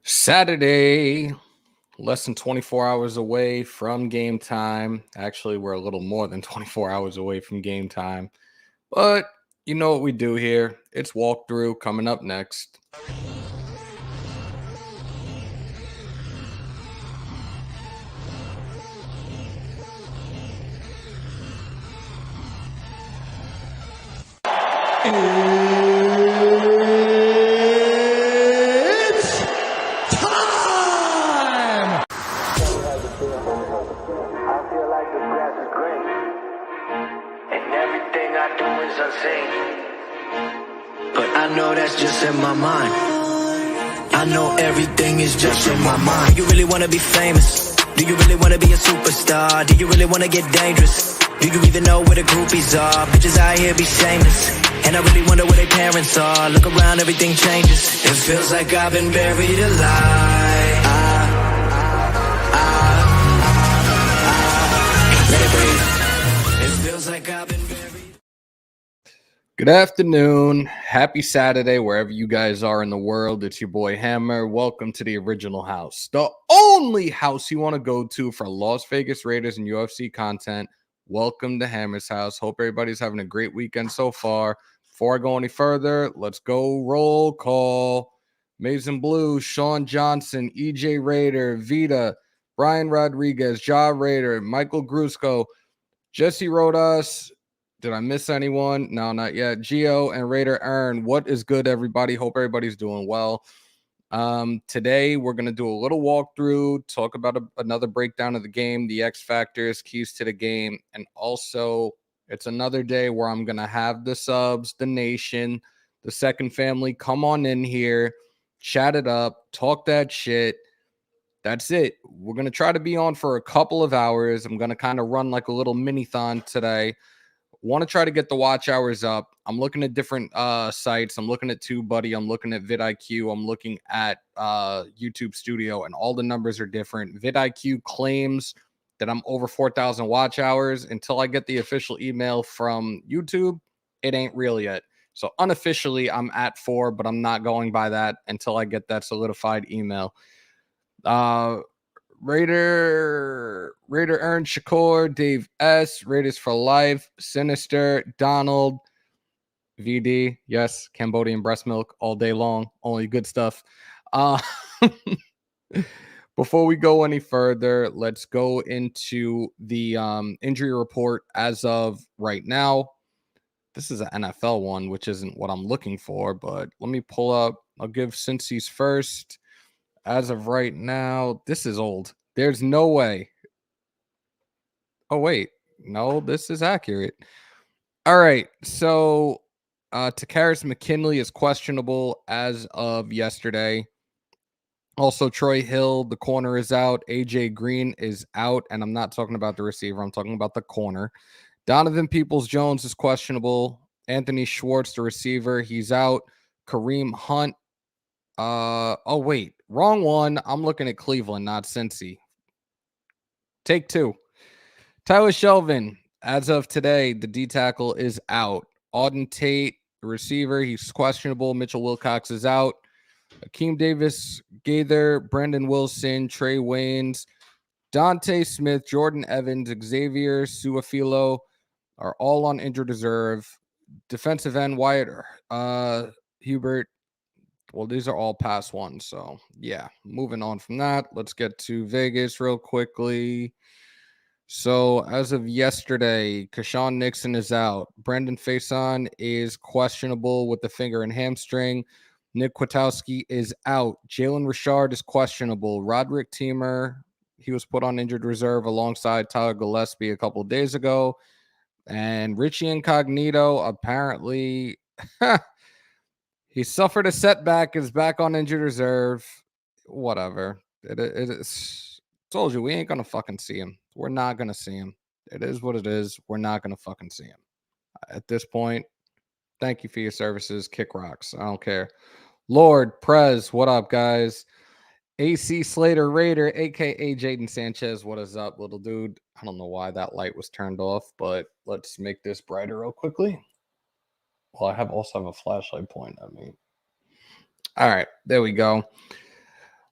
Saturday, less than 24 hours away from game time. Actually, we're a little more than 24 hours away from game time. But you know what we do here. It's walkthrough coming up next. It's time! I feel like the grass is green, and everything I do is unseen. But I know that's just in my mind. I know everything is just in my mind. Do you really wanna be famous? Do you really wanna be a superstar? Do you really wanna get dangerous? Do you even know where the groupies are? Bitches out here be shameless, and I really wonder where their parents are. Look around, everything changes. It feels like I've been buried alive. Let it breathe. It feels like I've been buried. Good afternoon. Happy Saturday, wherever you guys are in the world. It's your boy Hammer. Welcome to the original house, the only house you want to go to for Las Vegas Raiders and UFC content. Welcome to Hammers.House. Hope everybody's having a great weekend so far. Before I go any further, let's go roll call. Mason Blue, Sean Johnson, EJ Raider, Vita, Brian Rodriguez, Ja Raider, Michael Grusco, Jesse Rodas. Did I miss anyone? No, not yet. Gio and Raider Earn. What is good, everybody? Hope everybody's doing well. Today, we're going to do a little walkthrough, talk about another breakdown of the game, the X factors, keys to the game, and also it's another day where I'm going to have the subs, the nation, the second family come on in here, chat it up, talk that shit. That's it. We're going to try to be on for a couple of hours. I'm going to kind of run like a little minithon today. Want to try to get the watch hours up. I'm looking at different sites. I'm looking at TubeBuddy. I'm looking at vidIQ. I'm looking at YouTube Studio, and all the numbers are different. vidIQ claims that I'm over 4,000 watch hours. Until I get the official email from YouTube, it ain't real yet. So unofficially, I'm at 4, but I'm not going by that until I get that solidified email. Raider Earn Shakur, Dave S, Raiders for Life, Sinister, Donald, VD, yes, Cambodian breast milk all day long, only good stuff. Before we go any further, let's go into the injury report as of right now. This is an NFL one, which isn't what I'm looking for, but let me pull up. I'll give Cincy's first. As of right now, this is old. There's no way. Oh, wait. No, this is accurate. All right. So, Takaris McKinley is questionable as of yesterday. Also, Troy Hill, the corner, is out. AJ Green is out. And I'm not talking about the receiver. I'm talking about the corner. Donovan Peoples-Jones is questionable. Anthony Schwartz, the receiver, he's out. Kareem Hunt. Oh, wait. Wrong one. I'm looking at Cleveland, not Cincy. Take two. Tyler Shelvin, as of today, the D tackle is out. Auden Tate, the receiver, he's questionable. Mitchell Wilcox is out. Akeem Davis, Gaither, Brendan Wilson, Trey Waynes, Dante Smith, Jordan Evans, Xavier Suafilo are all on injured reserve. Defensive end Wyatt Hubert. Well, these are all past ones. So, yeah, moving on from that. Let's get to Vegas real quickly. So, as of yesterday, Kashawn Nixon is out. Brendan Faison is questionable with the finger and hamstring. Nick Kwiatkowski is out. Jalen Richard is questionable. Roderick Teamer, he was put on injured reserve alongside Tyler Gillespie a couple of days ago. And Richie Incognito, apparently... He suffered a setback, is back on injured reserve. Whatever. It is. Told you, we ain't going to fucking see him. We're not going to see him. It is what it is. We're not going to fucking see him. At this point, thank you for your services. Kick rocks. I don't care. Lord, Prez, what up, guys? AC Slater Raider, a.k.a. Jaden Sanchez, what is up, little dude? I don't know why that light was turned off, but let's make this brighter real quickly. Well, I also have a flashlight point at me. All right, there we go.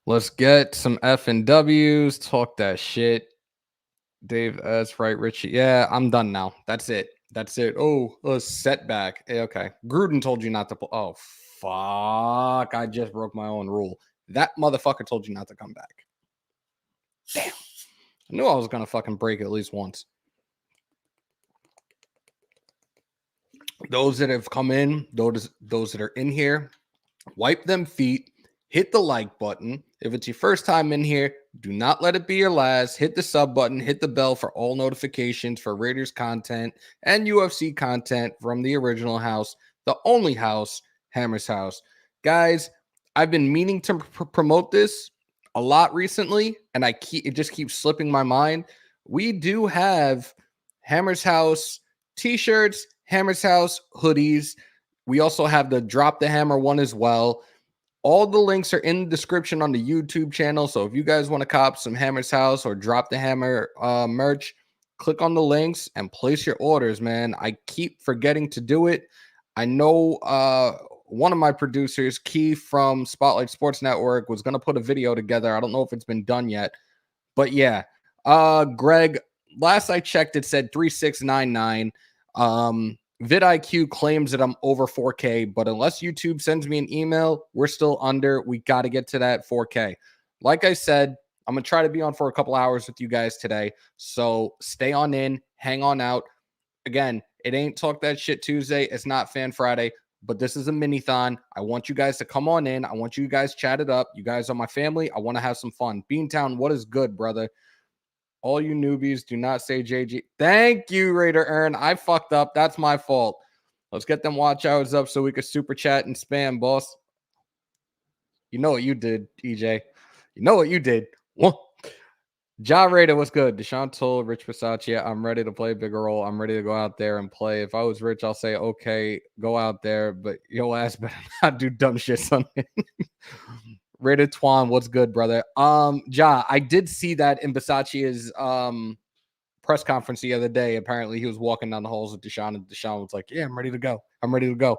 Let's get some F and W's. Talk that shit. Dave S. Right, Richie. Yeah, I'm done now. That's it. That's it. Oh, a setback. Okay. Gruden told you not to. Oh, fuck. I just broke my own rule. That motherfucker told you not to come back. Damn. I knew I was going to fucking break at least once. Those that have come in, those that are in here, wipe them feet, hit the like button. If it's your first time in here, do not let it be your last. Hit the sub button, hit the bell for all notifications for Raiders content and UFC content from the original house, the only house, Hammers.House. Guys, I've been meaning to promote this a lot recently, and it just keeps slipping my mind. We do have Hammers.House t-shirts, Hammers.House hoodies. We also have the Drop the Hammer one as well. All the links are in the description on the YouTube channel. So if you guys want to cop some Hammers.House or Drop the Hammer merch, click on the links and place your orders, man. I keep forgetting to do it. I know one of my producers, Keith from Spotlight Sports Network, was going to put a video together. I don't know if it's been done yet. But yeah, Greg, last I checked, it said 3699. VidIQ claims that I'm over 4K, but unless YouTube sends me an email, we're still under. We got to get to that 4K. Like I said, I'm going to try to be on for a couple hours with you guys today. So stay on in, hang on out. Again, it ain't Talk That Shit Tuesday. It's not Fan Friday, but this is a Minithon. I want you guys to come on in. I want you guys chat it up. You guys are my family. I want to have some fun. Beantown, what is good, brother? All you newbies, do not say JG. Thank you, Raider Earn. I fucked up. That's my fault. Let's get them watch hours up so we could super chat and spam, boss. You know what you did, EJ. You know what you did. Ja Raider, what's good? Deshaun told Rich Versace, I'm ready to play a bigger role. I'm ready to go out there and play. If I was rich, I'll say, okay, go out there, but your ass better not do dumb shit, son. Raider Twan, what's good, brother? Ja, I did see that in Versace's press conference the other day. Apparently, he was walking down the halls with Deshaun, and Deshaun was like, yeah, I'm ready to go. I'm ready to go.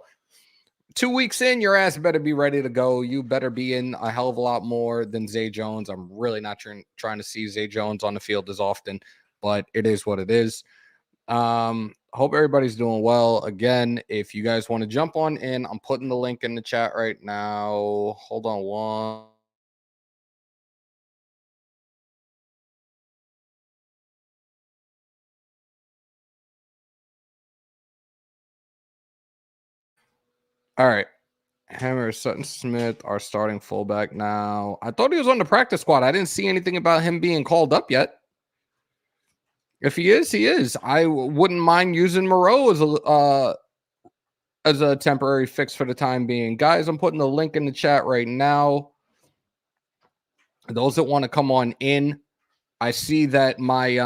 2 weeks in, your ass better be ready to go. You better be in a hell of a lot more than Zay Jones. I'm really not trying to see Zay Jones on the field as often, but it is what it is. Hope everybody's doing well. Again, if you guys want to jump on in, I'm putting the link in the chat right now. Hold on one. All right. Hammer, Sutton Smith, our starting fullback now. I thought he was on the practice squad. I didn't see anything about him being called up yet. If he is, he is. I wouldn't mind using Moreau as a temporary fix for the time being. Guys, I'm putting the link in the chat right now. Those that want to come on in, I see that my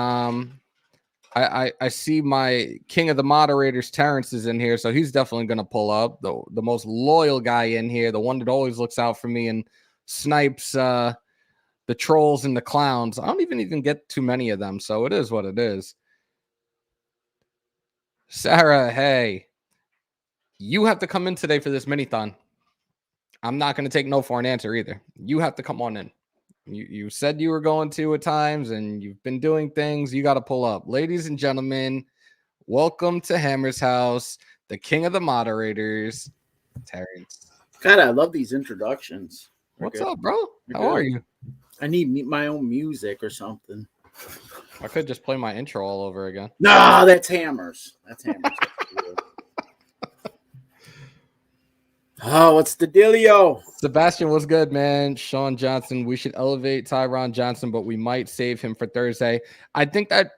I see my king of the moderators, Terrence, is in here, so he's definitely going to pull up. The most loyal guy in here, the one that always looks out for me and snipes the trolls and the clowns. I don't even get too many of them, so it is what it is. Sarah, hey, you have to come in today for this Minithon. I'm not going to take no for an answer either. You have to come on in. You said you were going to at times, and you've been doing things. You got to pull up. Ladies and gentlemen, welcome to Hammers.House, the king of the moderators, Terrence. God, I love these introductions. What's up, bro? How are you? I need my own music or something. I could just play my intro all over again. No, that's Hammers. That's Hammers. Oh, what's the dealio? Sebastian, what's good, man? Sean Johnson, we should elevate Tyron Johnson, but we might save him for Thursday. I think that's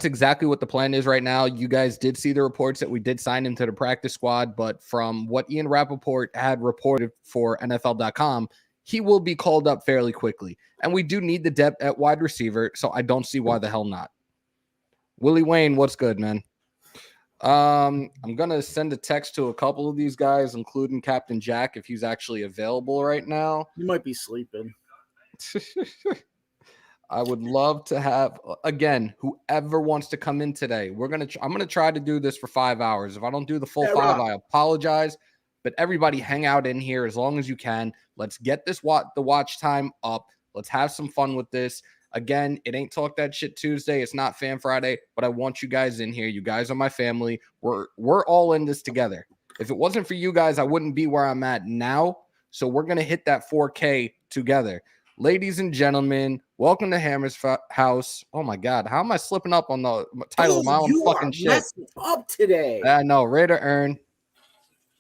exactly what the plan is right now. You guys did see the reports that we did sign him to the practice squad, but from what Ian Rappaport had reported for NFL.com, he will be called up fairly quickly. And we do need the depth at wide receiver, so I don't see why the hell not. Willie Wayne, what's good, man? I'm gonna send a text to a couple of these guys, including Captain Jack, if he's actually available right now. You might be sleeping. I would love to have, again, whoever wants to come in today. I'm gonna try to do this for 5 hours. If I don't do the full 5, I apologize. but everybody hang out in here as long as you can. Let's get the watch time up. Let's have some fun with this. Again, it ain't Talk That Shit Tuesday. It's not Fan Friday, but I want you guys in here. You guys are my family. We're all in this together. If it wasn't for you guys, I wouldn't be where I'm at now. So we're going to hit that 4K together. Ladies and gentlemen, welcome to Hammers.House. Oh my God, how am I slipping up on the title of my own fucking shit? Messing up today. I know. Raider Earn.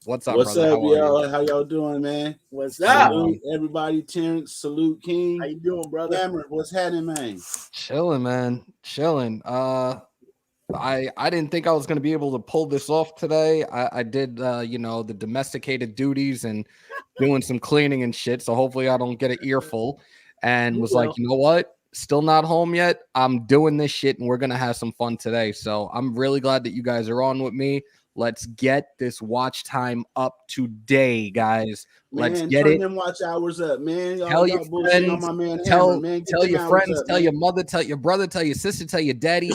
What's up, What's brother? up, How are y'all? you? How y'all doing, man? What's up? Salute everybody. Terrence, salute King. How you doing, brother? Hammer, what's happening, man? Chilling, man. Chilling. I didn't think I was going to be able to pull this off today. I did, the domesticated duties and doing some cleaning and shit. So hopefully I don't get an earful. And was like, you know what? Still not home yet. I'm doing this shit and we're going to have some fun today. So I'm really glad that you guys are on with me. Let's get this watch time up today, guys. Let's Man, get turn it. them watch hours up, man. Y'all Tell your bullshitting on friends, my man tell Hammer, man. your them hours friends, up, tell man. your mother, tell your brother, tell your sister, tell your daddy,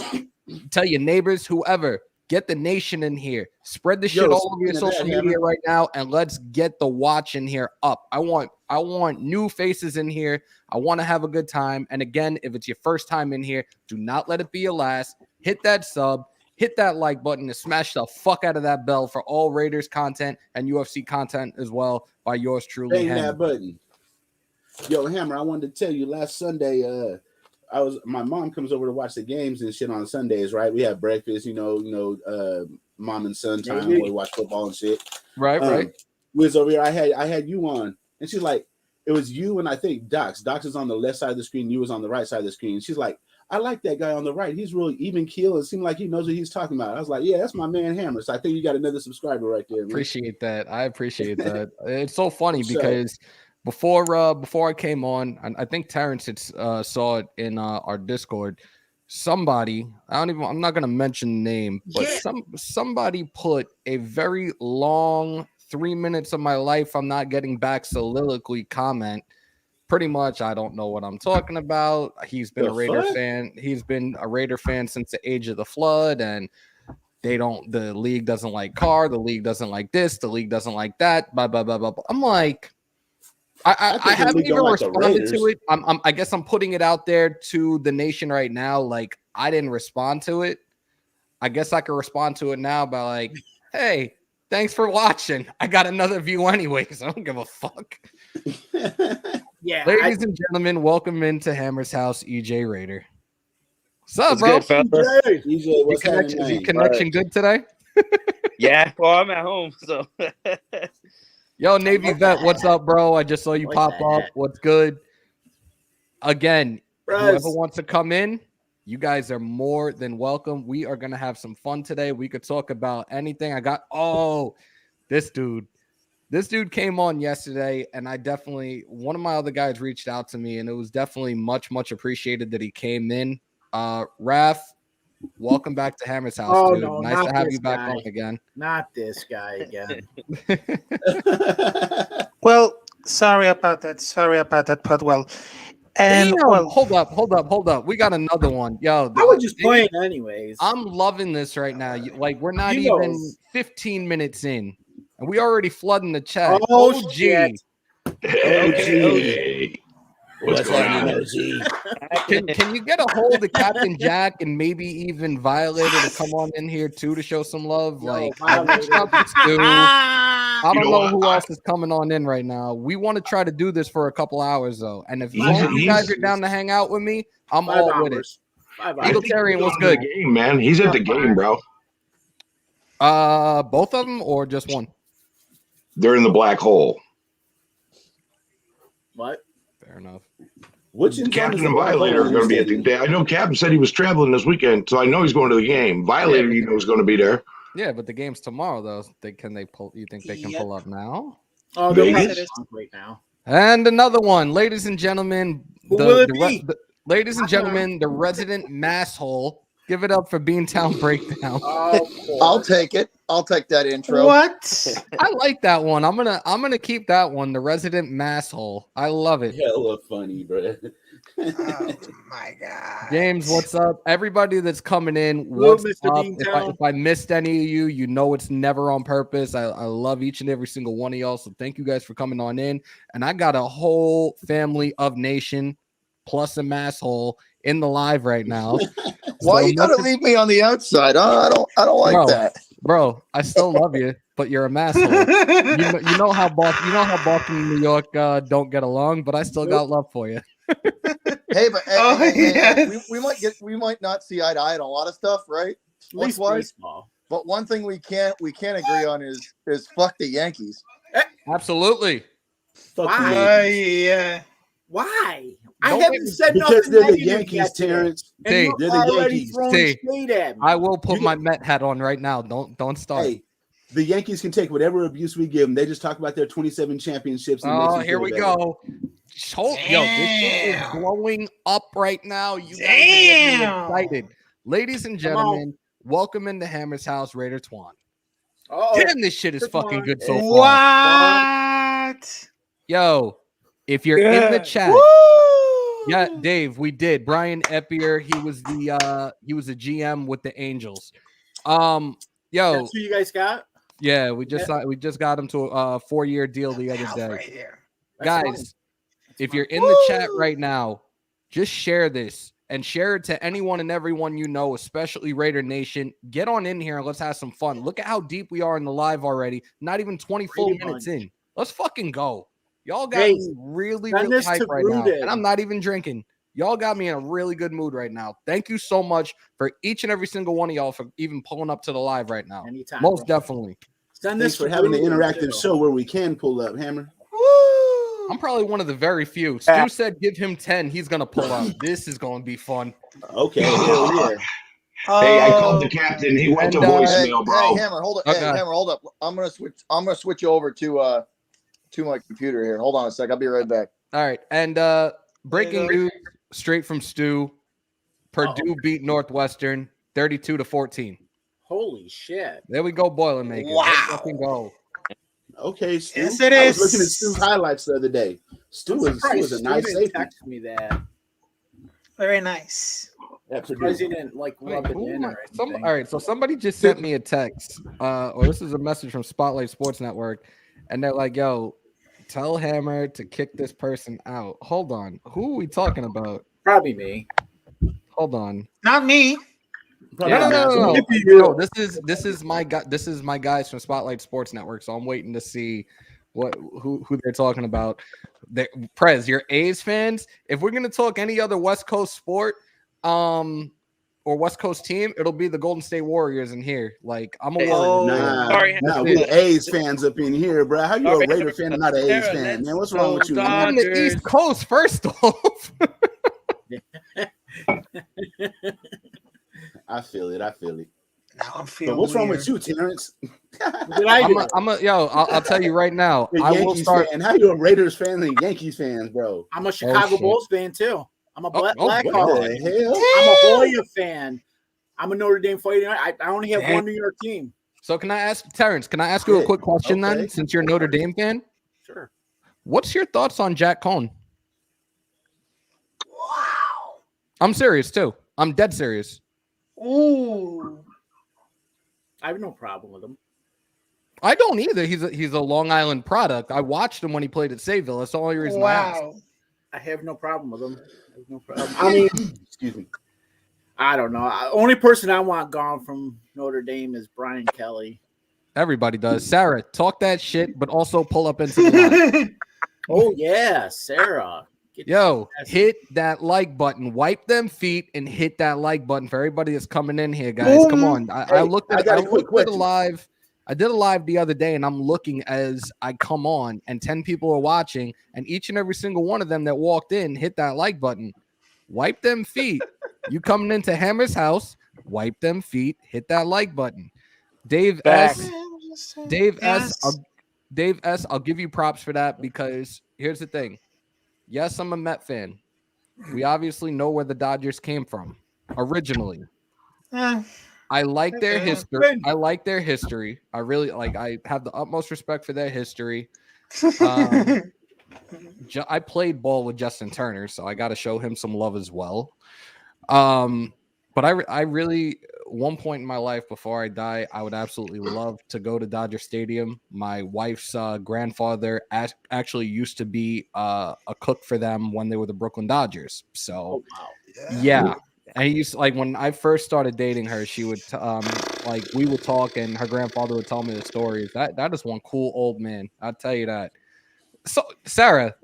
tell your neighbors, whoever. Get the nation in here. Spread the shit all over your social media right now, and let's get the watch in here up. I want new faces in here. I want to have a good time. And again, if it's your first time in here, do not let it be your last. Hit that sub. Hit that like button and smash the fuck out of that bell for all Raiders content and UFC content as well by yours truly. Bang that button. Yo, Hammer, I wanted to tell you last Sunday, my mom comes over to watch the games and shit on Sundays, right? We have breakfast, mom and son time where we watch football and shit. Right. We was over here. I had you on, and she's like, it was you and I think Docs. Docs is on the left side of the screen. You was on the right side of the screen. She's like, I like that guy on the right. He's really even keel. It seemed like he knows what he's talking about. I was like, yeah, that's my man Hammer. So I think you got another subscriber right there, man. Appreciate that. I appreciate that. It's so funny because before I came on, I think Terrence had, saw it in our Discord. Somebody, I'm not gonna mention the name, but somebody put a very long 3 minutes of my life I'm not getting back soliloquy comment. Pretty much, I don't know what I'm talking about. He's been a Raider fan. He's been a Raider fan since the age of the flood, and the league doesn't like Carr. The league doesn't like this. The league doesn't like that. Blah, blah, blah, blah, blah. I'm like, I haven't even responded to it. I guess I'm putting it out there to the nation right now. Like, I didn't respond to it. I guess I could respond to it now by like, hey, thanks for watching. I got another view anyways. I don't give a fuck. Yeah, ladies and gentlemen, welcome into Hammers House, EJ Raider. What's up, bro? Good, EJ, what's is your connection good today? Yeah, well, I'm at home, so. Yo, Navy Vet, what's up, bro? I just saw you pop up. What's good? Again, whoever wants to come in, you guys are more than welcome. We are going to have some fun today. We could talk about anything. This dude came on yesterday, and one of my other guys reached out to me, and it was definitely much, much appreciated that he came in. Raph, welcome back to Hammers House, dude. No, nice to have you back on again. Not this guy again. Well, sorry about that, but well. And damn, hold up. We got another one. Yo, I was just playing anyways. I'm loving this right now. Like, we're not even 15 minutes in, and we already flooding the chat. Oh, shit. OG. What's happening, OG? Can you get a hold of Captain Jack and maybe even Violator to come on in here too to show some love? Like, I reached out to Stu. I don't know who else is coming on in right now. We want to try to do this for a couple hours though, and if you guys are down to hang out with me, I'm all with it. Egalitarian, what's good? Game, man. He's at the game, bro. Both of them or just one? They're in the black hole. What? Fair enough. Which Captain and Violator are going to be at the day. I know Captain said he was traveling this weekend, so I know he's going to the game. Violator, is going to be there. Yeah, but the game's tomorrow, though. Can they pull? You think they can pull up now? Oh, they're right now. And another one, ladies and gentlemen. Ladies and gentlemen, the resident masshole. Give it up for Beantown Breakdown. I'll take it. I'll take that intro. What? I like that one. I'm gonna keep that one. The resident masshole. I love it. Hella funny, bro. Oh my God. James, what's up? Everybody that's coming in, Hello, what's Mr. up? Beantown. If I missed any of you, you know it's never on purpose. I love each and every single one of y'all. So thank you guys for coming on in. And I got a whole family of nation plus a masshole in the live right now. Why So you gotta leave me on the outside? I don't like Bro. that. Bro, I still love you, but you're a masshole. You know how Boston and New York don't get along, but I still got love for you. Hey, but Oh, yes. we might not see eye to eye on a lot of stuff, right? At least Sports-wise. baseball. But one thing we can't agree on is fuck the Yankees. Absolutely. Fuck Why? the Yankees. Yeah. Why? I Don't haven't make me- said Because nothing they're the negative Yankees, yet today. Terrence. And Hey, you're they're the already Yankees. throwing Hey, shade at me. I will put You- my Met hat on right now. Don't start. Hey, the Yankees can take whatever abuse we give them. They just talk about their 27 championships. And it makes Oh, them here feel we better. go. Yo, this shit is Damn. blowing up right now. You guys are getting me Damn. excited. Ladies and Come on. gentlemen, welcome into Hammers House, Raider Twan. Uh-oh. Damn, this shit is Come fucking on. good so far. What? Yo, if you're in the Good. chat, Woo! yeah, Dave, we did. Brian Eppier, he was a GM with the Angels. Yo, That's who you guys got? yeah, we just got him to a 4-year deal the other House day. right here. That's Guys, fine. if fine. you're in the chat right now, just share this and share it to anyone and everyone you know, especially Raider Nation. Get on in here and let's have some fun. Look at how deep we are in the live already. Not even 20 full Pretty minutes much. in. Let's fucking go. Y'all got Hey, me really, send really this hyped to right now. Gruden. And I'm not even drinking. Y'all got me in a really good mood right now. Thank you so much for each and every single one of y'all for even pulling up to the live right now. Anytime, Most bro. definitely. Send Thanks this for to having an Gruden, interactive too. show where we can pull up, Hammer. Woo! I'm probably one of the very few. Stu said give him 10. He's going to pull up. This is going to be fun. Okay, hell yeah. Hey, I called the captain. He went to And, voicemail, bro. Hey, Hammer, hold up. Okay. Hey, Hammer, hold up. I'm gonna switch you over to my computer here. Hold on a sec. I'll be right back. All right. And breaking news straight from Stu. Purdue beat Northwestern 32-14. Holy shit. There we go, Boilermakers. Wow. Let's fucking go. Okay, Stu. Yes, it I was is. looking at Stu's highlights the other day. Stu I'm was surprised a Stu nice didn't safety. text me that. Very nice. At Purdue. Surprised he didn't Wait, rub it who in am I- or All anything. right, so somebody just sent me a text, or this is a message from Spotlight Sports Network, and they're like, "Yo, tell Hammer to kick this person out." Hold on, who are we talking about? Probably me. Hold on. Not me. Probably No. not. Maybe you. No, this is my guy. This is my guys from Spotlight Sports Network. So I'm waiting to see who they're talking about. Prez, you're A's fans. If we're gonna talk any other West Coast sport, or West Coast team, it'll be the Golden State Warriors in here. Like I'm a Warriors fan. Sorry. Nah, That's we it. A's fans up in here, bro. How you Sorry. a Raider fan and not an A's Sarah, fan, let's man? What's wrong with you, go man? I'm on the Dodgers. East Coast. First off, I feel it. Oh, Now I'm feeling. But what's wrong weird. with you, Terrence? What did I do? I'll tell you right now. You're a I will Yankees start. fan. How you a Raiders fan and Yankees fans, bro? I'm a Chicago shit. Bulls fan too. I'm a Oh, Blackhawk What fan. the hell? I'm a Hoya fan. I'm a Notre Dame Fighting. I only have Damn. one New York team. So can I ask Terrence? Can I ask you a Shit. quick question Okay. then? Since you're a Notre Dame fan, Sure. what's your thoughts on Jack Cohn? Wow. I'm serious too. I'm dead serious. Ooh. I have no problem with him. I don't either. He's a Long Island product. I watched him when he played at Sayville. That's the only reason I asked. Wow. I have no problem with him. I have no problem. I mean, Excuse me. I don't know. Only person I want gone from Notre Dame is Brian Kelly. Everybody does. Sarah, talk that shit, but also pull up into the live. Oh yeah, Sarah. Get Yo, your ass- hit that like button. Wipe them feet and hit that like button for everybody that's coming in here, guys. Come on. I Hey, looked I at got I a quick looked at a question. live. I did a live the other day, and I'm looking as I come on, and 10 people are watching, and each and every single one of them that walked in hit that like button. Wipe them feet. You coming into Hammers' house? Wipe them feet. Hit that like button. Dave Back. S. Yes. Dave S. I'll give you props for that because here's the thing. Yes, I'm a Met fan. We obviously know where the Dodgers came from originally. I like their history. I like their history. I really like. I have the utmost respect for their history. I played ball with Justin Turner, so I got to show him some love as well. But I really, one point in my life before I die, I would absolutely love to go to Dodger Stadium. My wife's grandfather actually used to be a cook for them when they were the Brooklyn Dodgers. So, yeah. And he used to, like, when I first started dating her, she would like, we would talk, and her grandfather would tell me the stories. That is one cool old man. I'll tell you that. So, Sarah,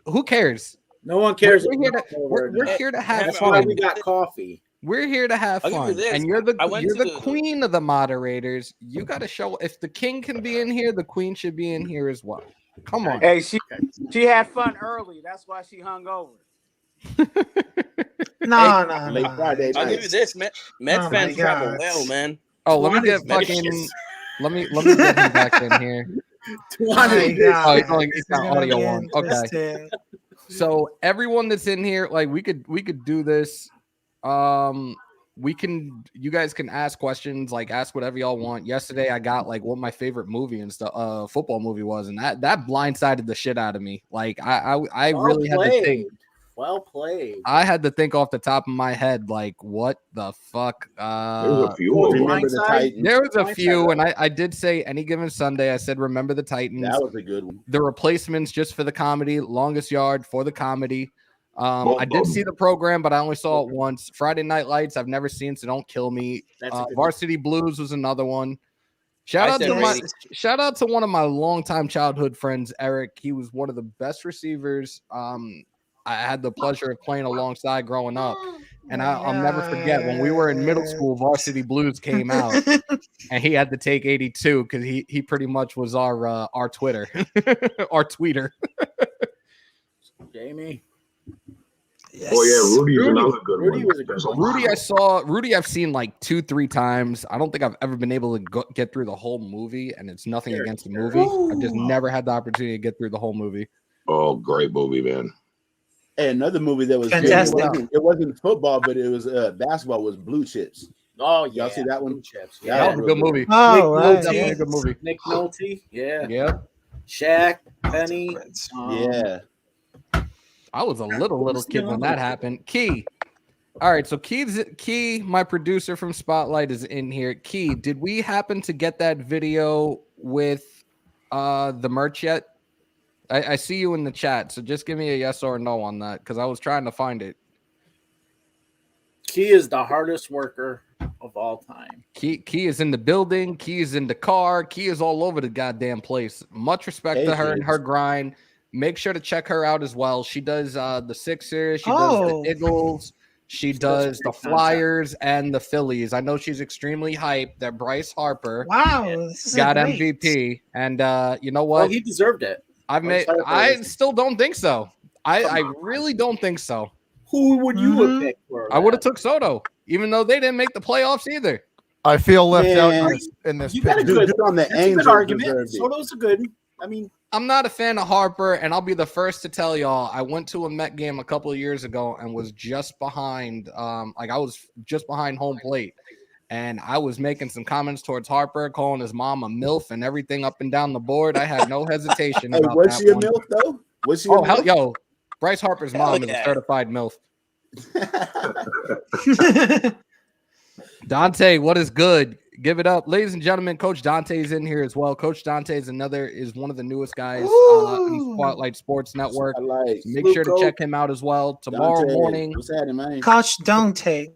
who cares? No one cares. We're here to have That's fun. why we got coffee. We're here to have I'll give you fun, this. and you're the I went to the- queen of the moderators. You got to show, if the king can be in here, the queen should be in here as well. Come on. Hey, she had fun early. That's why she hung over. No. Late Friday I'll night. give you this, Mets Oh fans my travel God. well, man. Oh, let me get What is fucking. this? Let me get him back in here. Oh my God. Oh, he's only got This is audio gonna on. be Okay. interesting. So everyone that's in here, like, we could do this. You guys can ask questions, like, ask whatever y'all want. Yesterday I got, like, what my favorite movie and stuff, football movie was, and that blindsided the shit out of me. Like, I really had to think. Well played. I had to think off the top of my head, like, what the fuck? There's a few of them. Remember the Titans? There was a few, and I did say Any Given Sunday. I said Remember the Titans. That was a good one. The Replacements, just for the comedy. Longest Yard for the comedy. Both I of did them. see the program, but I only saw it once. Friday Night Lights, I've never seen, so don't kill me. That's a good Varsity Blues was another one. I said Shout out to one of my longtime childhood friends, Eric. He was one of the best receivers. I had the pleasure of playing alongside growing up, and I'll never forget when we were in middle school. Varsity Blues came out, and he had to take 82 because he pretty much was our Twitter, our tweeter. Jamie. Yes. Oh yeah, Rudy's another good Rudy one. was a good There's a one. lot. Rudy I've seen like 2-3 times. I don't think I've ever been able to get through the whole movie, and it's nothing Sure. against the movie. I've just never had the opportunity to get through the whole movie. Oh, great movie, man. And another movie that was good, Fantastic. it wasn't football, but it was basketball. Was Blue Chips? Oh yeah. Y'all see that one? Blue Chips. Yeah, That was a good movie. Oh, right. Definitely a yes. good movie. Nick Nolte. Yeah. Yeah. Shaq. Penny. Yeah. I was a little kid when that happened. Key. All right, so Key, my producer from Spotlight, is in here. Key, did we happen to get that video with the merch yet? I see you in the chat, so just give me a yes or a no on that, because I was trying to find it. Key is the hardest worker of all time. Key is in the building. Key is in the car. Key is all over the goddamn place. Much respect to her and her grind. Make sure to check her out as well. She does the Sixers. She does the Eagles. She does the Flyers and the Phillies. I know she's extremely hyped that Bryce Harper got MVP. And you know what? Well, he deserved it. I still don't think so. I really don't think so. Who would you have picked for I would have took Soto, even though they didn't make the playoffs either. I feel left out in this. You got a picture. good, on the that's a Angels good argument. deserved it. Soto's a good. I mean, I'm not a fan of Harper, and I'll be the first to tell y'all. I went to a Met game a couple of years ago and was just behind. I was just behind home plate, and I was making some comments towards Harper, calling his mom a MILF and everything up and down the board. I had no hesitation. Hey, about was that she a one. MILF though? Was she? Oh a hell, MILF? yo, Bryce Harper's mom is a certified MILF. Dante, what is good? Give it up, ladies and gentlemen. Coach Dante is in here as well. Coach Dante is one of the newest guys in Spotlight Sports Network. So make sure to check him out as well tomorrow morning. What's happening, man? Coach Dante.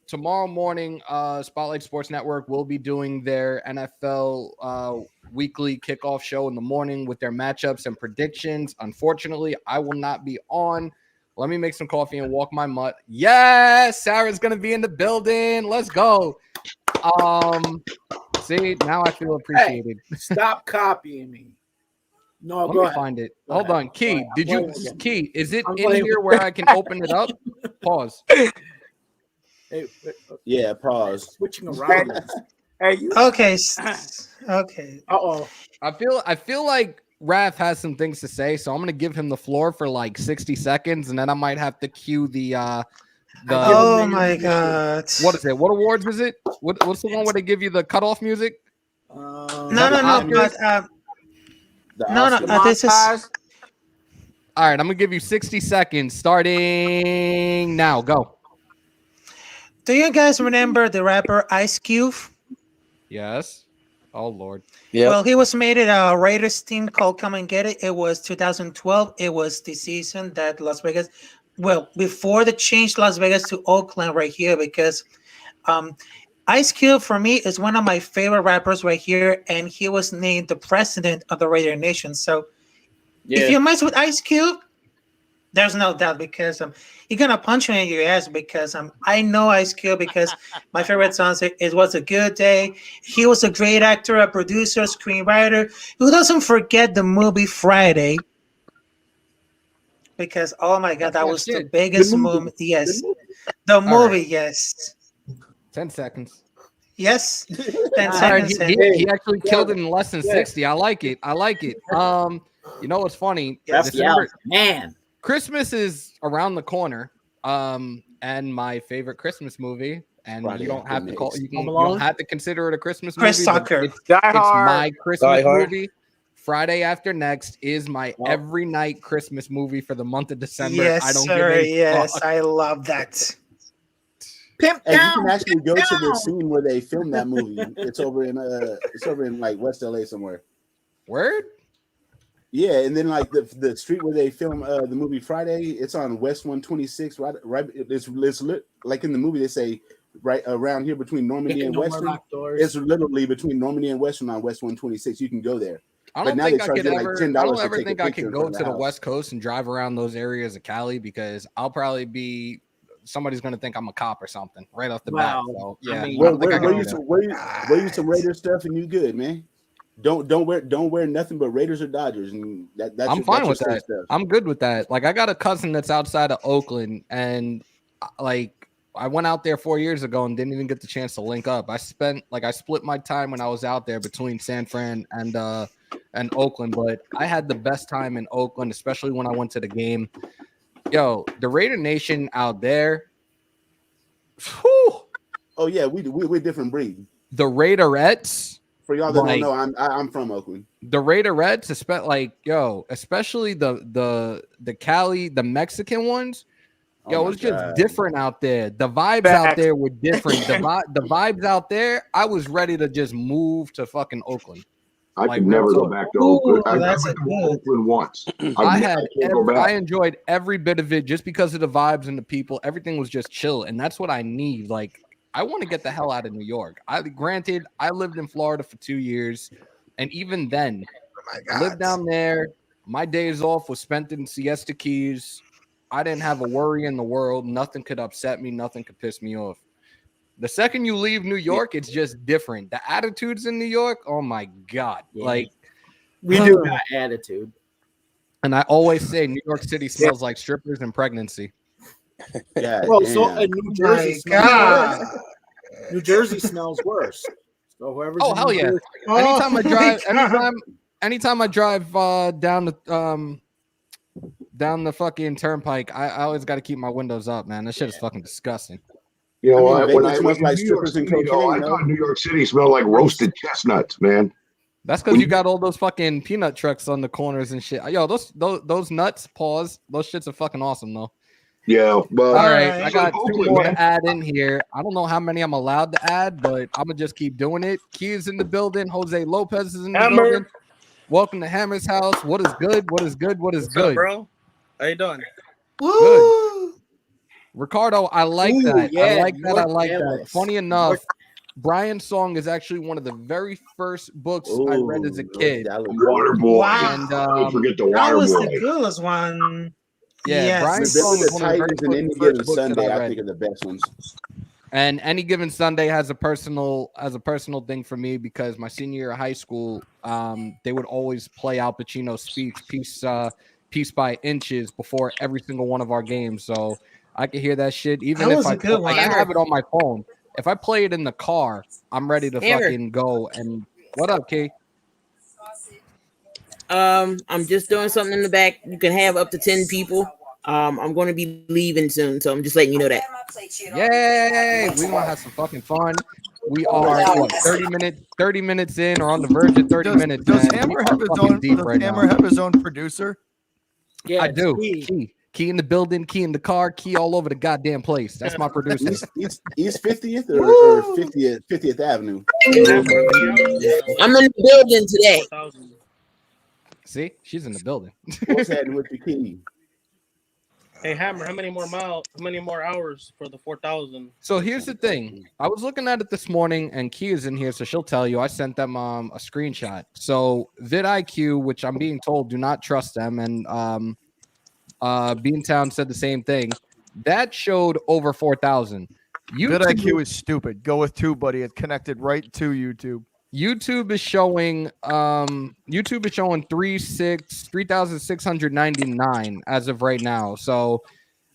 Tomorrow morning, Spotlight Sports Network will be doing their NFL weekly kickoff show in the morning with their matchups and predictions. Unfortunately, I will not be on. Let me make some coffee and walk my mutt. Yes, Sarah's gonna be in the building. Let's go. See, now I feel appreciated. Hey, stop copying me. No, Let go me ahead. find it. Go Hold ahead. on, Key. Go ahead. Key? Is it I'm in playing here with- where I can open it up? Pause. Hey, Yeah, pause. switching around. Hey, you. Okay. Okay. Uh-oh. I feel like Raph has some things to say, so I'm gonna give him the floor for like 60 seconds, and then I might have to cue the Oh my God. what is it? What awards is it? What's the one where they give you the cutoff music? No. But The no. Oscars? This is All right, I'm gonna give you 60 seconds starting now. Go. Do you guys remember the rapper Ice Cube? Yes. Oh Lord. Yeah. Well, he was made at a Raiders team called Come and Get It. It was 2012. It was the season that Las Vegas, well, before the change Las Vegas to Oakland right here, because Ice Cube for me is one of my favorite rappers right here, and he was named the president of the Raider Nation. So if you mess with Ice Cube, there's no doubt because he's gonna punch you in your ass because I know Ice Cube because my favorite song is "It Was a Good Day." He was a great actor, a producer, screenwriter. Who doesn't forget the movie Friday? Because oh my god, that was the biggest movie. Yes, the movie. Yes. 10 seconds. Yes. 10 Right, seconds. he actually killed it in less than 60. I like it. You know what's funny? December, man. Christmas is around the corner. And my favorite Christmas movie, and Friday you don't have to call you Alone? don't have to consider it a Christmas Chris movie. but Tucker. It's Die Hard. my Christmas Die Hard. movie. Friday After Next is my every night Christmas movie for the month of December. Yes, I don't sir. give a Yes, fuck. I love that. Pimp And you down. can actually go to the down. scene where they filmed that movie. It's over in like West LA somewhere. Word? Yeah, and then like the street where they film the movie Friday, it's on West 126. Right, it's lit, like in the movie they say right around here between Normandy Picking and no more Western. locked doors. It's literally between Normandy and Western on West 126. You can go there. I But don't now think they I charge could you like ever. $10 I don't to ever take a think I picture could in go front of to the house. West Coast and drive around those areas of Cali because I'll probably be somebody's gonna think I'm a cop or something right off the bat. Wow. So I yeah, mean, I don't think I Wear can you do some that. wear you some Raiders stuff and you good, man. Don't wear nothing but Raiders or Dodgers, and that's I'm fine your with safe that. stuff. I'm good with that. Like I got a cousin that's outside of Oakland, and like I went out there 4 years ago and didn't even get the chance to link up. I split my time when I was out there between San Fran and Oakland, but I had the best time in Oakland, especially when I went to the game. Yo, the Raider Nation out there. Whew, Oh yeah, we're different breed. the Raiderettes. For y'all that Like- don't know, I'm from Oakland. The Raiderettes, especially the Cali, the Mexican ones. Yo, Oh it my was just God. different out there. The vibes out there were different. The vibes out there, I was ready to just move to fucking Oakland. I Like, could never real go talk. back to Oakland. Ooh, I that's went a to good- Oakland once. I can't go back. enjoyed every bit of it just because of the vibes and the people. Everything was just chill, and that's what I need. Like, I want to get the hell out of New York. Granted, I lived in Florida for 2 years, and even then, I lived down there. My days off was spent in Siesta Keys. I didn't have a worry in the world. Nothing could upset me. Nothing could piss me off. The second you leave New York, it's just different. The attitudes in New York, oh my God. Yeah. Like, We do got attitude. and I always say New York City smells like strippers and pregnancy. Yeah. Well, so damn. and New Jersey My smells God. worse. New Jersey smells worse. So whoever's Oh, in hell New yeah. Jersey- Anytime I my drive, God. anytime I drive down the fucking turnpike, I always got to keep my windows up, man. That shit is fucking disgusting. You know I mean, what? Vegas smells like New York strippers and City, though, I cocaine, thought though. New York City smelled like roasted chestnuts, man. That's because When you you- got all those fucking peanut trucks on the corners and shit. Yo, those nuts, pause. Those shits are fucking awesome, though. Yeah, well, All right, right. I got two Oakland, more man. to add in here. I don't know how many I'm allowed to add, but I'm gonna just keep doing it. Key is in the building. Jose Lopez is in the Hammer. building. Welcome to Hammers.House. What is good? What is good? What is What's up, good? bro? How you doing? Woo! Ricardo, I like Ooh, that. I yeah, like that. I like that. North Funny enough, Brian's song is actually one of the very first books I read as a kid. Water Boy. Wow. And Don't forget the That Water was Boy. the coolest one. yeah, Yes. Brian's The song Bills, is the one of the Titans, and very Any first Given books that Sunday, I I read. think are the best ones. And Any Given Sunday has a personal thing for me because my senior year of high school, they would always play Al Pacino's speech piece by inches before every single one of our games. So I could hear that shit even That if was I a good one. I have it on my phone. If I play it in the car, I'm ready to Hammer. fucking go. And what up, Kay? I'm just doing something in the back. You can have up to 10 people. I'm going to be leaving soon, so I'm just letting you know that. Yay! We gonna have some fucking fun. We are what, 30 minutes in, or on the verge of 30 minutes. Does man. Hammer We are have his fucking own? deep Does right Hammer now. have his own producer? Yeah, I it's do. Key. Key in the building, key in the car, key all over the goddamn place. That's my producer. East 50th or 50th Avenue. I'm in the building today. See, she's in the building. What's happening with the key? Hey Hammer, how many more hours for the 4,000? So here's the thing. I was looking at it this morning, and Key is in here, so she'll tell you. I sent them a screenshot. So vidIQ, which I'm being told, do not trust them, and Beantown said the same thing. That showed over 4,000. vidIQ is stupid. Go with Tube, buddy. It's connected right to YouTube. YouTube is showing 3,699 as of right now. So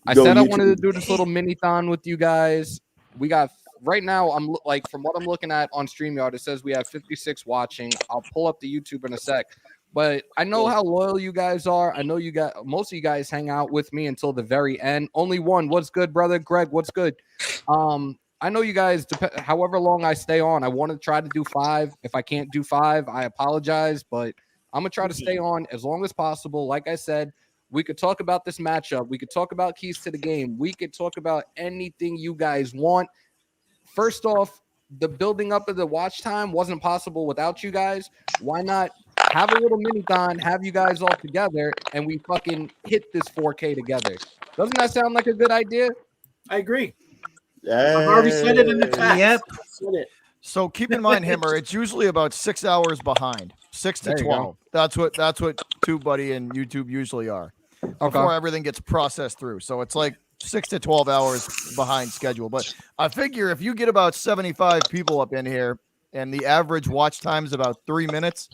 I said I wanted to do this little minithon with you guys. We got right now, I'm like, from what I'm looking at on StreamYard, it says we have 56 watching. I'll pull up the YouTube in a sec. But I know how loyal you guys are. I know you got most of you guys hang out with me until the very end. Only one. What's good, brother? Greg, what's good? I know you guys, however long I stay on, I want to try to do 5. If I can't do 5, I apologize, but I'm going to try to stay on as long as possible. Like I said, we could talk about this matchup. We could talk about keys to the game. We could talk about anything you guys want. First off, the building up of the watch time wasn't possible without you guys. Why not have a little minithon, have you guys all together, and we fucking hit this 4K together? Doesn't that sound like a good idea? I agree. I've already said it in the text. Yep. I said it. So keep in mind, Hammer, it's usually about 6 hours behind, 6 to 12. That's what Tube Buddy and YouTube usually are before everything gets processed through. So it's like 6 to 12 hours behind schedule. But I figure if you get about 75 people up in here and the average watch time is about 3 minutes,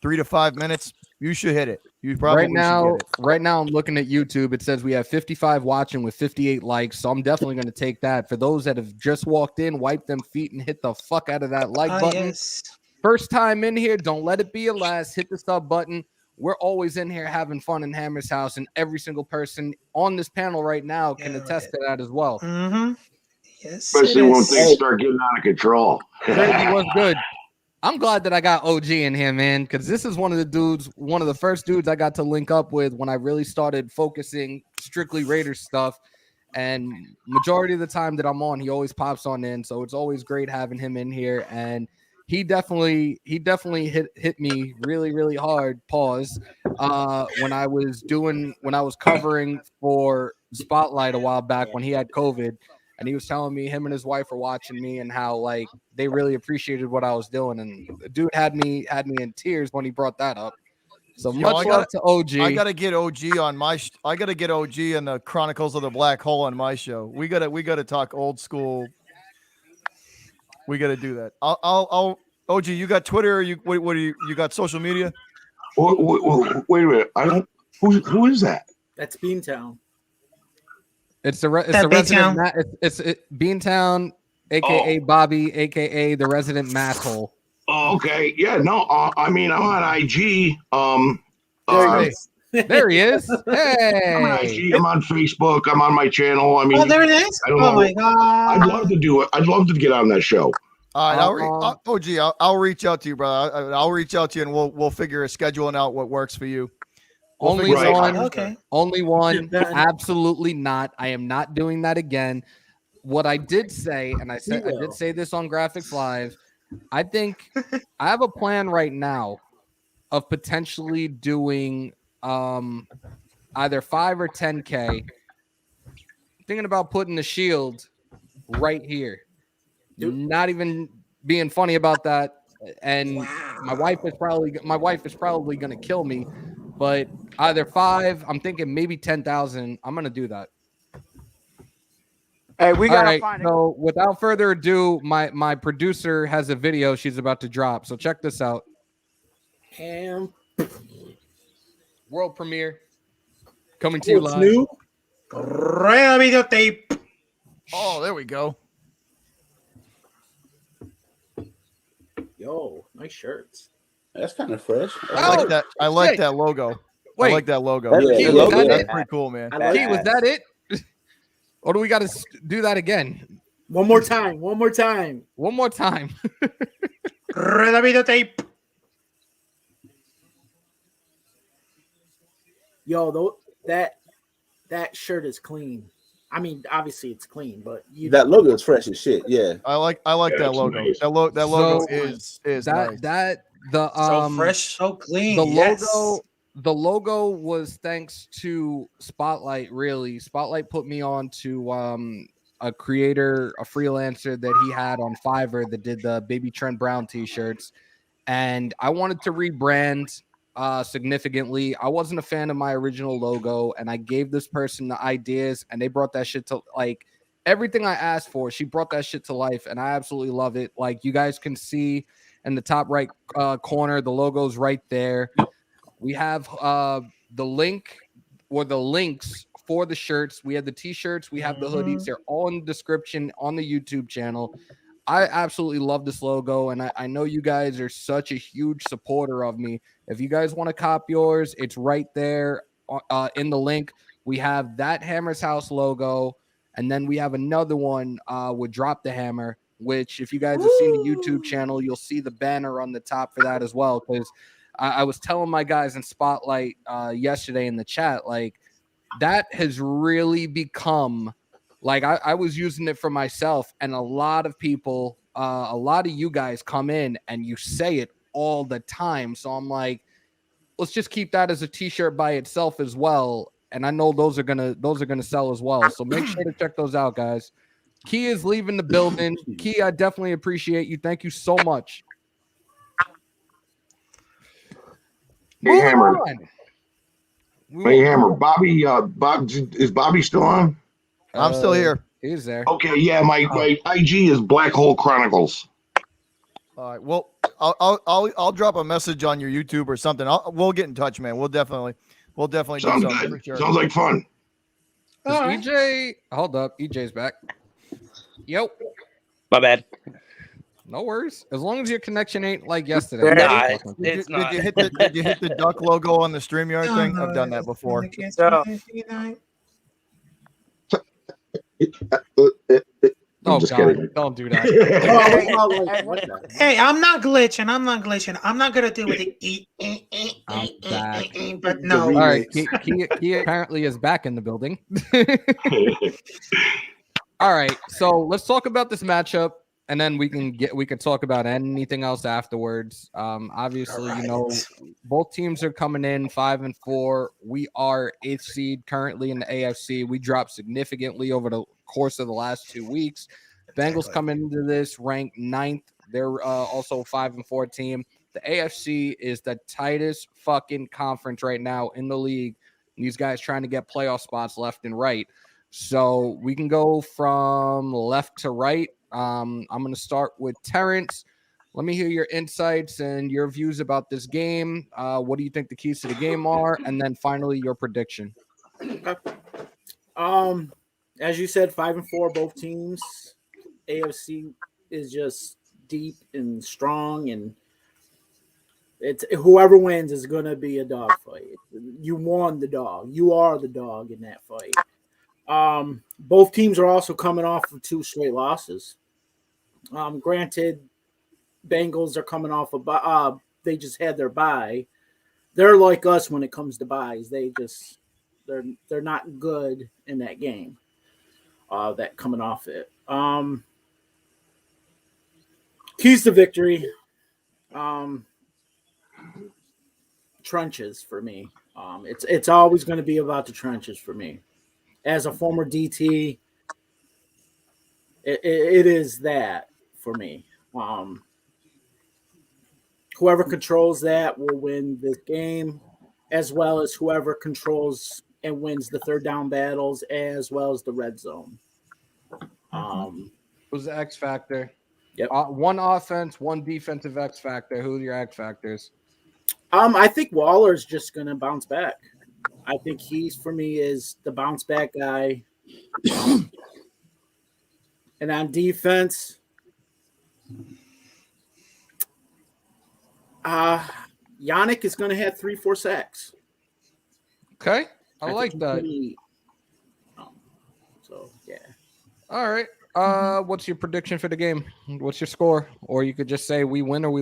3 to 5 minutes, you should hit it. You probably should get it. Right now, I'm looking at YouTube. It says we have 55 watching with 58 likes. So I'm definitely going to take that. For those that have just walked in, wipe them feet and hit the fuck out of that like button. Yes. First time in here, don't let it be a last. Hit the sub button. We're always in here having fun in Hammers House, and every single person on this panel right now can attest to that as well. Mm-hmm. Yes, especially when things start getting out of control. Crazy was good. I'm glad that I got OG in here, man, because this is one of the first dudes I got to link up with when I really started focusing strictly Raiders stuff. And majority of the time that I'm on, he always pops on in. So it's always great having him in here. And he definitely hit me really, really hard. Pause. When I was covering for Spotlight a while back when he had COVID. And he was telling me him and his wife were watching me and how like they really appreciated what I was doing. And the dude had me in tears when he brought that up. So much love to OG. I gotta get OG on my. I gotta get OG and the Chronicles of the Black Hole on my show. We gotta talk old school. We gotta do that. I'll OG. You got Twitter? Or what do you got? Social media? Wait a minute. I don't. Who is that? That's Beantown. It's the resident. It's Beantown, aka Bobby, aka the resident masshole. Oh, okay. Yeah. No. I mean, I'm on IG. There he is. Hey. I'm on IG. I'm on Facebook. I'm on my channel. I mean, there it is. I don't know. My god. I'd love to do it. I'd love to get on that show. All right, OG. I'll reach out to you, brother. I'll reach out to you, and we'll figure a scheduling out what works for you. Only one. Okay. Only one. Absolutely not. I am not doing that again. What I did say, and I did say this on Graphics Live. I think I have a plan right now of potentially doing either 5 or 10K. Thinking about putting the shield right here. Not even being funny about that. And my wife is probably going to kill me. But either 5, I'm thinking maybe 10,000. I'm going to do that. Hey, we got to find it. So without further ado, my producer has a video she's about to drop. So check this out. World premiere. Coming to you live. New? Videotape. Oh, there we go. Yo, nice shirts. That's kind of fresh. I like that. I like that logo. Wait. I like that logo. That's pretty cool, man. Key, was that it? Or do we got to do that again? One more time. Videotape. Yo, that shirt is clean. I mean, obviously it's clean, but that logo is fresh as shit. Yeah, I like that logo. Nice. That logo So, is that nice. So fresh, so clean. The yes. logo was thanks to Spotlight. Really, Spotlight put me on to a creator, a freelancer that he had on Fiverr that did the Baby Trent Brown t-shirts, and I wanted to rebrand significantly. I wasn't a fan of my original logo, and I gave this person the ideas, and they brought that shit to like everything I asked for. She brought that shit to life, and I absolutely love it. Like you guys can see in the top right corner, the logo's right there. We have the link or the links for the shirts. We have the t-shirts. We have the hoodies. They're all in the description on the YouTube channel. I absolutely love this logo, and I know you guys are such a huge supporter of me. If you guys want to cop yours, it's right there in the link. We have that Hammers.House logo, and then we have another one with Drop the Hammer, which if you guys have seen the YouTube channel, you'll see the banner on the top for that as well, because I was telling my guys in Spotlight yesterday in the chat, like that has really become like I was using it for myself, and a lot of people, a lot of you guys come in and you say it all the time. So I'm like, let's just keep that as a t-shirt by itself as well. And I know those are gonna sell as well. So make sure to check those out, guys. Key is leaving the building. Key, I definitely appreciate you. Thank you so much. Hey, Hammer. Hey, Hammer. On. Bobby, is Bobby still on? I'm still here. He's there. Okay, yeah, my IG is Black Hole Chronicles. All right. Well, I'll drop a message on your YouTube or something. We'll get in touch, man. We'll definitely Sounds do something good. for sure. Sounds like fun. EJ, hold up. EJ's back. Yo. My bad. No worries. As long as your connection ain't like yesterday. Nah, Did you hit the duck logo on the StreamYard thing? I've done that before. I'm just kidding. Don't do that. Hey, I'm not glitching. I'm not gonna do with it. But no. All right. He apparently is back in the building. All right. So let's talk about this matchup, and then we can talk about anything else afterwards. Obviously, you know, both teams are coming in 5-4. We are 8th seed currently in the AFC. We dropped significantly over the course of the last 2 weeks. Bengals come into this ranked 9th. They're also a 5-4 team. The AFC is the tightest fucking conference right now in the league. These guys trying to get playoff spots left and right. So we can go from left to right. I'm going to start with Terrence. Let me hear your insights and your views about this game. What do you think the keys to the game are? And then finally, your prediction. As you said, 5-4, both teams. AFC is just deep and strong, and it's whoever wins is going to be a dog fight. You won the dog. You are the dog in that fight. Both teams are also coming off of 2 straight losses. Granted, Bengals are coming off of they just had their bye. They're like us when it comes to byes. They're not good in that game. That coming off it. Keys to victory. Trenches for me. It's always going to be about the trenches for me. As a former DT, it is that for me. Whoever controls that will win this game, as well as whoever controls and wins the third down battles, as well as the red zone. Who's the X factor? Yep. One offense, one defensive X factor. Who are your X factors? I think Waller's just going to bounce back. I think he's, for me, is the bounce back guy. And on defense, Yannick is going to have 3-4 sacks. Okay. I like that. So, yeah. All right. What's your prediction for the game? What's your score? Or you could just say we win or we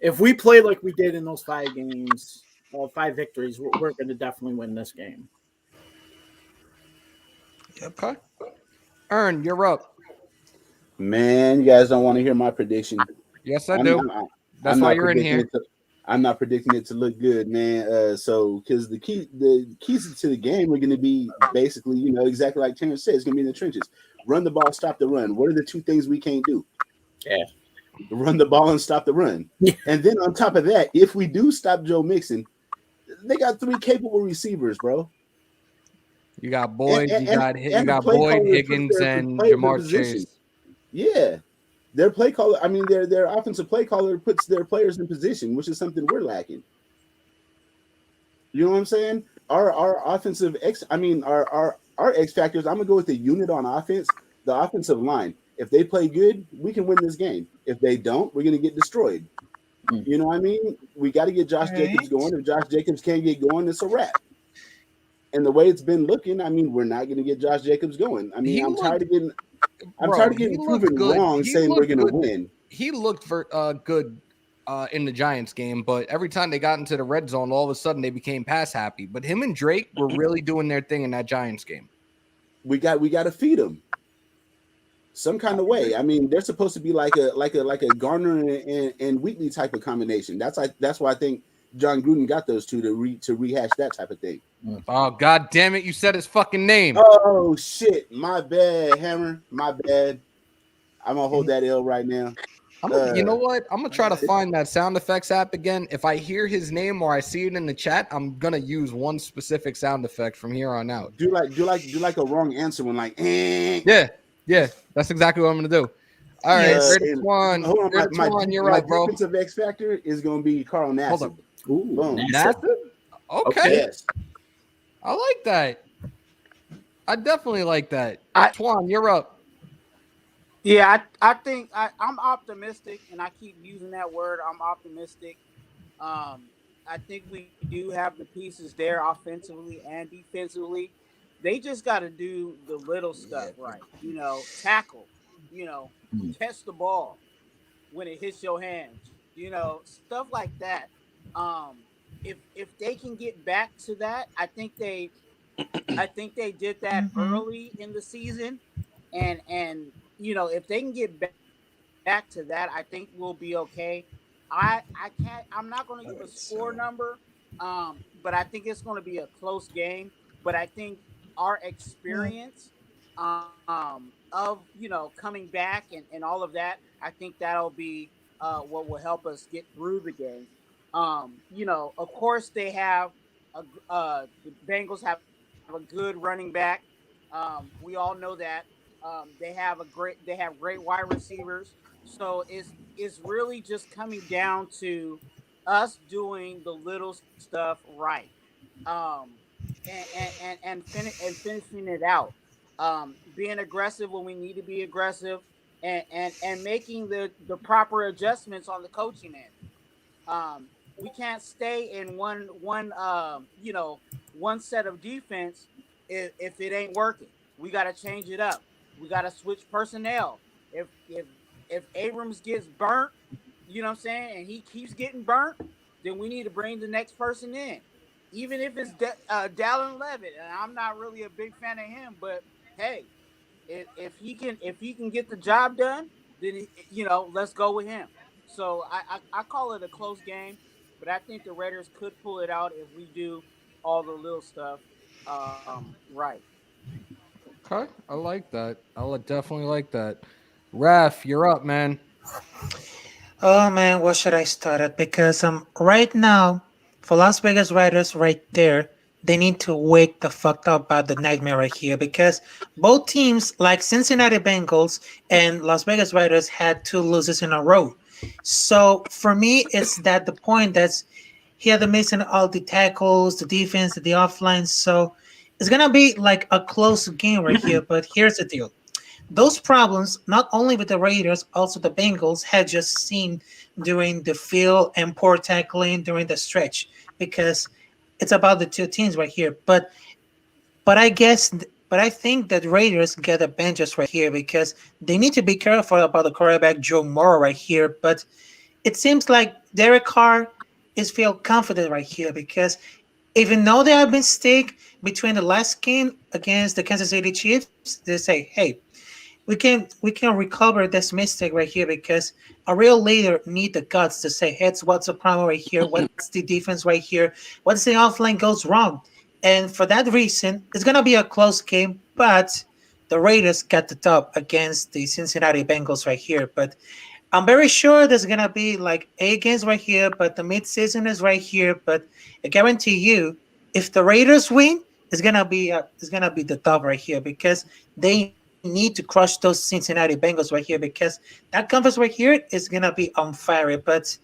if we play like we did in those 5 games, 5 victories, we're going to definitely win this game. Okay. Ern, you're up. Man, you guys don't want to hear my prediction. Yes, I do. That's why you're in here. I'm not predicting it to look good, man. So because the keys to the game are going to be basically, exactly like Terrence said, it's going to be in the trenches. Run the ball, stop the run. What are the 2 things we can't do? Yeah. Run the ball and stop the run. Yeah. And then on top of that, if we do stop Joe Mixon, they got 3 capable receivers, bro. You got Boyd, you got Boyd, Higgins, and Jamar Chase. Yeah. Their play caller, their offensive play caller puts their players in position, which is something we're lacking. You know what I'm saying? Our offensive our X factors, I'm gonna go with the unit on offense, the offensive line. If they play good, we can win this game. If they don't, we're gonna get destroyed. You know what I mean? We got to get Josh Jacobs going. If Josh Jacobs can't get going, it's a wrap. And the way it's been looking, we're not going to get Josh Jacobs going. I'm tired of getting proven wrong saying we're going to win. He looked good in the Giants game, but every time they got into the red zone, all of a sudden they became pass happy. But him and Drake were really doing their thing in that Giants game. We got to feed them some kind of way. They're supposed to be like a Garner and Wheatley type of combination. That's why I think John Gruden got those 2 to rehash that type of thing. Oh, God damn it. You said his fucking name. Oh, shit. My bad, Hammer. My bad. I'm going to hold that L right now. You know what? I'm going to try to find that sound effects app again. If I hear his name or I see it in the chat, I'm going to use one specific sound effect from here on out. Do like a wrong answer one, like, eh. Yeah. That's exactly what I'm going to do. All right. One, you're right, bro. My defensive X factor is going to be Carl Nassib. Hold up. Ooh, Nassib? Okay. Yes. I like that. I definitely like that. Twan, you're up. Yeah, I think I'm optimistic, and I keep using that word. I'm optimistic. I think we do have the pieces there offensively and defensively. They just got to do the little stuff right. Tackle, catch the ball when it hits your hands, stuff like that. If they can get back to that, I think they did that early in the season, and if they can get back to that, I think we'll be okay. I'm not going to give a score number, but I think it's going to be a close game. But I think our experience of coming back and all of that, I think that'll be what will help us get through the game. Of course they have the Bengals have a good running back. We all know that. They have great wide receivers. So it's really just coming down to us doing the little stuff right. And finishing it out. Being aggressive when we need to be aggressive, and making the proper adjustments on the coaching end. We can't stay in one set of defense if it ain't working. We got to change it up. We got to switch personnel. If Abrams gets burnt, you know what I'm saying, and he keeps getting burnt, then we need to bring the next person in. Even if it's Dallin Levitt, and I'm not really a big fan of him, but hey, if he can get the job done, then let's go with him. So I call it a close game, but I think the Raiders could pull it out if we do all the little stuff right. Okay, I like that. I definitely like that. Raf, you're up, man. Oh man, what should I start at? Because right now, for Las Vegas Raiders right there, they need to wake the fuck up about the nightmare right here, because both teams, like Cincinnati Bengals and Las Vegas Raiders, had 2 losses in a row. So for me, it's that the point that's here they're missing all the tackles, the defense, the offline. So it's gonna be like a close game right here. But here's the deal. Those problems, not only with the Raiders, also the Bengals, had just seen during the field and poor tackling during the stretch, because it's about the 2 teams right here. But I think that Raiders get a benches right here, because they need to be careful about the quarterback Joe Morrow right here. But it seems like Derek Carr is feel confident right here because even though there have been mistake between the last game against the Kansas City Chiefs, they say, hey, we can recover this mistake right here because a real leader need the guts to say, hey, what's the problem right here? What's the defense right here? What's the offline goes wrong? And for that reason, it's gonna be a close game, but the Raiders got the top against the Cincinnati Bengals right here. But I'm very sure there's gonna be like 8 games right here, but the midseason is right here. But I guarantee you, if the Raiders win, it's gonna be the top right here because they need to crush those Cincinnati Bengals right here because that conference right here is gonna be on fire. But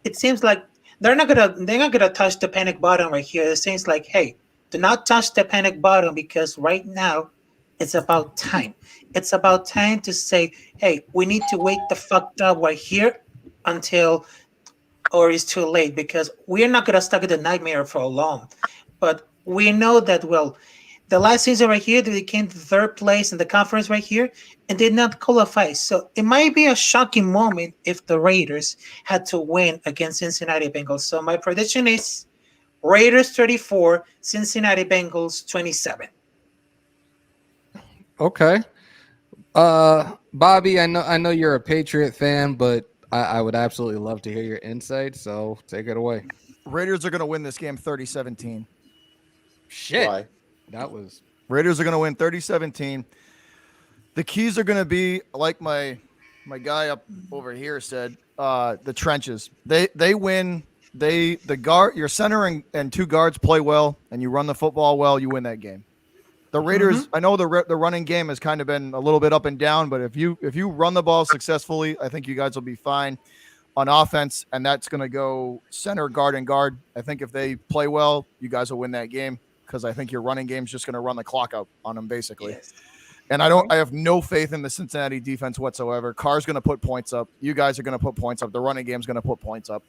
it seems like they're not gonna touch the panic button right here. It seems like, hey, do not touch the panic button because right now it's about time. It's about time to say, hey, we need to wake the fuck up right here until or it's too late because we're not gonna stuck in the nightmare for long. But we know that well, the last season right here, they came to third place in the conference right here and did not qualify. So it might be a shocking moment if the Raiders had to win against Cincinnati Bengals. So my prediction is Raiders 34, Cincinnati Bengals 27. Okay. Bobby, I know you're a Patriot fan, but I would absolutely love to hear your insight. So take it away. Raiders are going to win this game 30-17. Shit. Why? That was Raiders are going to win 30-17. The keys are going to be like my guy up over here said, the trenches. They win. The guard, your center and two guards play well, and you run the football well, you win that game. The Raiders, I know the running game has kind of been a little bit up and down, but if you run the ball successfully, I think you guys will be fine on offense, and that's going to go center, guard, and guard. I think if they play well, you guys will win that game because I think your running game is just going to run the clock out on them basically. Yes. And I have no faith in the Cincinnati defense whatsoever. Carr's going to put points up. You guys are going to put points up. The running game's going to put points up.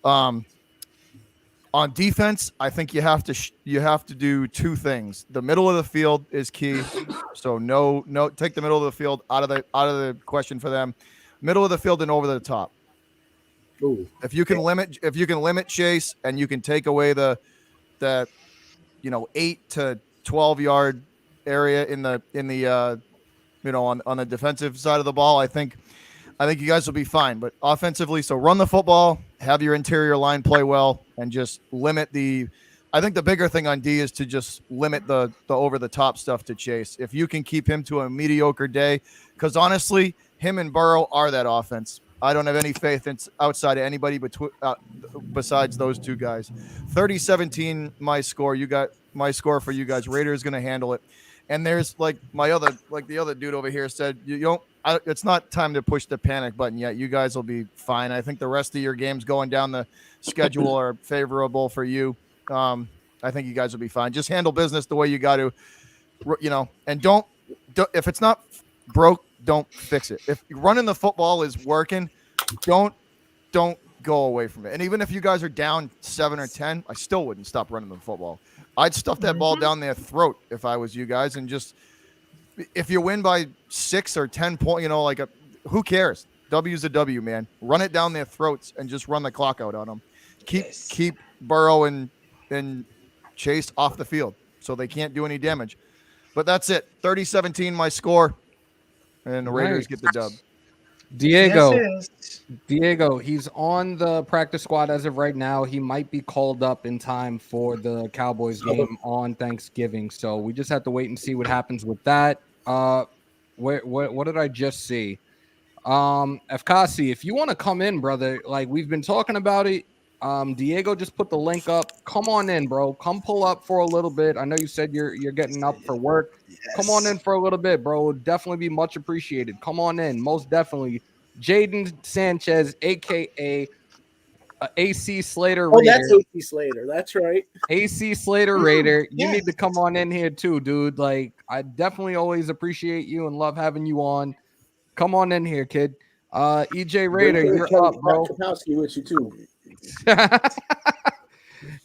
On defense, I think you have to do two things. The middle of the field is key. So no, take the middle of the field out of the question for them. Middle of the field and over the top. Ooh. If you can limit Chase and you can take away the 8 to 12 yard area in the on the defensive side of the ball, I think you guys will be fine. But offensively, so run the football, have your interior line play well, and just limit the. I think the bigger thing on D is to just limit the over the top stuff to Chase. If you can keep him to a mediocre day, because honestly, him and Burrow are that offense. I don't have any faith in outside of anybody besides those two guys. 30-17, my score. You got my score for you guys. Raiders going to handle it. And there's like the other dude over here said, it's not time to push the panic button yet. You guys will be fine. I think the rest of your games going down the schedule are favorable for you. I think you guys will be fine. Just handle business the way you got to, and don't if it's not broke, don't fix it. If running the football is working, don't go away from it. And even if you guys are down 7 or 10, I still wouldn't stop running the football. I'd stuff that ball down their throat if I was you guys, and just if you win by 6 or 10 points, who cares? W's a W, man. Run it down their throats and just run the clock out on them. Keep Burrow and Chase off the field so they can't do any damage. But that's it. 30-17, my score, and the Raiders get the dub. Diego, Yes. Diego, he's on the practice squad as of right now. He might be called up in time for the Cowboys game on Thanksgiving. So we just have to wait and see what happens with that. What did I just see? Efkasi, if you want to come in, brother, like we've been talking about it. Diego just put the link up. Come on in, bro. Come pull up for a little bit. I know you said you're getting up for work. Yes. Come on in for a little bit, bro. Would definitely be much appreciated. Come on in, most definitely. Jaden Sanchez, aka AC Slater Raider. Oh, that's AC Slater. That's right. AC Slater Raider. You need to come on in here too, dude. Like I definitely always appreciate you and love having you on. Come on in here, kid. EJ Raider, you're up, bro. With you too.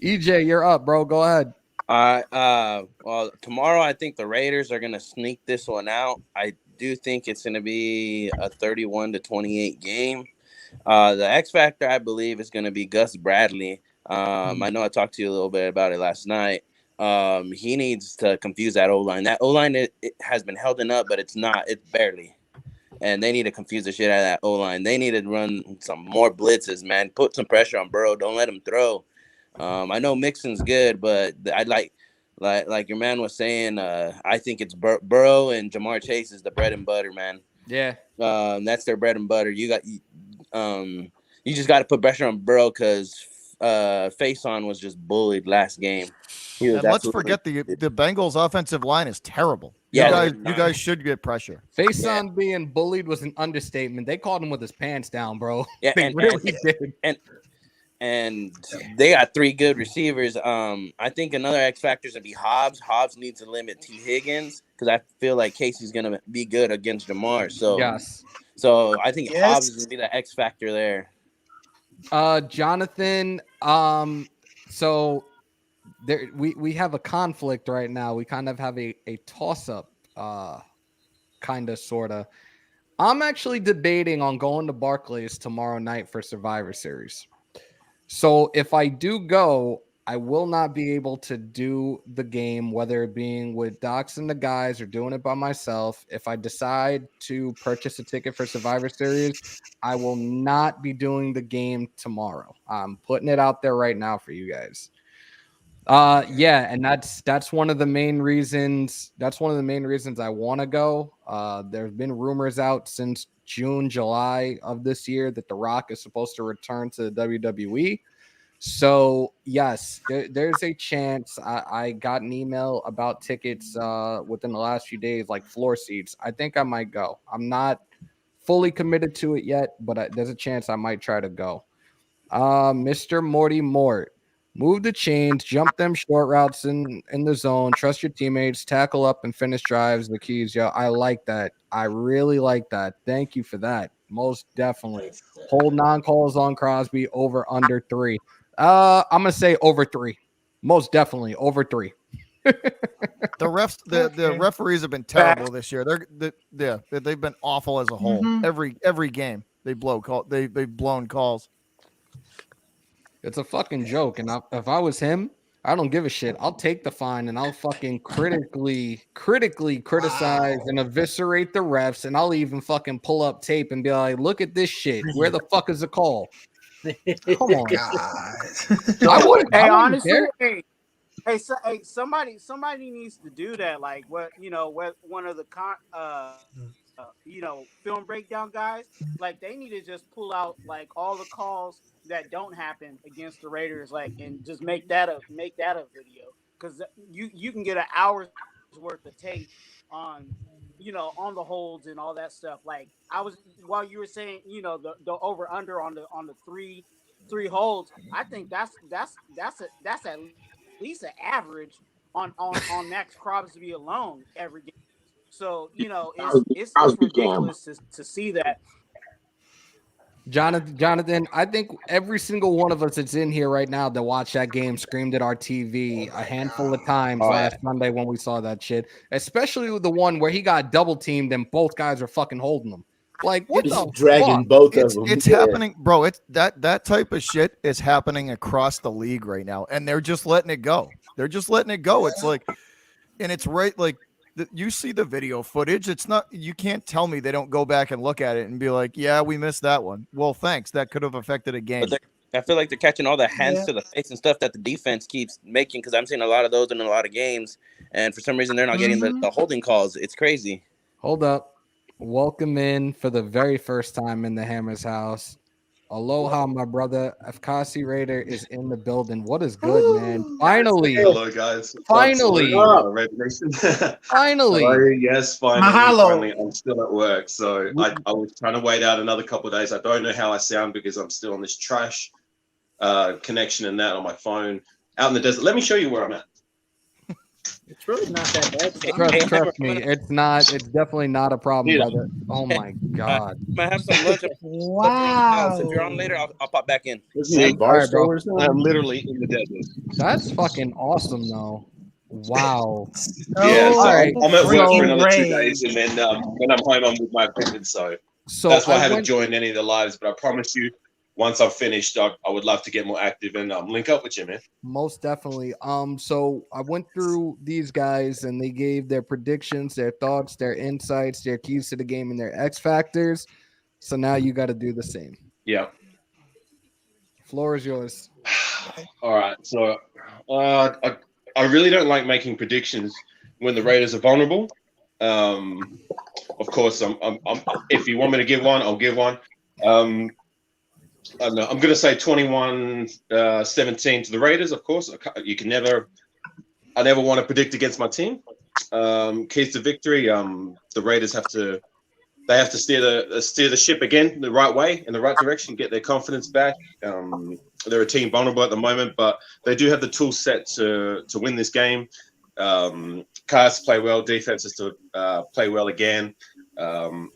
EJ, you're up, bro. Go ahead. Well, tomorrow I think the Raiders are gonna sneak this one out. I do think it's gonna be a 31-28 game. The X factor, I believe, is going to be Gus Bradley. I know I talked to you a little bit about it last night. He needs to confuse that O-line. That O-line it has been holding up, but it's barely. And they need to confuse the shit out of that O-line. They need to run some more blitzes, man. Put some pressure on Burrow. Don't let him throw. I know Mixon's good, but I'd like your man was saying, I think it's Burrow and Jamar Chase is the bread and butter, man. Yeah. That's their bread and butter. You just got to put pressure on Burrow because Faison was just bullied last game. And let's forget the Bengals offensive line is terrible. Yeah, you guys should get pressure. Faison being bullied was an understatement. They called him with his pants down, bro. Yeah, they really did. And they got 3 good receivers. I think another X factor is gonna be Hobbs. Hobbs needs to limit T. Higgins because I feel like Casey's gonna be good against Jamar. So yes. So I think Hobbs is gonna be the X factor there. Jonathan. So there we have a conflict right now. We kind of have a toss-up, kind of sorta. I'm actually debating on going to Barclays tomorrow night for Survivor Series. So if I do go, I will not be able to do the game, whether it being with Docs and the guys or doing it by myself. If I decide to purchase a ticket for Survivor Series, I will not be doing the game tomorrow. I'm putting it out there right now for you guys. Yeah, and that's one of the main reasons. That's one of the main reasons I want to go. There's been rumors out since June, July of this year that The Rock is supposed to return to the WWE. So yes, there's a chance. I got an email about tickets within the last few days, like floor seats. I think I might go. I'm not fully committed to it yet, but there's a chance I might try to go. Mr. Morty Mort. Move the chains, jump them short routes in the zone, trust your teammates, tackle up and finish drives, the keys. Yo, I like that. I really like that. Thank you for that. Most definitely. Hold non-calls on Crosby over under 3. I'm going to say over 3. Most definitely over 3. The referees have been terrible this year. They've been awful as a whole. Mm-hmm. Every game they've blown calls. It's a fucking joke. And if I was him, I don't give a shit. I'll take the fine and I'll fucking critically criticize and eviscerate the refs. And I'll even fucking pull up tape and be like, look at this shit. Where the fuck is the call? Come on, God. Honestly, somebody needs to do that. Like what one of the film breakdown guys, like they need to just pull out like all the calls that don't happen against the Raiders, like, and just make that a video, because you can get an hour's worth of tape on on the holds and all that stuff. Like while you were saying the over under on the three holds, I think that's at least an average on Max Crosby alone every game. So it's ridiculous to see that. Jonathan, I think every single one of us that's in here right now that watched that game screamed at our TV a handful of times last Sunday when we saw that shit, especially with the one where he got double teamed and both guys are fucking holding him. Like, what the dragging fuck? both of them. It's happening, bro. It's that type of shit is happening across the league right now, and they're just letting it go. It's like, and it's right, like, you see the video footage. It's not, you can't tell me they don't go back and look at it and be like, yeah, we missed that one. Well, thanks. That could have affected a game. But I feel like they're catching all the hands to the face and stuff that the defense keeps making, because I'm seeing a lot of those in a lot of games, and for some reason they're not getting the holding calls. It's crazy. Hold up. Welcome in for the very first time in the Hammers house. Aloha, my brother. Afkasi Raider is in the building. What is good, man? Finally. Hello, guys. Finally. Finally. Hello, yes, finally. Mahalo. Finally. I'm still at work, so I was trying to wait out another couple of days. I don't know how I sound because I'm still on this trash connection and that on my phone out in the desert. Let me show you where I'm at. It's really not that bad. Trust me, it's not. It's definitely not a problem, brother. Oh my god! Might have some lunch. Wow. If you're on later, I'll pop back in. I'm literally in the desert. That's fucking awesome, though. Wow. Yeah, so right. I'm at work for another 2 days, and then when I'm home, I'm with my equipment. So So that's why I haven't went, joined any of the lives. But I promise you, once I'm finished, I would love to get more active and link up with you, man. most definitely. So I went through these guys and they gave their predictions, their thoughts, their insights, their keys to the game, and their X factors. So now you got to do the same. Yeah. Floor is yours. All right. So I really don't like making predictions when the Raiders are vulnerable. Of course, I'm if you want me to give one, I'll give one. I don't know. I'm going to say 21-17 to the Raiders. Of course, I never want to predict against my team. Keys to victory. The Raiders have to steer the ship again the right way, in the right direction, get their confidence back. They're a team vulnerable at the moment, but they do have the tool set to win this game. Cars play well, defense is to play well again.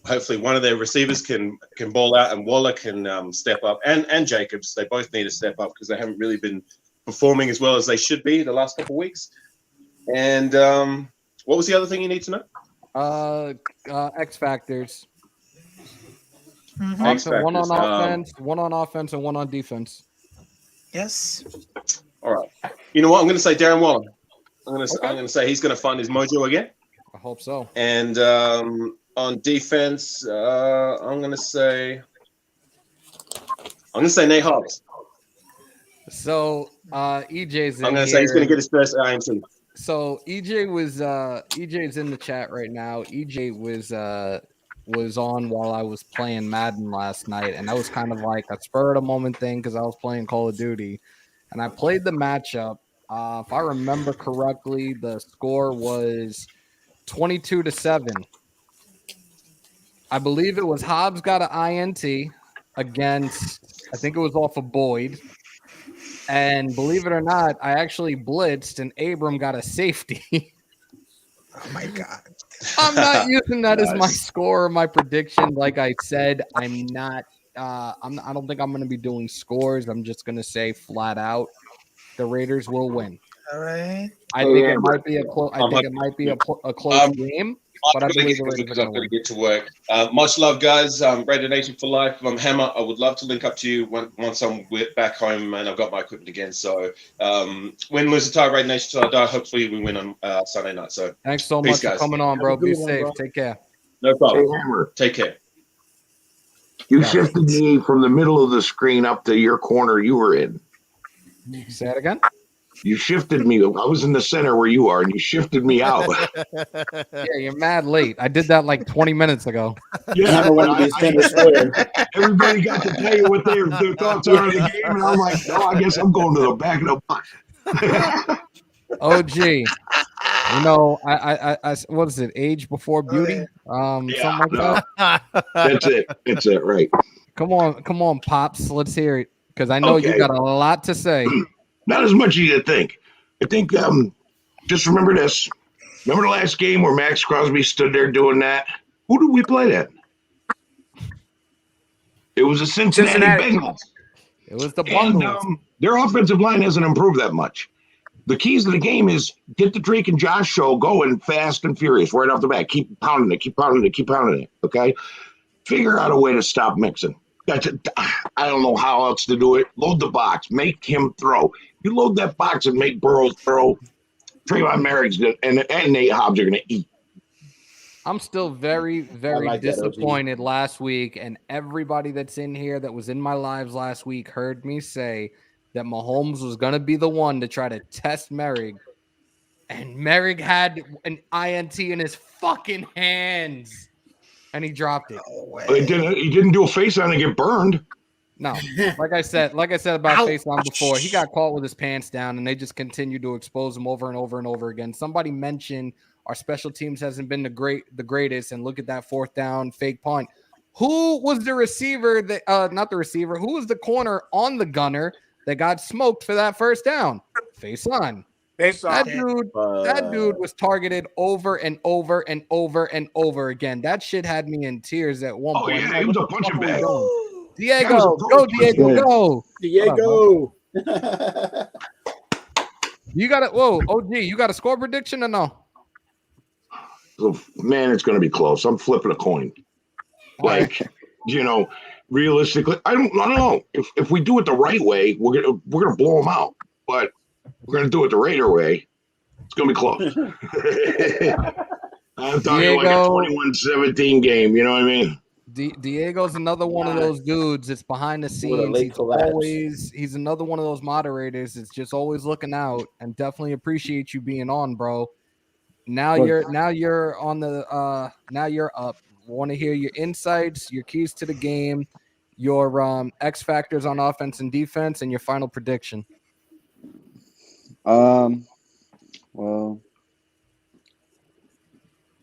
Hopefully one of their receivers can ball out, and Waller can step up, and Jacobs. They both need to step up because they haven't really been performing as well as they should be the last couple of weeks. And what was the other thing you need to know? X factors. Mm-hmm. One on offense, one on offense, and one on defense. Yes. All right. You know what? I'm going to say Darren Waller. I'm going to say he's going to find his mojo again. I hope so. And on defense, I'm going to say Nate Hobbs. So EJ's in I'm going to here. say he's going to get his first INT. So EJ's in the chat right now. EJ was on while I was playing Madden last night, and that was kind of like a spur of the moment thing because I was playing Call of Duty, and I played the matchup. If I remember correctly, the score was 22-7. I believe it was Hobbs got an INT against, I think it was off of Boyd. And believe it or not, I actually blitzed and Abram got a safety. Oh my God. I'm not using that as my score or my prediction. Like I said, I'm not I don't think I'm going to be doing scores. I'm just going to say flat out the Raiders will win. All right. I think it might be a close game, but I believe the Raiders are going to win. Get to work. Much love, guys. Raider Nation for life. I'm Hammer. I would love to link up to you once I'm back home and I've got my equipment again. So win, lose, or tie, Raider Nation till I die. Hopefully we win on Sunday night. So thanks so peace, much guys. for coming on, bro. Be safe. Take care. No problem. Hey, Hammer. Take care. You shifted me from the middle of the screen up to your corner you were in. Say that again? You shifted me. I was in the center where you are, and you shifted me out. Yeah, you're mad late. I did that like 20 minutes ago. Yeah, everybody got to tell you what their thoughts are of the game, and I'm like, no, I guess I'm going to the back of the box. OG, you know, I what is it? Age before beauty? Something like that. That's it. That's it. Right. Come on, Pops. Let's hear it because I know you got a lot to say. Not as much as you think. I think just remember this. Remember the last game where Max Crosby stood there doing that? Who did we play that? It was the Cincinnati Bengals. It was the Bengals. And their offensive line hasn't improved that much. The keys to the game is get the Drake and Josh show going fast and furious right off the bat. Keep pounding it, okay? Figure out a way to stop Mixon. That's it. I don't know how else to do it. Load the box. Make him throw. You load that box and make Burrows throw. Trayvon Merrick's and Nate Hobbs are going to eat. I'm still very, very disappointed last week, and everybody that's in here that was in my lives last week heard me say that Mahomes was going to be the one to try to test Merrick, and Merrick had an INT in his fucking hands, and he dropped it. He didn't do a face on and get burned. No, like I said about face on before, he got caught with his pants down, and they just continued to expose him over and over and over again. Somebody mentioned our special teams hasn't been the greatest, and look at that fourth down fake punt. Who was the receiver that not the receiver? Who was the corner on the gunner that got smoked for that first down? Face on. That dude was targeted over and over and over and over again. That shit had me in tears at one point. Yeah, he was a punching bag. Diego, go, Diego, go. Diego. You got it. Whoa, OG, you got a score prediction or no? Man, it's going to be close. I'm flipping a coin. Like, realistically, I don't know. If we do it the right way, we're gonna blow them out. But we're gonna do it the Raider way. It's gonna be close. I'm talking like a 21-17 game. You know what I mean? Diego's another one of those dudes. It's behind the scenes. He's another one of those moderators. It's just always looking out, and definitely appreciate you being on, bro. Now you're on the now you're up. Want to hear your insights, your keys to the game, your X factors on offense and defense, and your final prediction. Well,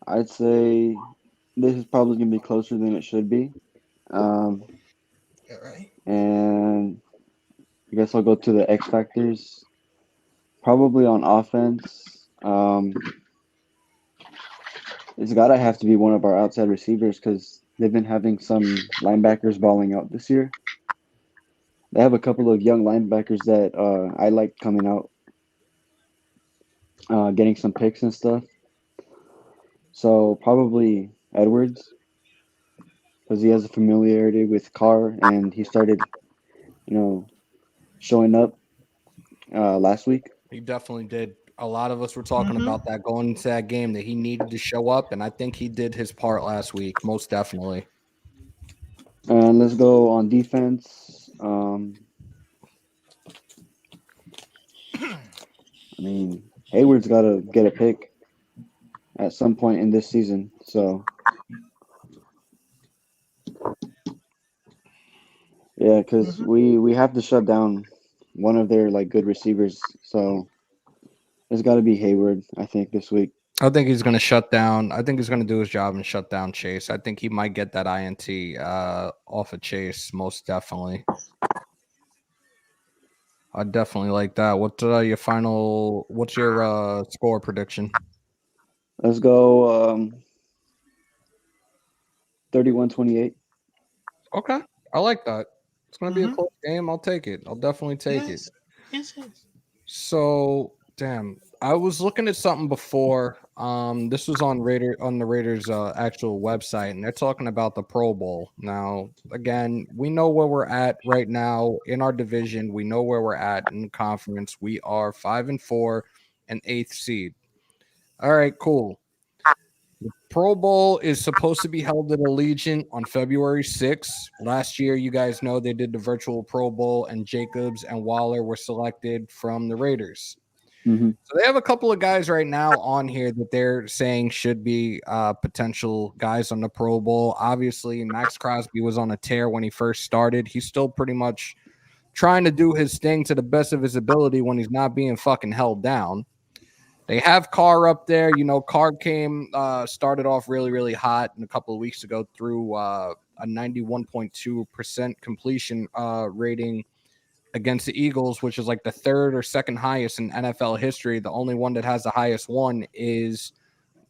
I'd say this is probably going to be closer than it should be. And I guess I'll go to the X factors. Probably on offense. It's got to have to be one of our outside receivers because they've been having some linebackers balling out this year. They have a couple of young linebackers that I like coming out, getting some picks and stuff. So probably Edwards because he has a familiarity with Carr and he started, showing up last week. He definitely did. A lot of us were talking about that going into that game, that he needed to show up, and I think he did his part last week, most definitely. And let's go on defense. Hayward's got to get a pick at some point in this season. So, yeah, because we have to shut down one of their good receivers. So it's got to be Hayward, I think, this week. I think he's going to shut down. I think he's going to do his job and shut down Chase. I think he might get that INT off of Chase, most definitely. I definitely like that. What's your score prediction? Let's go 31-28. Okay. I like that. It's going to be a close game. I'll take it. I'll definitely take it. Yes. So, damn. I was looking at something before. This was on the Raiders' actual website, and they're talking about the Pro Bowl. Now, again, we know where we're at right now in our division. We know where we're at in the conference. We are 5-4 and 8th seed. All right, cool. The Pro Bowl is supposed to be held at Allegiant on February 6th. Last year, you guys know they did the virtual Pro Bowl, and Jacobs and Waller were selected from the Raiders. Mm-hmm. So they have a couple of guys right now on here that they're saying should be potential guys on the Pro Bowl. Obviously, Max Crosby was on a tear when he first started. He's still pretty much trying to do his thing to the best of his ability when he's not being fucking held down. They have Carr up there. Carr started off really, really hot and a couple of weeks ago through a 91.2% completion rating against the Eagles, which is like the third or second highest in NFL history. The only one that has the highest one is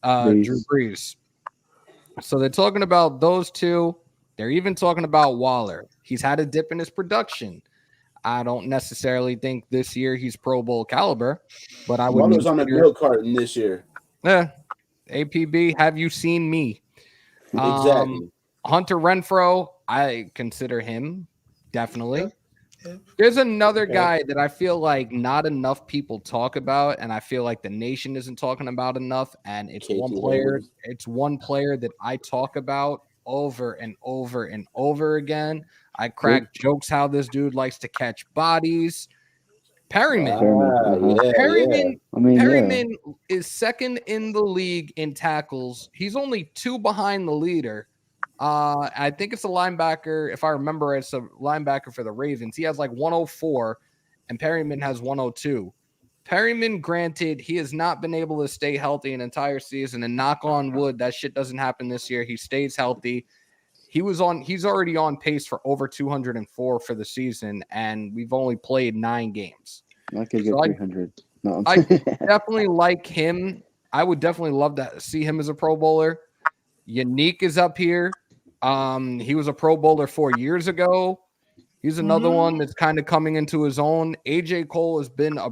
Drew Brees. So they're talking about those two. They're even talking about Waller. He's had a dip in his production. I don't necessarily think this year he's Pro Bowl caliber, but I would. Waller's on a milk carton this year. Yeah, APB. Have you seen me? Exactly. Hunter Renfro. I consider him definitely. There's another guy that I feel like not enough people talk about, and I feel like the nation isn't talking about enough. And it's one player. It's one player that I talk about over and over and over again. I crack jokes how this dude likes to catch bodies. Perryman. Perryman is second in the league in tackles. He's only 2 behind the leader. I think it's a linebacker. If I remember, it's a linebacker for the Ravens. He has like 104, and Perryman has 102. Perryman, granted, he has not been able to stay healthy an entire season, and knock on wood, that shit doesn't happen this year. He stays healthy. He's already on pace for over 204 for the season, and we've only played 9 games. I could get 300. No, I definitely like him. I would definitely love to see him as a Pro Bowler. Unique is up here. He was a Pro Bowler 4 years ago. He's another one that's kind of coming into his own. AJ Cole has been a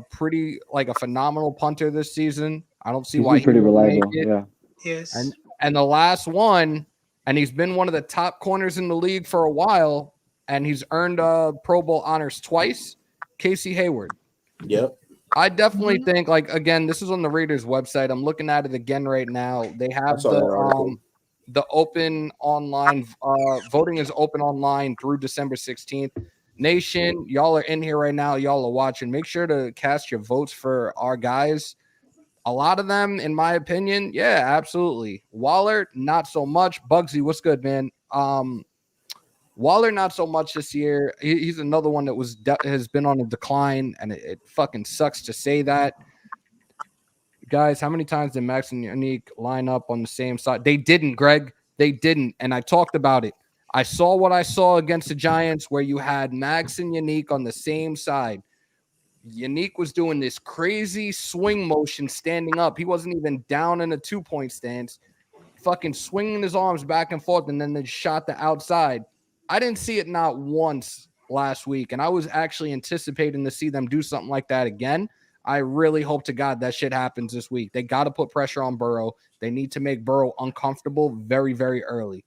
phenomenal punter this season. I don't see why he's pretty reliable. Make it. Yeah. Yes. And the last one, and he's been one of the top corners in the league for a while, and he's earned Pro Bowl honors twice. Casey Hayward. Yep. I definitely think, like, again, this is on the Raiders website. I'm looking at it again right now. They have the open online voting is open online through December 16th. Nation, y'all are in here right now. Y'all are watching. Make sure to cast your votes for our guys. A lot of them, in my opinion, yeah, absolutely. Waller, not so much. Bugsy, what's good, man? Waller, not so much this year. He's another one that has been on a decline, and it fucking sucks to say that. Guys, how many times did Max and Unique line up on the same side? They didn't, Greg. They didn't, and I talked about it. I saw what I saw against the Giants where you had Max and Unique on the same side. Unique was doing this crazy swing motion standing up. He wasn't even down in a 2-point stance, fucking swinging his arms back and forth, and then they shot the outside. I didn't see it not once last week, and I was actually anticipating to see them do something like that again. I really hope to God that shit happens this week. They got to put pressure on Burrow. They need to make Burrow uncomfortable very, very early.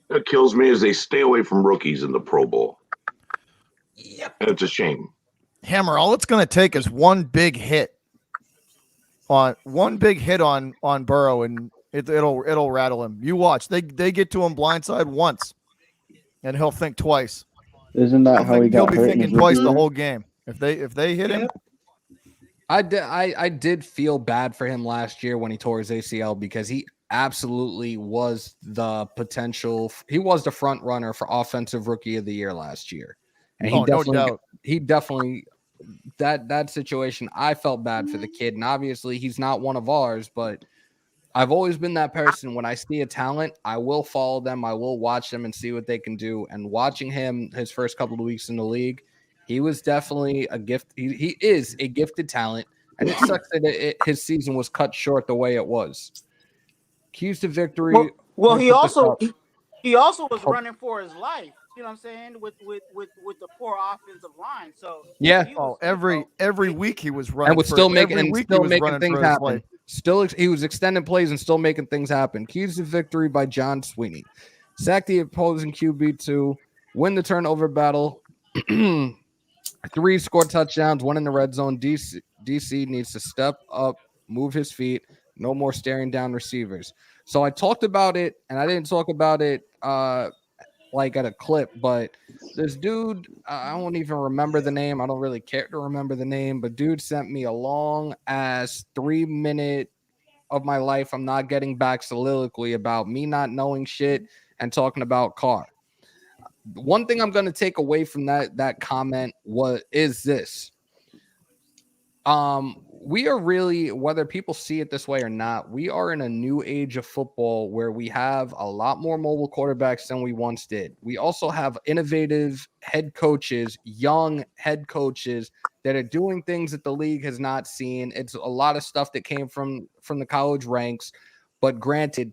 What kills me is they stay away from rookies in the Pro Bowl. Yep. And it's a shame. Hammer, all it's going to take is one big hit on Burrow, and it'll rattle him. You watch. They get to him blindside once, and he'll think twice. Isn't that how he got hurt? He'll be thinking twice the whole game. If they hit him. I did feel bad for him last year when he tore his ACL because he absolutely was the potential. He was the front runner for offensive rookie of the year last year. And he definitely that situation, I felt bad for the kid. And obviously he's not one of ours, but I've always been that person. When I see a talent, I will follow them. I will watch them and see what they can do. And watching him his first couple of weeks in the league, he was definitely a gift. He is a gifted talent. And it sucks that his season was cut short the way it was. Keys to victory. Well, he also was running for his life. You know what I'm saying? With the poor offensive line. So yeah. Every week he was running. And was still making things happen. He was extending plays and still making things happen. Keys to victory by John Sweeney. Sack the opposing QB2. Win the turnover battle. 3 score touchdowns, 1 in the red zone. DC needs to step up, move his feet. No more staring down receivers. So I talked about it, and I didn't talk about it like at a clip, but this dude, I won't even remember the name. I don't really care to remember the name, but dude sent me a long ass 3-minute of my life I'm not getting back soliloquy about me not knowing shit and talking about Carr. One thing I'm going to take away from that comment is this. We are really, whether people see it this way or not, we are in a new age of football where we have a lot more mobile quarterbacks than we once did. We also have innovative head coaches, young head coaches that are doing things that the league has not seen. It's a lot of stuff that came from the college ranks, but granted,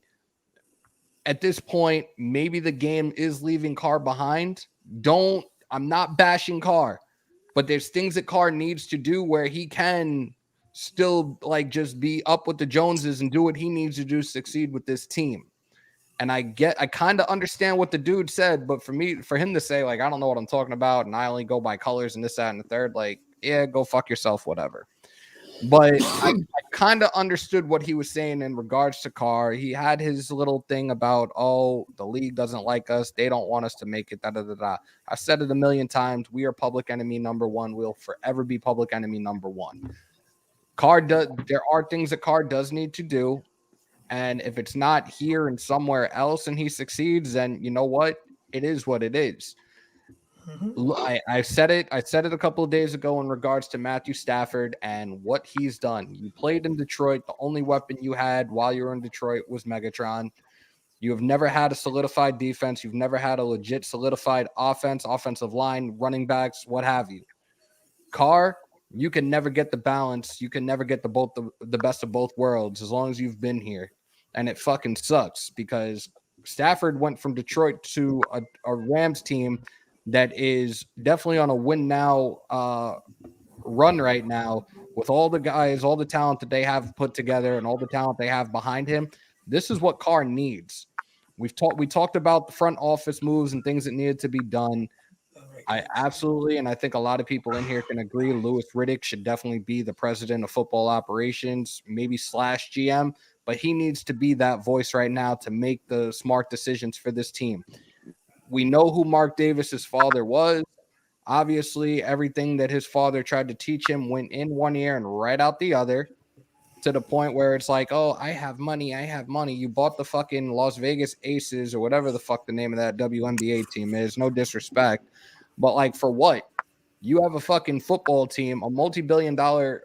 at this point, maybe the game is leaving Carr behind. I'm not bashing Carr, but there's things that Carr needs to do where he can still like just be up with the Joneses and do what he needs to do to succeed with this team. And I kind of understand what the dude said, but for him to say like, I don't know what I'm talking about, and I only go by colors and this, that, and the third, like, yeah, go fuck yourself, whatever. But I kind of understood what he was saying in regards to Carr. He had his little thing about, oh, the league doesn't like us. They don't want us to make it. I've said it a million times. We are public enemy number one. We'll forever be public enemy number one. There are things that Carr does need to do. And if it's not here and somewhere else and he succeeds, then you know what? It is what it is. I said it a couple of days ago in regards to Matthew Stafford and what he's done. You played in Detroit. The only weapon you had while you were in Detroit was Megatron. You have never had a solidified defense. You've never had a legit solidified offense, offensive line, running backs, what have you. Carr, you can never get the balance. You can never get the best of both worlds as long as you've been here. And it fucking sucks because Stafford went from Detroit to a Rams team that is definitely on a win now run right now with all the guys, all the talent that they have put together and all the talent they have behind him. This is what Carr needs. We talked about the front office moves and things that needed to be done. I absolutely, and I think a lot of people in here can agree, Louis Riddick should definitely be the president of football operations, maybe / GM, but he needs to be that voice right now to make the smart decisions for this team. We know who Mark Davis's father was. Obviously, everything that his father tried to teach him went in one ear and right out the other, to the point where it's like, oh, I have money. You bought the fucking Las Vegas Aces or whatever the fuck the name of that WNBA team is. No disrespect. But like, for what? You have a fucking football team, a multi-billion-dollar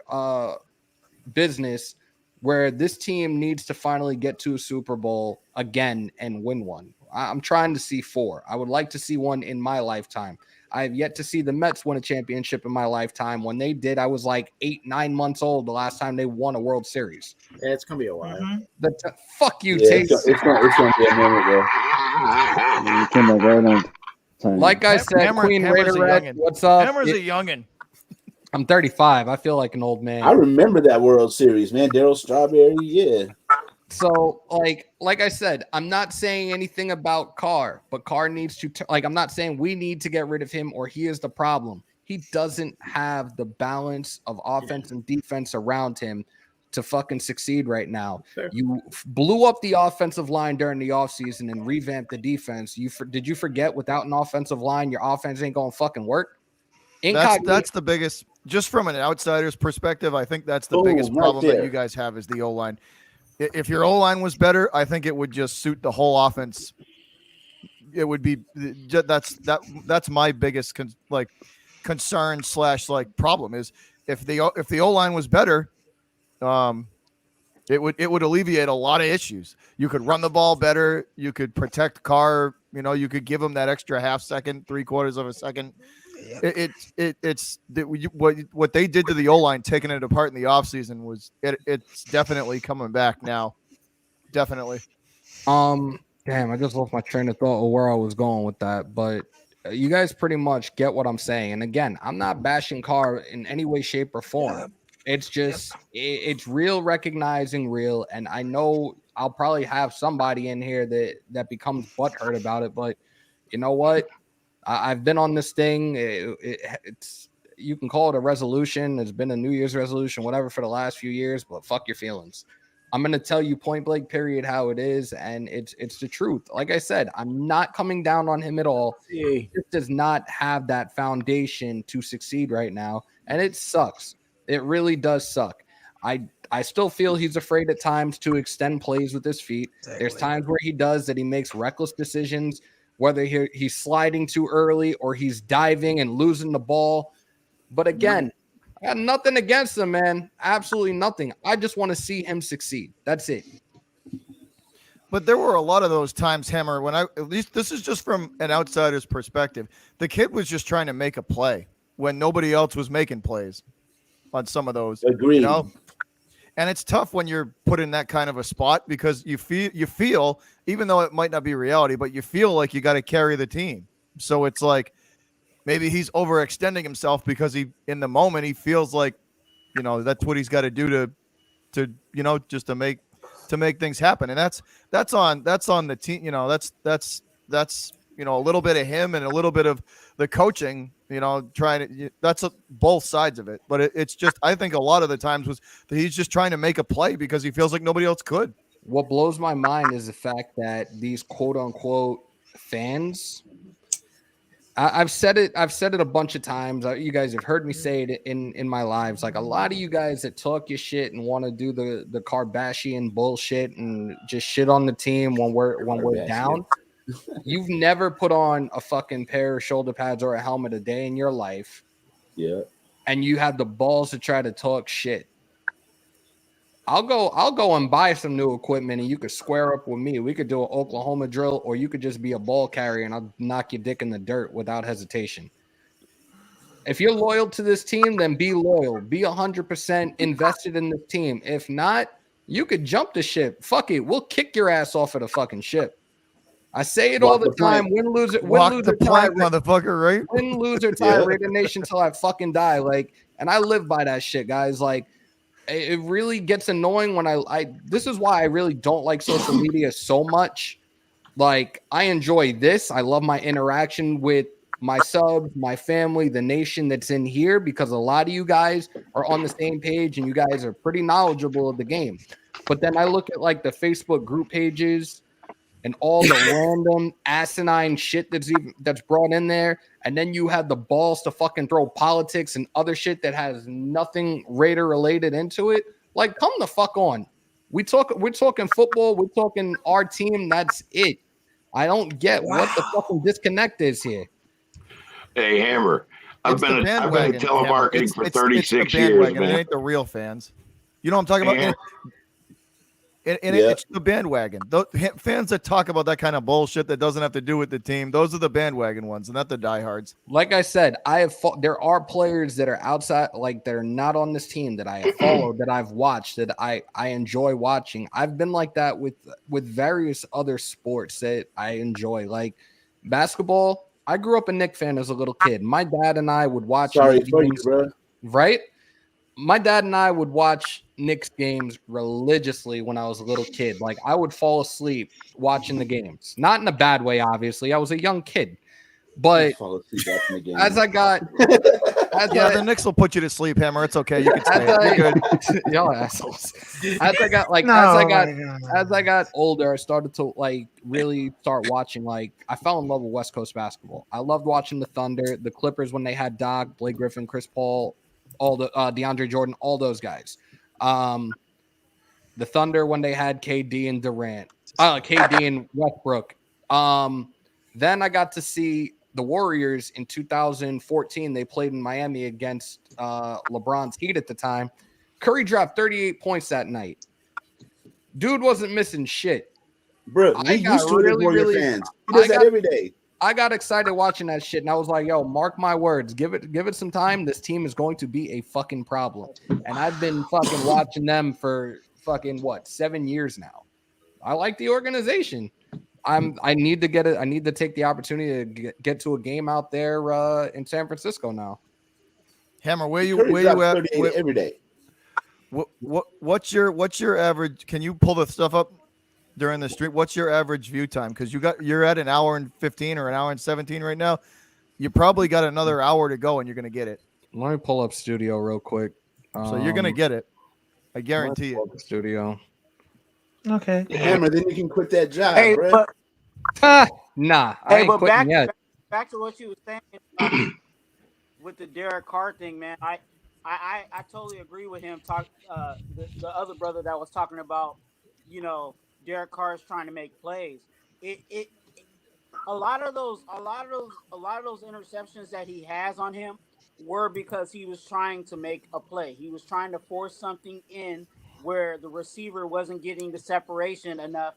business where this team needs to finally get to a Super Bowl again and win one. I'm trying to see 4. I would like to see one in my lifetime. I have yet to see the Mets win a championship in my lifetime. When they did, I was like 8-9 months old the last time they won a World Series. Yeah, it's gonna be a while. Fuck you, Tate. It's gonna be a minute, bro. You came up right on time. Like I said, Queen Raider Red, what's up? Hammer's a youngin'. I'm 35. I feel like an old man. I remember that World Series, man. Daryl Strawberry, yeah. So, like I said, I'm not saying anything about Carr, but Carr needs to, I'm not saying we need to get rid of him or he is the problem. He doesn't have the balance of offense and defense around him to fucking succeed right now. Fair. You blew up the offensive line during the offseason and revamped the defense. Did you forget without an offensive line, your offense ain't going to fucking work? That's the biggest, just from an outsider's perspective, I think that's the biggest problem that you guys have is the O-line. If your O-line was better, I think it would just suit the whole offense. It would be that's my biggest concern / problem is if the O-line was better, it would alleviate a lot of issues. You could run the ball better. You could protect Carr. You could give him that extra half second, 3/4 of a second. It's what they did to the O-line, taking it apart in the offseason it's definitely coming back now. Definitely. Damn, I just lost my train of thought of where I was going with that, but you guys pretty much get what I'm saying. And again, I'm not bashing Carr in any way, shape, or form. It's just it's real recognizing real, and I know I'll probably have somebody in here that becomes butthurt about it, but you know what? I've been on this thing. It's you can call it a resolution. It's been a New Year's resolution, whatever, for the last few years. But fuck your feelings. I'm gonna tell you point blank, period, how it is, and it's the truth. Like I said, I'm not coming down on him at all. He does not have that foundation to succeed right now, and it sucks. It really does suck. I still feel he's afraid at times to extend plays with his feet. Exactly. There's times where he does that. He makes reckless decisions. Whether he's sliding too early or he's diving and losing the ball. But again, I got nothing against him, man. Absolutely nothing. I just want to see him succeed. That's it. But there were a lot of those times, Hammer, when at least this is just from an outsider's perspective. The kid was just trying to make a play when nobody else was making plays on some of those. Agreed. And it's tough when you're put in that kind of a spot because you feel, even though it might not be reality, but you feel like you got to carry the team. So it's like maybe he's overextending himself because in the moment he feels like, that's what he's got to do to just to make things happen. And that's on the team. That's a little bit of him and a little bit of the coaching, that's both sides of it. But it's just, I think a lot of the times was that he's just trying to make a play because he feels like nobody else could. What blows my mind is the fact that these quote unquote fans, I've said it a bunch of times. You guys have heard me say it in my lives. Like a lot of you guys that talk your shit and want to do the Kardashian bullshit and just shit on the team when we're down. You've never put on a fucking pair of shoulder pads or a helmet a day in your life. Yeah. And you have the balls to try to talk shit. I'll go and buy some new equipment and you could square up with me. We could do an Oklahoma drill, or you could just be a ball carrier and I'll knock your dick in the dirt without hesitation. If you're loyal to this team, then be loyal. Be 100% invested in the team. If not, you could jump the ship. Fuck it. We'll kick your ass off of the fucking ship. I say it all the time. Win, lose it. Win, lose, or tie, motherfucker, right? Win, lose, or tie, Raider Nation till I fucking die. And I live by that shit, guys. It really gets annoying when I this is why I really don't like social media so much, Like, I enjoy this. I love my interaction with my subs, my family, the nation that's in here, because a lot of you guys are on the same page and you guys are pretty knowledgeable of the game. But then I look at like the Facebook group pages and all the random asinine shit that's brought in there, and then you have the balls to fucking throw politics and other shit that has nothing Raider related into it. Like, come the fuck on. We're talking football, we're talking our team, that's it. I don't get what the fucking disconnect is here. Hey, Hammer, I've been in telemarketing for 36 years, man. It ain't the real fans. You know what I'm talking about? It's the bandwagon. Those fans that talk about that kind of bullshit that doesn't have to do with the team, those are the bandwagon ones, not the diehards. Like I said, there are players that are outside, like that are not on this team that I have followed, that I've watched, that I enjoy watching. I've been like that with various other sports that I enjoy, like basketball. I grew up a Knicks fan as a little kid. My dad and I would watch. Sorry for you, bro. Right? My dad and I would watch Knicks games religiously when I was a little kid. Like, I would fall asleep watching the games. Not in a bad way, obviously. I was a young kid. But as I got... the Knicks will put you to sleep, Hammer. It's okay. You can stay. You're good. Y'all assholes. As I got older, I started to like really start watching. Like, I fell in love with West Coast basketball. I loved watching the Thunder, the Clippers when they had Doc, Blake Griffin, Chris Paul, all the DeAndre Jordan, all those guys. The Thunder when they had KD and Durant, KD and Westbrook. Then I got to see the Warriors in 2014. They played in Miami against LeBron's Heat at the time. Curry dropped 38 points that night. Dude wasn't missing shit. Bro, I used to really, Warrior fans. He does that every day. I got excited watching that shit, and I was like, yo, mark my words. Give it some time. This team is going to be a fucking problem. And I've been fucking watching them for fucking, 7 years now. I like the organization. I need to get it. I need to take the opportunity to get to a game out there in San Francisco now. Hammer, where you at? Every day. What's your average? Can you pull the stuff up during the stream? What's your average view time? Because you're at an hour and 15 or an hour and 17 right now. You probably got another hour to go, and you're gonna get it. Let me pull up Studio real quick. So you're gonna get it. I guarantee it. Studio. Okay. Hammer, then you can quit that job, Hey, bro. but nah, I hey, ain't but quitting yet. back to what you were saying with the Derek Carr thing, man. I totally agree with him. The other brother that was talking about, Derek Carr is trying to make plays. A lot of those interceptions that he has on him were because he was trying to make a play. He was trying to force something in where the receiver wasn't getting the separation enough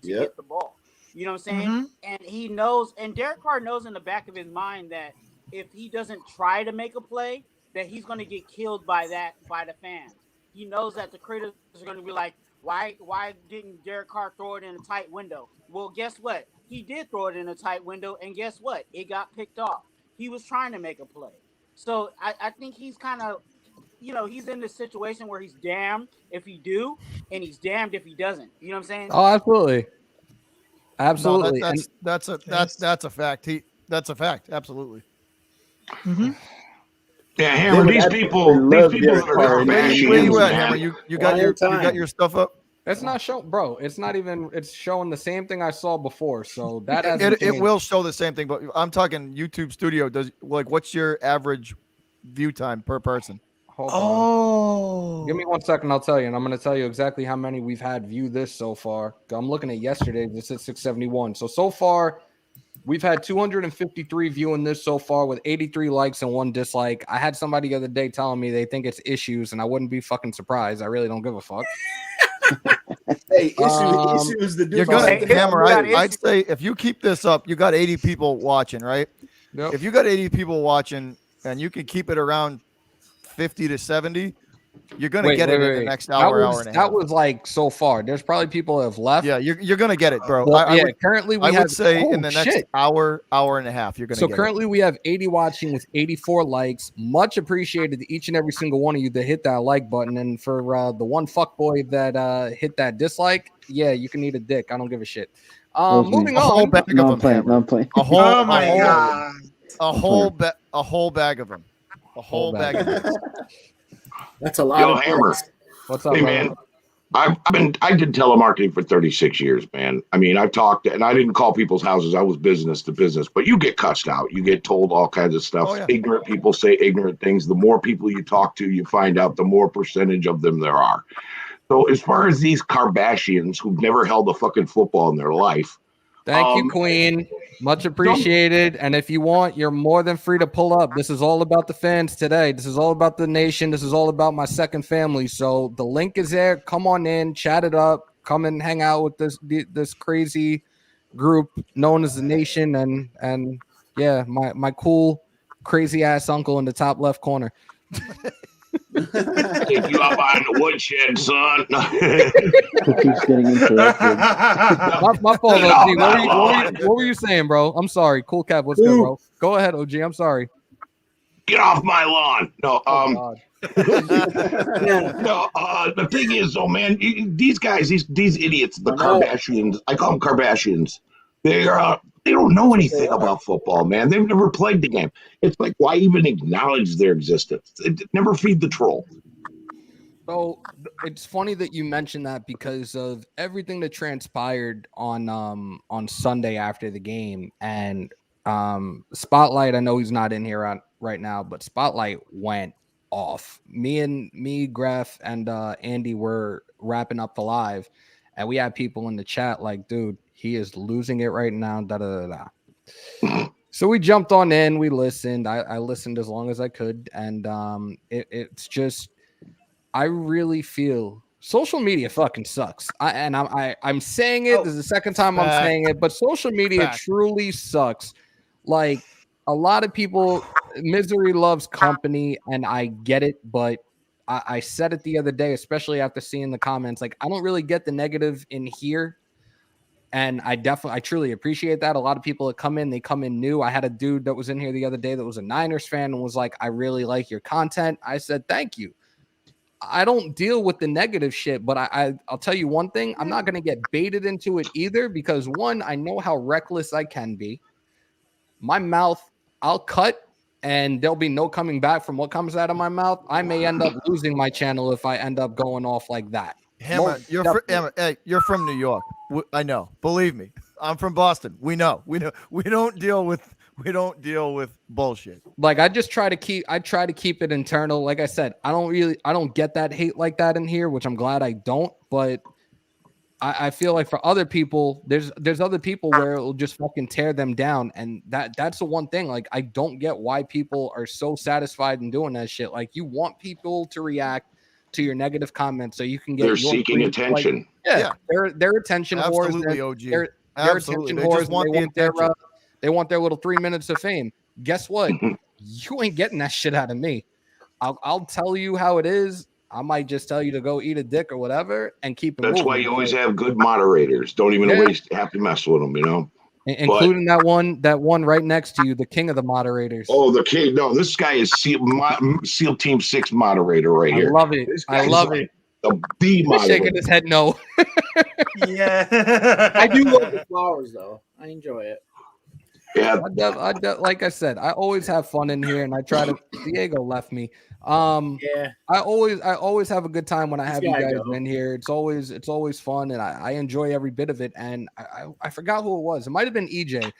to get the ball. You know what I'm saying? Mm-hmm. And he knows, and Derek Carr knows in the back of his mind that if he doesn't try to make a play, that he's going to get killed by the fans. He knows that the critics are going to be like, why didn't Derek Carr throw it in a tight window? Well, guess what? He did throw it in a tight window, and guess what? It got picked off. He was trying to make a play. So I think he's kind of, he's in this situation where he's damned if he do, and he's damned if he doesn't. You know what I'm saying? Oh, absolutely. Absolutely. No, that's a fact. That's a fact. Absolutely. Mm-hmm. Yeah, Hammer. These people that are bashing where you at, Hammer? You got your stuff up. It's not showing, bro. It's not even. It's showing the same thing I saw before. So that it will show the same thing. But I'm talking YouTube Studio. What's your average view time per person? Hold on. Give me 1 second. I'll tell you, and I'm going to tell you exactly how many we've had view this so far. I'm looking at yesterday. This is 671. So far, we've had 253 viewing this so far with 83 likes and 1 dislike. I had somebody the other day telling me they think it's issues, and I wouldn't be fucking surprised. I really don't give a fuck. Hey, issues. The you're gonna Hammer. I'd say if you keep this up, you got 80 people watching, right? Yep. If you got 80 people watching, and you can keep it around 50 to 70, You're gonna get it in the next hour, hour and a half. That was like so far. There's probably people that have left. Yeah, you're gonna get it, bro. Well, currently we I have, would say in the next hour, hour and a half, you're gonna. So get currently it. we have 80 watching with 84 likes. Much appreciated to each and every single one of you that hit that like button. And for the one fuckboy that hit that dislike, yeah, you can eat a dick. I don't give a shit. Moving on. A whole bag of them. No, I'm playing. A whole, Oh my god. A whole bag of them. A whole bag of them. That's a lot. Yo, of Hammer. What's up, hey, man? I did telemarketing for 36 years, man. I mean, I've talked, and I didn't call people's houses. I was business to business, but you get cussed out. You get told all kinds of stuff. Oh, yeah. Ignorant people say ignorant things. The more people you talk to, you find out the more percentage of them there are. So as far as these Kardashians who've never held a fucking football in their life. Thank you, Queen. Much appreciated. And if you want, you're more than free to pull up. This is all about the fans today. This is all about the nation. This is all about my second family. So the link is there. Come on in, chat it up. Come and hang out with this crazy group known as the nation. And yeah, my cool, crazy ass uncle in the top left corner. Take you out behind the woodshed, son. Keeps getting interrupted. my fault, OG. What were you saying, bro? I'm sorry. Cool Cap, what's good, bro? Go ahead, OG. I'm sorry. Get off my lawn. No, God. no. The thing is, though, man, these guys, these idiots, the Kardashians. I call them Kardashians. They don't know anything about football, man. They've never played the game. It's like, why even acknowledge their existence? Never feed the troll. So it's funny that you mentioned that because of everything that transpired on Sunday after the game. And Spotlight, I know he's not in here right now, but Spotlight went off. Me, Graf, and Andy were wrapping up the live, and we had people in the chat like, dude, he is losing it right now. Da da da da. So we jumped on in. We listened. I listened as long as I could, and it's just, I really feel social media fucking sucks. I'm saying it. This is the second time I'm saying it, but social media truly sucks. Like, a lot of people, misery loves company, and I get it, but I said it the other day, especially after seeing the comments. Like, I don't really get the negative in here. And I truly appreciate that. A lot of people that come in, they come in new. I had a dude that was in here the other day that was a Niners fan and was like, I really like your content. I said, thank you. I don't deal with the negative shit, but I'll tell you one thing. I'm not going to get baited into it either because, one, I know how reckless I can be. My mouth, I'll cut, and there'll be no coming back from what comes out of my mouth. I may end up losing my channel if I end up going off like that. Hammer, you're from New York. I know. Believe me, I'm from Boston. We know. We don't deal with bullshit. Like, I try to keep it internal. Like I said, I don't get that hate like that in here, which I'm glad I don't. But I feel like for other people, there's other people where it'll just fucking tear them down, and that's the one thing. Like, I don't get why people are so satisfied in doing that shit. Like, you want people to react to your negative comments so you can get. They're seeking attention. Like, they're attention whores. Absolutely, OG. They're Absolutely. attention whores. They want their little 3 minutes of fame. Guess what? You ain't getting that shit out of me. I'll tell you how it is. I might just tell you to go eat a dick or whatever and keep it That's moving. why you always have good moderators. Don't even have to mess with them, you know. Including that one right next to you, the king of the moderators. Oh, the king! No, this guy is SEAL Team 6 moderator right here. I love it. I love it. The moderator. Shaking his head no. Yeah. I do love the flowers though. I enjoy it. Yeah. Like I said, I always have fun in here, and I try to. Diego left me. Yeah. I always have a good time when I have you guys in here. It's always fun, and I enjoy every bit of it. And I forgot who it was. It might have been EJ.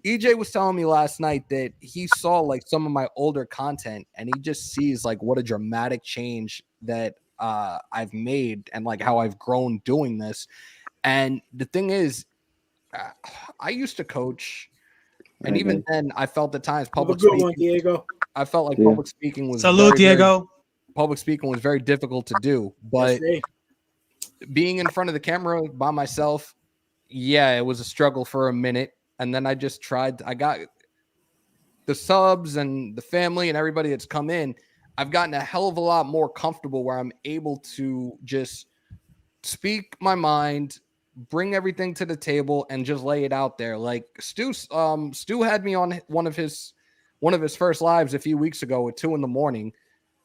EJ was telling me last night that he saw like some of my older content, and he just sees like what a dramatic change that I've made and like how I've grown doing this. And the thing is, I used to coach. And even then, I felt at times public speaking. Diego. I felt like public speaking was public speaking was very difficult to do. But being in front of the camera by myself, yeah, it was a struggle for a minute. And then I just tried. I got the subs and the family and everybody that's come in. I've gotten a hell of a lot more comfortable where I'm able to just speak my mind, bring everything to the table, and just lay it out there. Like Stu had me on one of his first lives a few weeks ago at 2 a.m.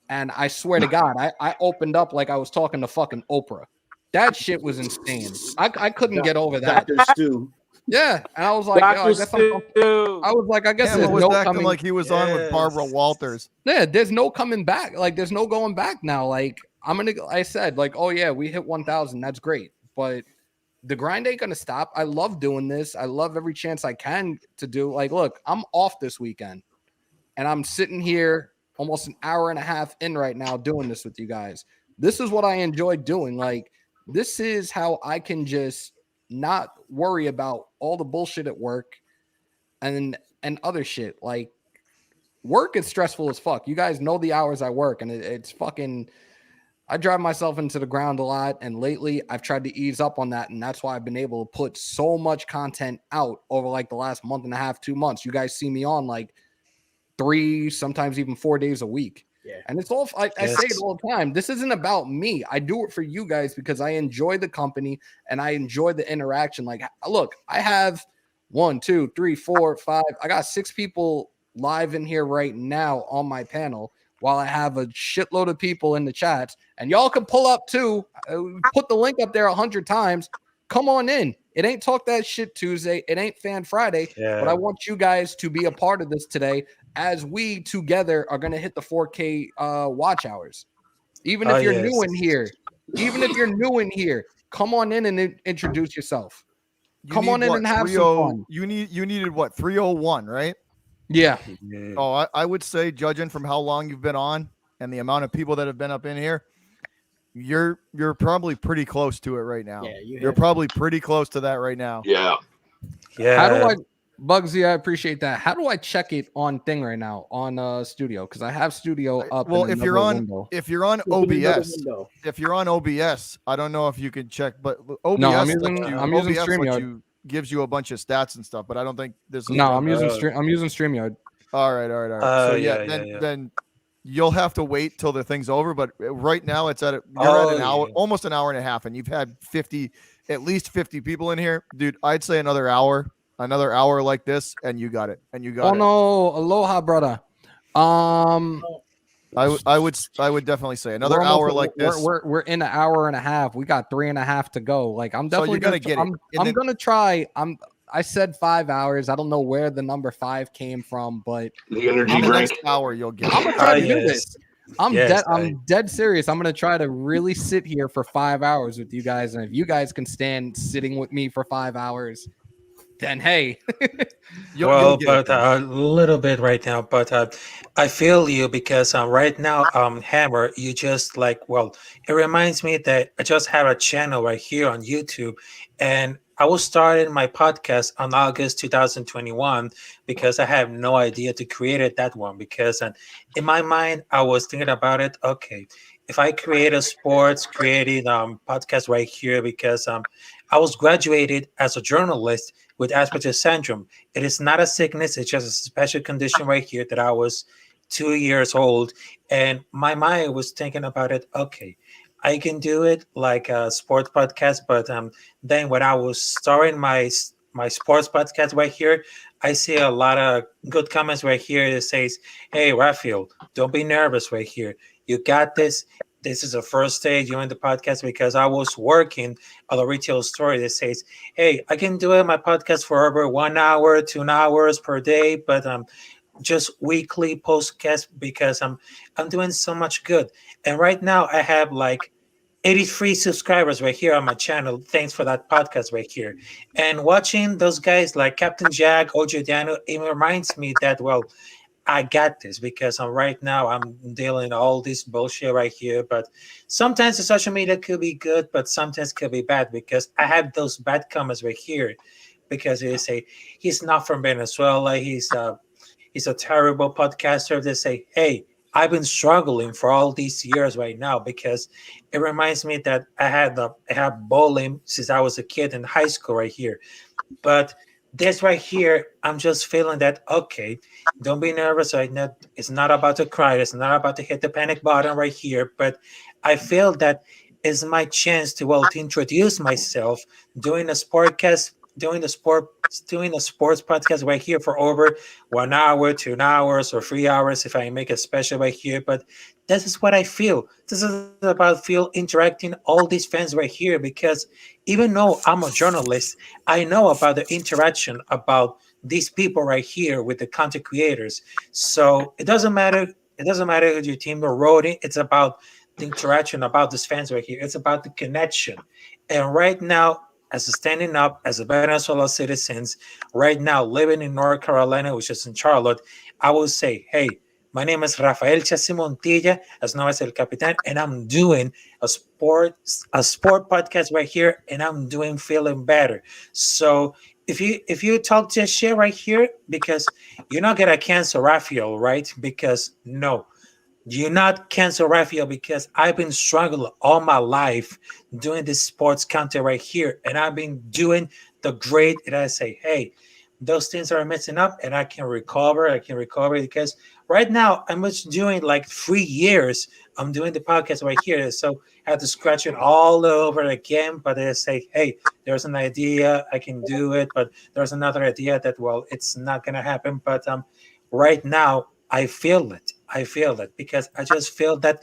And I swear to God, I opened up like I was talking to fucking Oprah. That shit was insane. I couldn't get over that. Dr. Stu. Yeah, and I was like, yo, I guess I guess Hammer there's was no acting coming. like he was on with Barbara Walters. Yeah, there's no coming back. Like, there's no going back now. Like, I said, like, oh yeah, we hit 1,000. That's great, but the grind ain't gonna stop. I love doing this. I love every chance I can to do. Like, look, I'm off this weekend, and I'm sitting here almost an hour and a half in right now doing this with you guys. This is what I enjoy doing. Like, this is how I can just not worry about all the bullshit at work and other shit. Like, work is stressful as fuck. You guys know the hours I work, and it's fucking, I drive myself into the ground a lot. And lately I've tried to ease up on that. And that's why I've been able to put so much content out over like the last month and a half, 2 months. You guys see me on like 3, sometimes even 4 days a week. Yeah. And it's all, I say it all the time. This isn't about me. I do it for you guys because I enjoy the company and I enjoy the interaction. Like, look, I have 1, 2, 3, 4, 5. I got 6 people live in here right now on my panel while I have a shitload of people in the chats. And y'all can pull up too. Put the link up there 100 times. Come on in. It ain't Talk That Shit Tuesday. It ain't Fan Friday. Yeah. But I want you guys to be a part of this today as we together are going to hit the 4K watch hours. Even if you're new in here, come on in and introduce yourself. Come on in and have some fun. You needed what, 301, right? Yeah. Oh, I would say, judging from how long you've been on and the amount of people that have been up in here, you're probably pretty close to it right now. Yeah, you're probably pretty close to that right now. Yeah. How do I, Bugsy? I appreciate that. How do I check it on thing right now on Studio? Because I have Studio up. Well, in if you're on window. OBS, I don't know if you can check, but OBS, No, I'm using OBS StreamYard. gives you a bunch of stats and stuff, but I don't think this is. No, I'm using StreamYard. All right. So then you'll have to wait till the thing's over. But right now it's you're at an hour, almost an hour and a half, and you've had at least 50 people in here, dude. I'd say another hour like this, and you got it. Oh no, aloha, brother. I would definitely say another hour like this. We're in an hour and a half. We got 3.5 to go. Like, I'm definitely gonna get it. I'm gonna try. I said 5 hours. I don't know where the number 5 came from, but the energy drink. Next hour you'll get. I'm gonna try to do this. I'm dead serious. I'm gonna try to really sit here for 5 hours with you guys, and if you guys can stand sitting with me for 5 hours, then hey. Well, but a little bit right now, but I feel you because right now, Hammer, you just like, well, it reminds me that I just have a channel right here on YouTube, and I was starting my podcast on August 2021 because I have no idea to create that one because in my mind, I was thinking about it. Okay, if I create a sports creating podcast right here because I was graduated as a journalist with Asperger's syndrome. It is not a sickness. It's just a special condition right here that I was 2 years old. And my mind was thinking about it. Okay, I can do it like a sports podcast. But then when I was starting my sports podcast right here, I see a lot of good comments right here that says, hey, Raphael, don't be nervous right here. You got this. This is the first day doing the podcast because I was working at a retail store that says, hey, I can do it my podcast for over 1 hour, 2 hours per day, but just weekly podcast because I'm doing so much good. And right now I have like 83 subscribers right here on my channel. Thanks for that podcast right here. And watching those guys like Captain Jack, Ojo Dano, it reminds me that, well, I got this because right now I'm dealing all this bullshit right here. But sometimes the social media could be good, but sometimes could be bad because I have those bad comments right here because they say he's not from Venezuela. He's a terrible podcaster. They say, hey, I've been struggling for all these years right now because it reminds me that I have bullying since I was a kid in high school right here. But this right here, I'm just feeling that, okay, don't be nervous. It's not about to cry. It's not about to hit the panic button right here. But I feel that is my chance to, well, to introduce myself, doing a sportcast, doing a sports podcast right here for over 1 hour, 2 hours, or 3 hours if I make a special right here. But this is what I feel. This is about interacting all these fans right here, because even though I'm a journalist, I know about the interaction about these people right here with the content creators. So it doesn't matter. It doesn't matter if your team or road. It's about the interaction about these fans right here. It's about the connection. And right now, as a standing up as a Venezuela citizens, right now living in North Carolina, which is in Charlotte, I will say, hey, my name is Rafael Chassi Montilla, as known as El Capitan, and I'm doing a sport podcast right here, and I'm doing feeling better. So if you talk this shit right here, because you're not gonna cancel Rafael, right? Because no, you're not cancel Raphael, because I've been struggling all my life doing this sports content right here. And I've been doing the great, and I say, hey, those things are messing up and I can recover. I can recover because right now I'm just doing like 3 years. I'm doing the podcast right here. So I have to scratch it all over again. But I say, hey, there's an idea. I can do it. But there's another idea that, well, it's not going to happen. But right now, I feel it. I feel it because I just feel that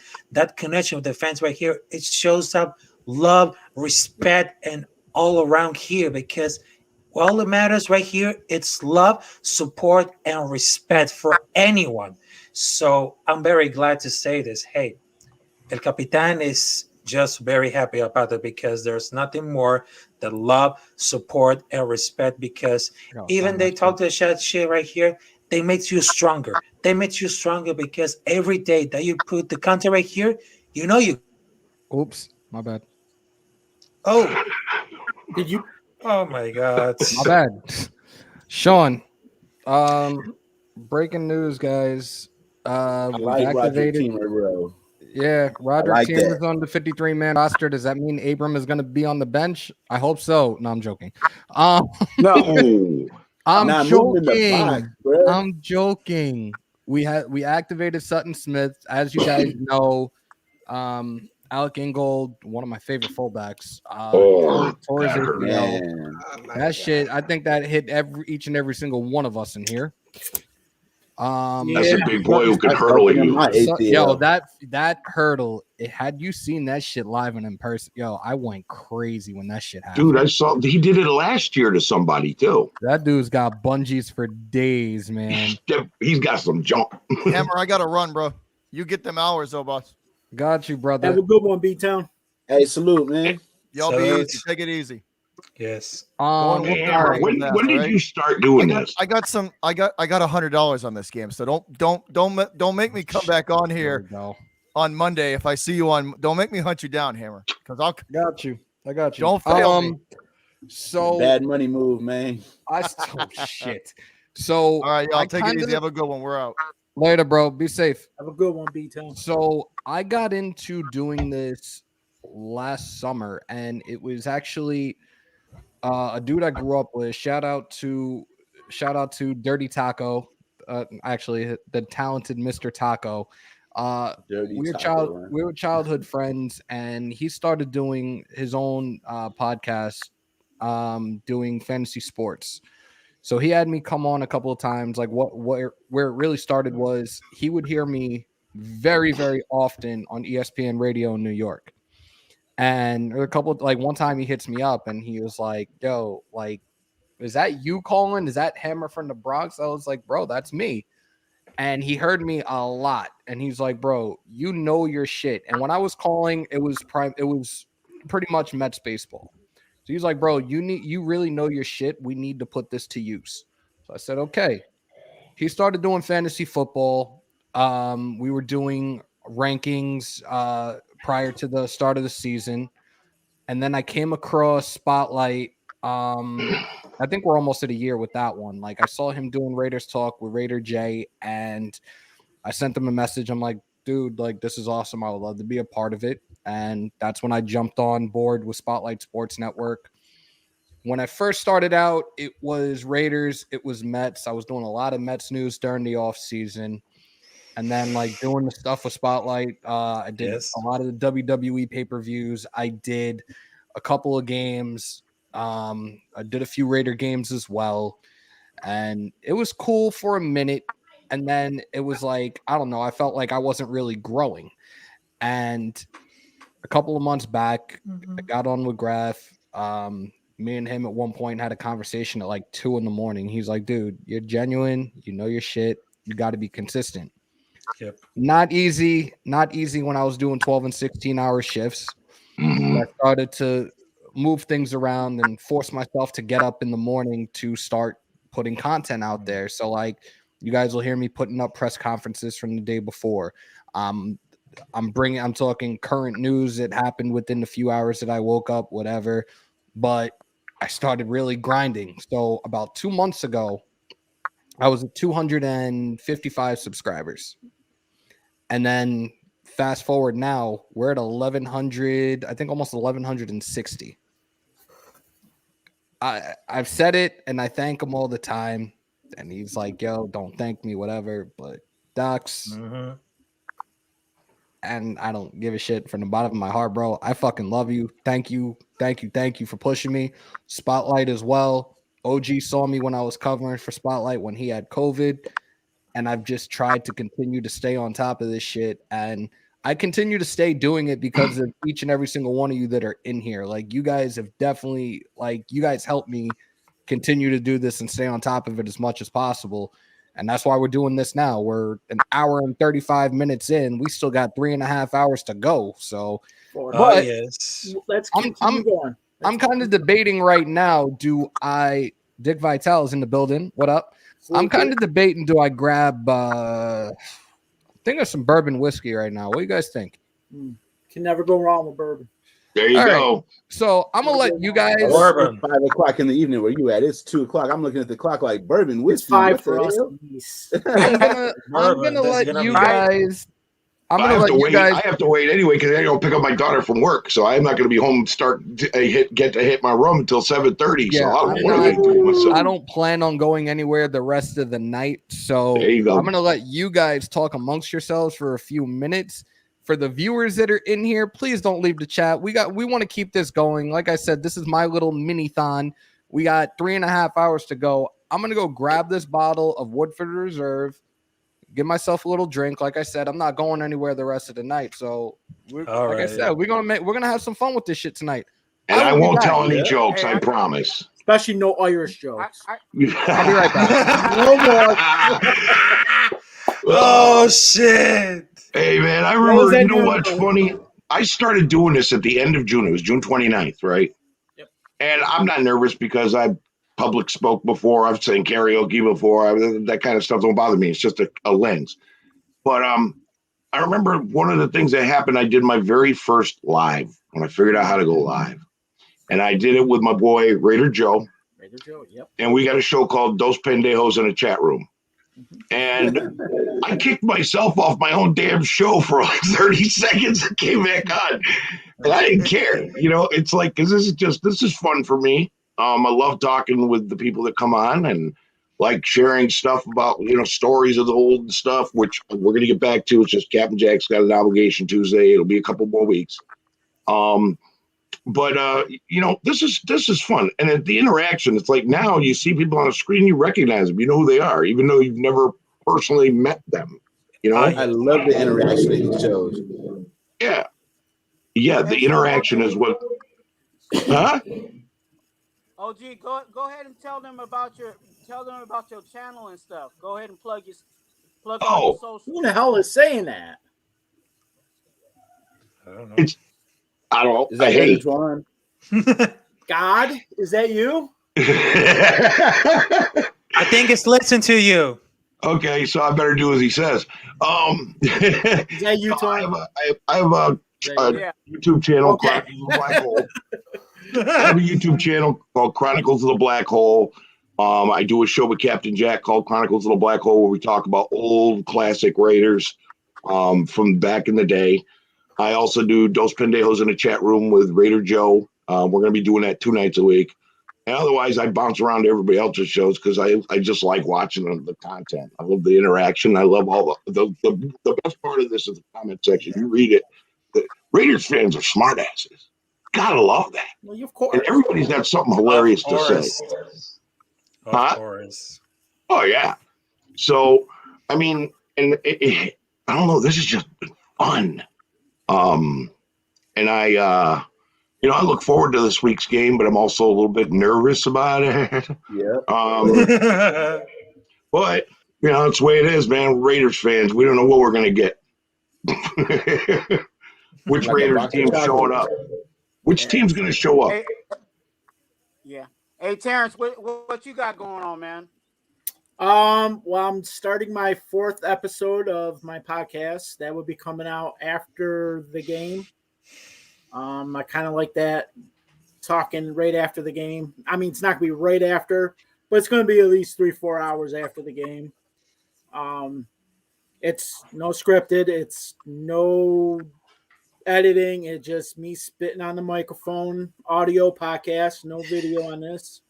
connection with the fans right here. It shows up love, respect, and all around here because all that matters right here, it's love, support, and respect for anyone. So I'm very glad to say this. Hey, El Capitan is just very happy about it because there's nothing more than love, support, and respect. Because even they talk to the chat shit right here, they make you stronger. They make you stronger because every day that you put the content right here, you know you. Oops, my bad. Oh, did you? Oh my God, my bad. Sean, breaking news, guys. I We've like Roger activated. Teamer, bro. Yeah, Roger like Teamer's that. on the 53-man roster. Does that mean Abram is going to be on the bench? I hope so. No, I'm joking. No, I'm joking. Box, I'm joking. We activated Sutton Smith, as you guys know. Alec Ingold, one of my favorite fullbacks. Tore his ACL. That shit, I think that hit each and every single one of us in here. That's a big boy who could hurdle you. Yo, that hurdle. Had you seen that shit live and in person? Yo, I went crazy when that shit happened. Dude, I saw he did it last year to somebody too. That dude's got bungees for days, man. He's got some jump. Hammer, I gotta run, bro. You get them hours, though, boss. Got you, brother. Have a good one, B-Town. Hey, salute, man. Y'all be easy. Take it easy. Yes. When did you start doing this? I got $100 on this game, so don't make me come back on here on Monday if I see you on. Don't make me hunt you down, Hammer, because I'll got you. I got you. Don't fail me. So bad money move, man. Shit. So all right, y'all take it easy. Have a good one. We're out. Later, bro. Be safe. Have a good one, B-Town. So I got into doing this last summer, and it was actually a dude I grew up with. Shout out to Dirty Taco. Actually, the talented Mr. Taco. We were childhood friends, and he started doing his own podcast, doing fantasy sports. So he had me come on a couple of times. Like where it really started was he would hear me very, very often on ESPN radio in New York. And a couple of, like one time he hits me up and he was like, yo, like, is that you calling? Is that Hammer from the Bronx? I was like, bro, that's me. And he heard me a lot. And he's like, bro, you know your shit. And when I was calling, it was pretty much Mets baseball. So he's like, bro, you really know your shit. We need to put this to use. So I said, okay. He started doing fantasy football. We were doing rankings prior to the start of the season. And then I came across Spotlight. I think we're almost at a year with that one. Like I saw him doing Raiders Talk with Raider J, and I sent him a message. I'm like, dude, like this is awesome. I would love to be a part of it. And that's when I jumped on board with Spotlight Sports Network. when I first started out, it was Raiders, it was Mets. I was doing a lot of Mets news during the off season. And then like doing the stuff with Spotlight, I did a lot of the WWE pay-per-views. I did a couple of games. I did a few Raider games as well. And it was cool for a minute. And then it was like, I don't know, I felt like I wasn't really growing. And a couple of months back, I got on with Graf. Me and him at one point had a conversation at like 2 a.m. He's like, dude, you're genuine. You know your shit. You got to be consistent. Yep. Not easy when I was doing 12 and 16-hour shifts. I started to move things around and force myself to get up in the morning to start putting content out there. So like you guys will hear me putting up press conferences from the day before. I'm talking current news that happened within the few hours that I woke up, whatever. But I started really grinding. So about 2 months ago, I was at 255 subscribers. And then fast forward now, we're at 1,100, I think almost 1,160. I've said it, and I thank him all the time. And he's like, yo, don't thank me, whatever. But Ducks, and I don't give a shit from the bottom of my heart, bro. I fucking love you. Thank you for pushing me. Spotlight as well. OG saw me when I was covering for Spotlight when he had COVID. And I've just tried to continue to stay on top of this shit. And I continue to stay doing it because of each and every single one of you that are in here. Like, you guys have definitely, like, you guys helped me continue to do this and stay on top of it as much as possible. And that's why we're doing this now. We're an hour and 35 minutes in. We still got 3.5 hours to go. So, let's continue going. I'm kind of debating right now. Dick Vitale is in the building. What up? I'm kind of debating, do I grab, I think there's some bourbon whiskey right now. What do you guys think? Can never go wrong with bourbon. There you go. Right. So I'm going to let you guys. Bourbon. 5 o'clock in the evening where you at. It's 2 o'clock. I'm looking at the clock like bourbon whiskey. It's 5 for us. I'm gonna let you guys. I have to wait anyway because I got to pick up my daughter from work, so I'm not going to be home. Get to hit my room until 7:30. Yeah, so I don't plan on going anywhere the rest of the night. So there you go. I'm going to let you guys talk amongst yourselves for a few minutes. For the viewers that are in here, please don't leave the chat. We want to keep this going. Like I said, this is my little Minithon. We got 3.5 hours to go. I'm going to go grab this bottle of Woodford Reserve. Give myself a little drink. Like I said, I'm not going anywhere the rest of the night. So, I said, we're gonna have some fun with this shit tonight. And I won't tell any jokes. I promise. Especially no Irish jokes. I'll be right back. No more. Oh shit! Hey man, I remember. You know what's funny? I started doing this at the end of June. It was June 29th, right? Yep. And I'm not nervous because I public spoke before. I've sang karaoke before. That kind of stuff don't bother me. It's just a lens. But I remember one of the things that happened. I did my very first live when I figured out how to go live, and I did it with my boy Raider Joe. Raider Joe, yep. And we got a show called Dos Pendejos in a Chat Room. And I kicked myself off my own damn show for like 30 seconds and came back on. And I didn't care. You know, it's like, because this is fun for me. I love talking with the people that come on and like sharing stuff about, stories of the old stuff, which we're going to get back to. It's just Captain Jack's got an obligation Tuesday. It'll be a couple more weeks. But this is fun. And at the interaction, it's like now you see people on the screen, you recognize them, you know who they are, even though you've never personally met them. I love the interaction in these shows. Yeah. Yeah, the interaction is what. Huh? OG, go ahead and tell them about your channel and stuff. Go ahead and plug your social. Who the hell is saying that? I don't know. I don't know. Is that Antoine? God, is that you? I think it's listen to you. Okay, so I better do as he says. Is that you, Tom? I have a YouTube channel called Chronicles of the Black Hole. I have a YouTube channel called Chronicles of the Black Hole. I do a show with Captain Jack called Chronicles of the Black Hole where we talk about old classic Raiders from back in the day. I also do Dos Pendejos in a Chat Room with Raider Joe. We're going to be doing that 2 nights a week. And otherwise, I bounce around to everybody else's shows because I just like watching the content. I love the interaction. I love all the best part of this is the comment section. You read it. The Raiders fans are smartasses. Gotta love that. Well, of course. And everybody's got something hilarious to say. Of course. Oh yeah. So I mean, and I don't know. This is just fun. And I look forward to this week's game, but I'm also a little bit nervous about it. Yeah. But it's the way it is, man. We're Raiders fans. We don't know what we're gonna get. Which Like Raiders team's showing up? Which team's gonna show up? Hey, yeah. Hey, Terrence, what you got going on, man? Well, I'm starting my 4th episode of my podcast. That will be coming out after the game. I kind of like that, talking right after the game. I mean, it's not going to be right after, but it's going to be at least 3-4 hours after the game. It's no scripted. It's no editing. It's just me spitting on the microphone, audio podcast, no video on this.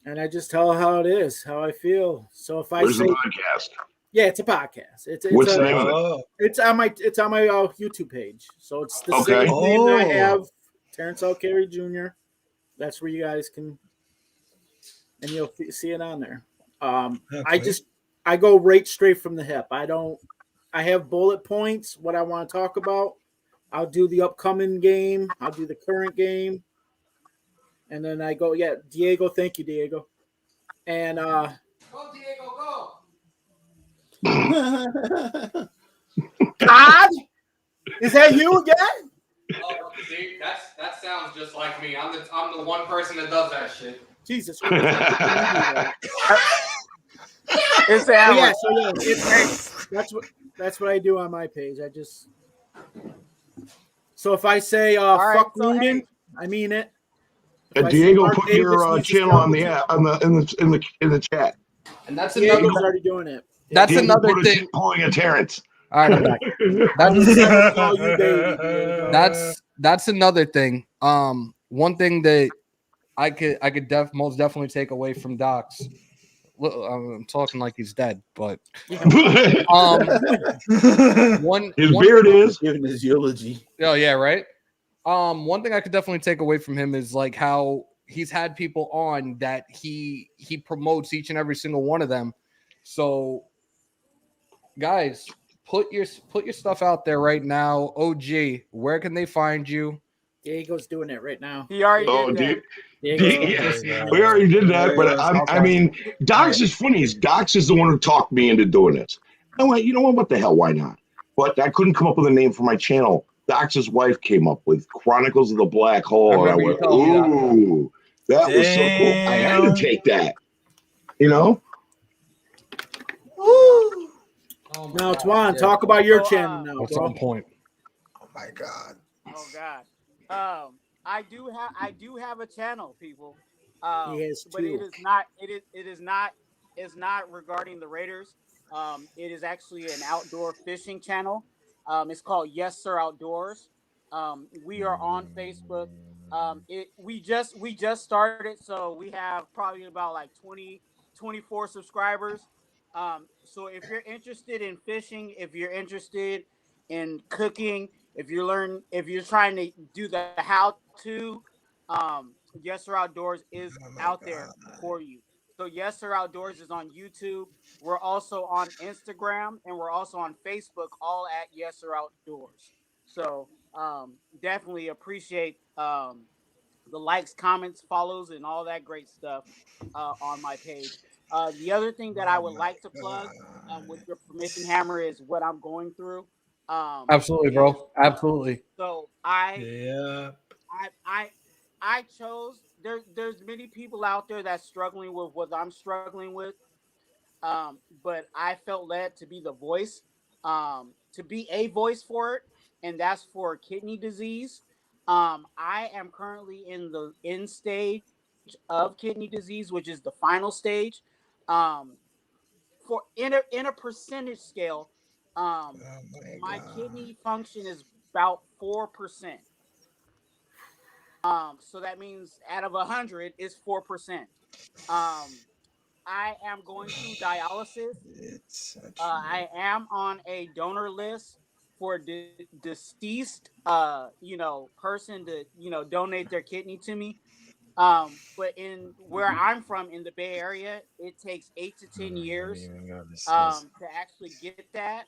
And I just tell how it is, how I feel. So if Where's the podcast? Yeah, it's a podcast. What's the name of it? It's on my YouTube page. So it's the Okay. same name that I have, Terrence L. Carey Jr. That's where you guys can, and you'll see it on there. I go right straight from the hip. I have bullet points, what I want to talk about. I'll do the upcoming game. I'll do the current game. And then I go, Diego, thank you, Diego. And go, Diego, go. God, is that you again? Oh, see, that sounds just like me. I'm the one person that does that shit. Jesus Christ. It's that's what I do on my page. So if I say right, fuck so Rudin, hey. I mean it. And Diego, put your channel in the chat. And that's Diego's already doing it. That's Diego another thing. Pulling a Terrence. All right, I'm back. That's another thing. One thing that I could most definitely take away from Doc's. I'm talking like he's dead, but His beard is giving his eulogy. Oh yeah, right. One thing I could definitely take away from him is like how he's had people on that he promotes each and every single one of them. So, guys, put your stuff out there right now. OG, where can they find you? Diego's doing it right now. He already did that. We already did that, but I mean, Docs is funny. Docs is the one who talked me into doing this. I went, you know what the hell, why not? But I couldn't come up with a name for my channel. Docs' wife came up with Chronicles of the Black Hole, and I went, ooh, that was so cool. I had to take that, Now, Twan, talk about your channel now. What's on point? Oh my God. Oh God. I do have a channel, people. He has but two. it is not regarding the Raiders. It is actually an outdoor fishing channel. It's called Yes Sir Outdoors. We are on Facebook. We just started, so we have probably about like 24 subscribers. So if you're interested in fishing, if you're interested in cooking, if you're trying to do the how-to, Yes Sir Outdoors is out there for you. So Yes Sir Outdoors is on YouTube. We're also on Instagram and we're also on Facebook, all at Yes Sir Outdoors. So definitely appreciate the likes, comments, follows, and all that great stuff on my page. The other thing that I would like to plug, with your permission, Hammer, is what I'm going through. Absolutely, bro. Absolutely. So I chose. There's many people out there that's struggling with what I'm struggling with, but I felt led to be the voice, to be a voice for it, and that's for kidney disease. I am currently in the end stage of kidney disease, which is the final stage. For in a percentage scale, my kidney function is about 4%. So that means out of 100 is 4%. I am going through dialysis. I am on a donor list for deceased, person to, donate their kidney to me. But in where I'm from in the Bay Area, it takes 8 to 10 years to actually get that.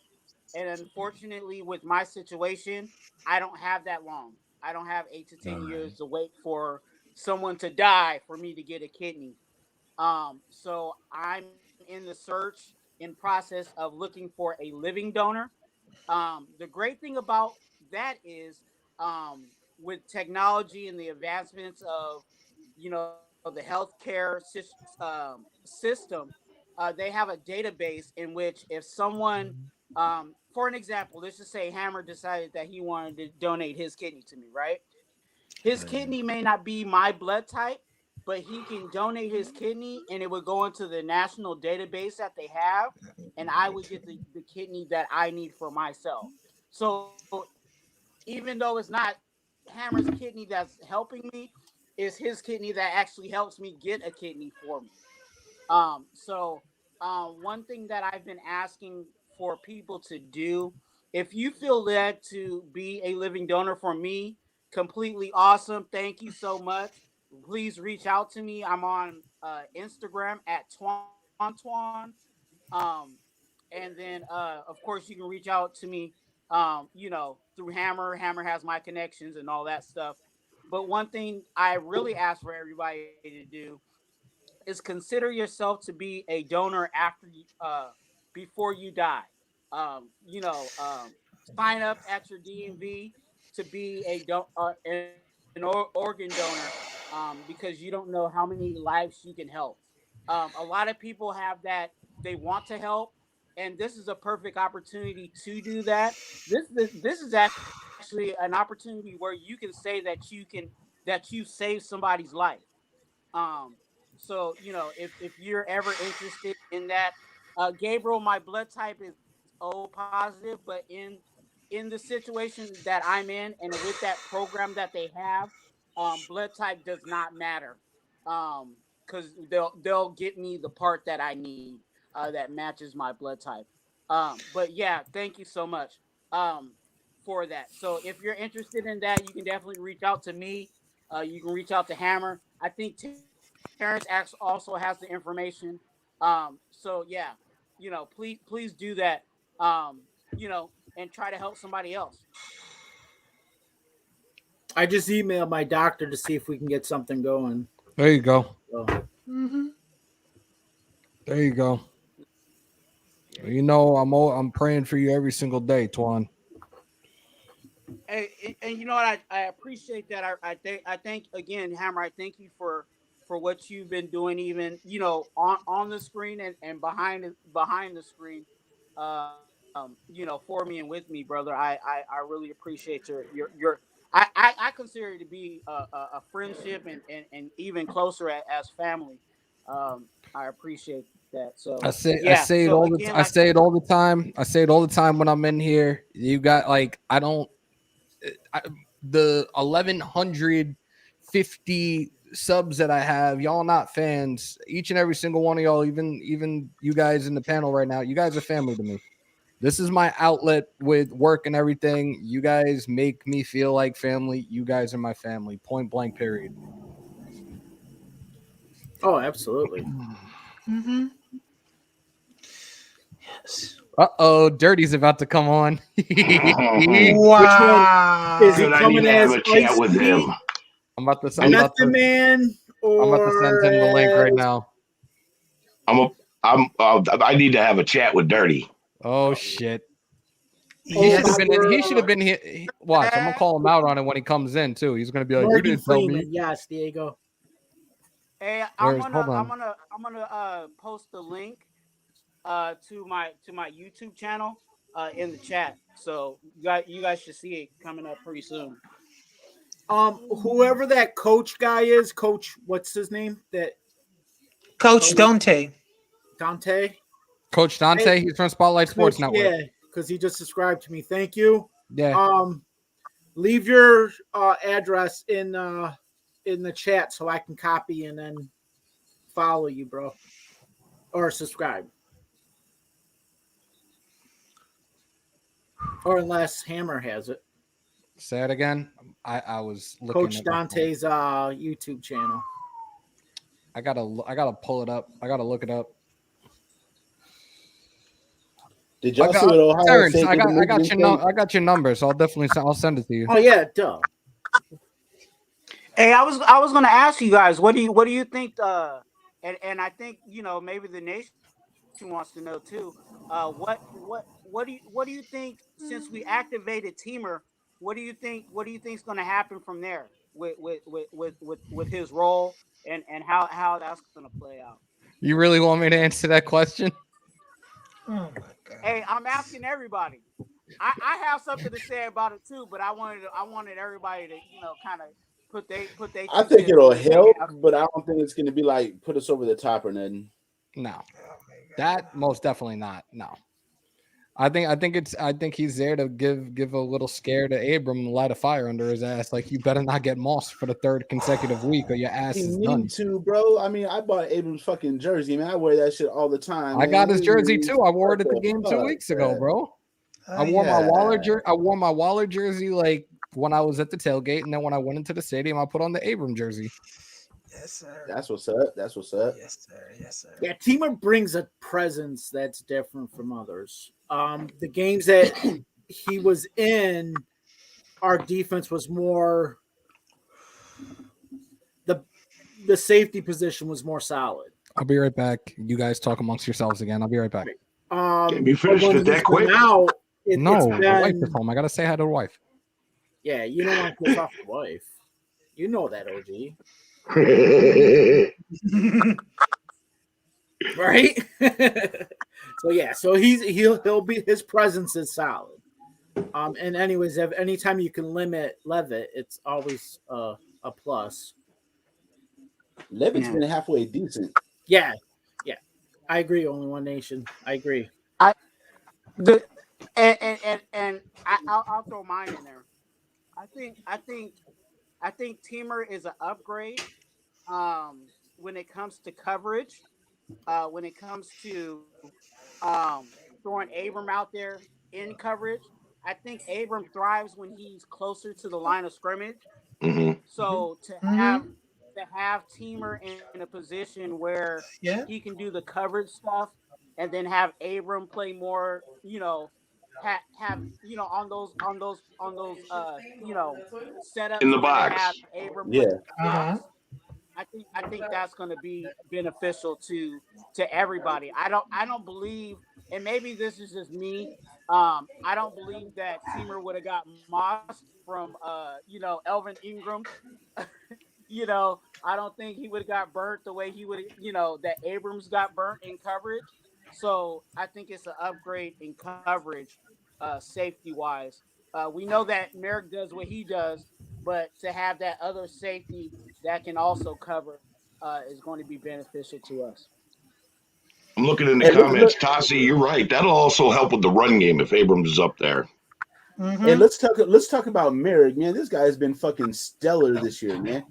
And unfortunately, with my situation, I don't have that long. I don't have 8 to 10 years to wait for someone to die for me to get a kidney. So I'm in the search in process of looking for a living donor. The great thing about that is, with technology and the advancements of, the healthcare system, they have a database in which if someone, for an example, let's just say Hammer decided that he wanted to donate his kidney to me, right? His kidney may not be my blood type, but he can donate his kidney and it would go into the national database that they have, and I would get the kidney that I need for myself. So even though it's not Hammer's kidney that's helping me, it's his kidney that actually helps me get a kidney for me. One thing that I've been asking for people to do, if you feel led to be a living donor for me, completely awesome. Thank you so much. Please reach out to me. I'm on Instagram at Twan. Um, and then, of course, you can reach out to me, through Hammer. Hammer has my connections and all that stuff. But one thing I really ask for everybody to do is consider yourself to be a donor after you, before you die. Um, you know, um, Sign up at your DMV to be an organ donor, because you don't know how many lives you can help. A lot of people have that they want to help, and this is a perfect opportunity to do that. This is actually an opportunity where you can say that you saved somebody's life. Um, if you're ever interested in that, Gabriel, my blood type is O positive, but in the situation that I'm in, and with that program that they have, blood type does not matter, because they'll get me the part that I need, that matches my blood type. But yeah, thank you so much, um, for that. So if you're interested in that, you can definitely reach out to me. You can reach out to Hammer. I think Terrence also has the information. Yeah, please do that. Um, and try to help somebody else. I just emailed my doctor to see if we can get something going. There you go. So, There you go. I'm praying for you every single day, Twan. And you know what? I appreciate that. I thank again, Hammer. I thank you for what you've been doing, even on the screen and behind the screen. For me and with me, brother. I really appreciate your. I consider it to be a friendship and even closer as family. I appreciate that. So I yeah. say it So all the again, I like say it all the time. I say it all the time when I'm in here. You got the 1150 subs that I have. Y'all not fans. Each and every single one of y'all, even you guys in the panel right now. You guys are family to me. This is my outlet with work and everything. You guys make me feel like family. You guys are my family. Point blank. Period. oh, absolutely. Mm-hmm. Yes. Dirty's about to come on. Which one is he Good, I need coming to have as? a chat Ice with Pete, him. I'm about to Method Man, I'm about to send him the link right now. I need to have a chat with Dirty. Oh shit. He Yes. should have been in. He should have or been here. Watch, I'm gonna call him out on it when he comes in too. He's gonna be like, "You Morgan didn't tell me." Freeman. Yes, Diego. hey, Hold on. I'm gonna post the link to my YouTube channel in the chat. So you guys should see it coming up pretty soon. Whoever that coach guy is, Coach, what's his name? That Coach Dante. Dante. Coach Dante. He's from Spotlight Sports Coach, Network. yeah, because he just subscribed to me. Thank you. Yeah. Leave your address in in the chat so I can copy and then follow you, bro, or subscribe, or unless Hammer has it. Say it again. I was looking Coach at my phone. Dante's YouTube channel. I gotta pull it up. I gotta look it up. Did y'all see what Ohio Terrence, State? I got your number, so I'll send it to you. Oh yeah, duh. Hey, I was gonna ask you guys, what do you think? And I think maybe the nation wants to know too. What do you think since we activated Teamer? What do you think is going to happen from there with his role and how that's going to play out? You really want me to answer that question? Oh my God. Hey, I'm asking everybody. I have something to say about it too, but I wanted everybody to kind of put they. I think it'll help, but I don't think it's going to be like put us over the top or nothing. No, that most definitely not. No, I think he's there to give a little scare to Abram and light a fire under his ass. Like, you better not get mossed for the third consecutive week, or your ass is done. Me too, bro. I mean, I bought Abram's fucking jersey, man. I wear that shit all the time. I got his jersey too. I wore it at the game 2 weeks ago, bro. I wore my Waller jersey like when I was at the tailgate, and then when I went into the stadium, I put on the Abram jersey. Yes, sir. That's what's up. That's what's up. Yes, sir. Yes, sir. Yeah, Teamer brings a presence that's different from others. The games that he was in, our defense was more. The safety position was more solid. I'll be right back. You guys talk amongst yourselves again. I'll be right back. Can we finish it that quick? No, the wife is home. I gotta say hi to the wife. Yeah, you don't want to piss off the wife. You know that, OG. Right? so he'll be, his presence is solid. And anyways, anytime you can limit Levitt, it's always a plus. Levitt's been halfway decent. Yeah. I agree. Only one nation. I agree. I'll throw mine in there. I think Teamer is an upgrade when it comes to coverage, when it comes to throwing Abram out there in coverage. I think Abram thrives when he's closer to the line of scrimmage. Mm-hmm. So to have Teamer in a position where he can do the coverage stuff, and then have Abram play more, have on those setups in the where box. they have Abram Yeah. box. I think that's going to be beneficial to everybody. I don't believe, and maybe this is just me. I don't believe that Teamer would have got mossed from Elvin Ingram. I don't think he would have got burnt the way he would, that Abrams got burnt in coverage. So I think it's an upgrade in coverage, safety wise. We know that Merrick does what he does, but to have that other safety that can also cover is going to be beneficial to us. I'm looking in the comments. Tassi, you're right. That'll also help with the run game if Abrams is up there. Mm-hmm. And let's talk about Merrick, man. This guy has been fucking stellar this year, man.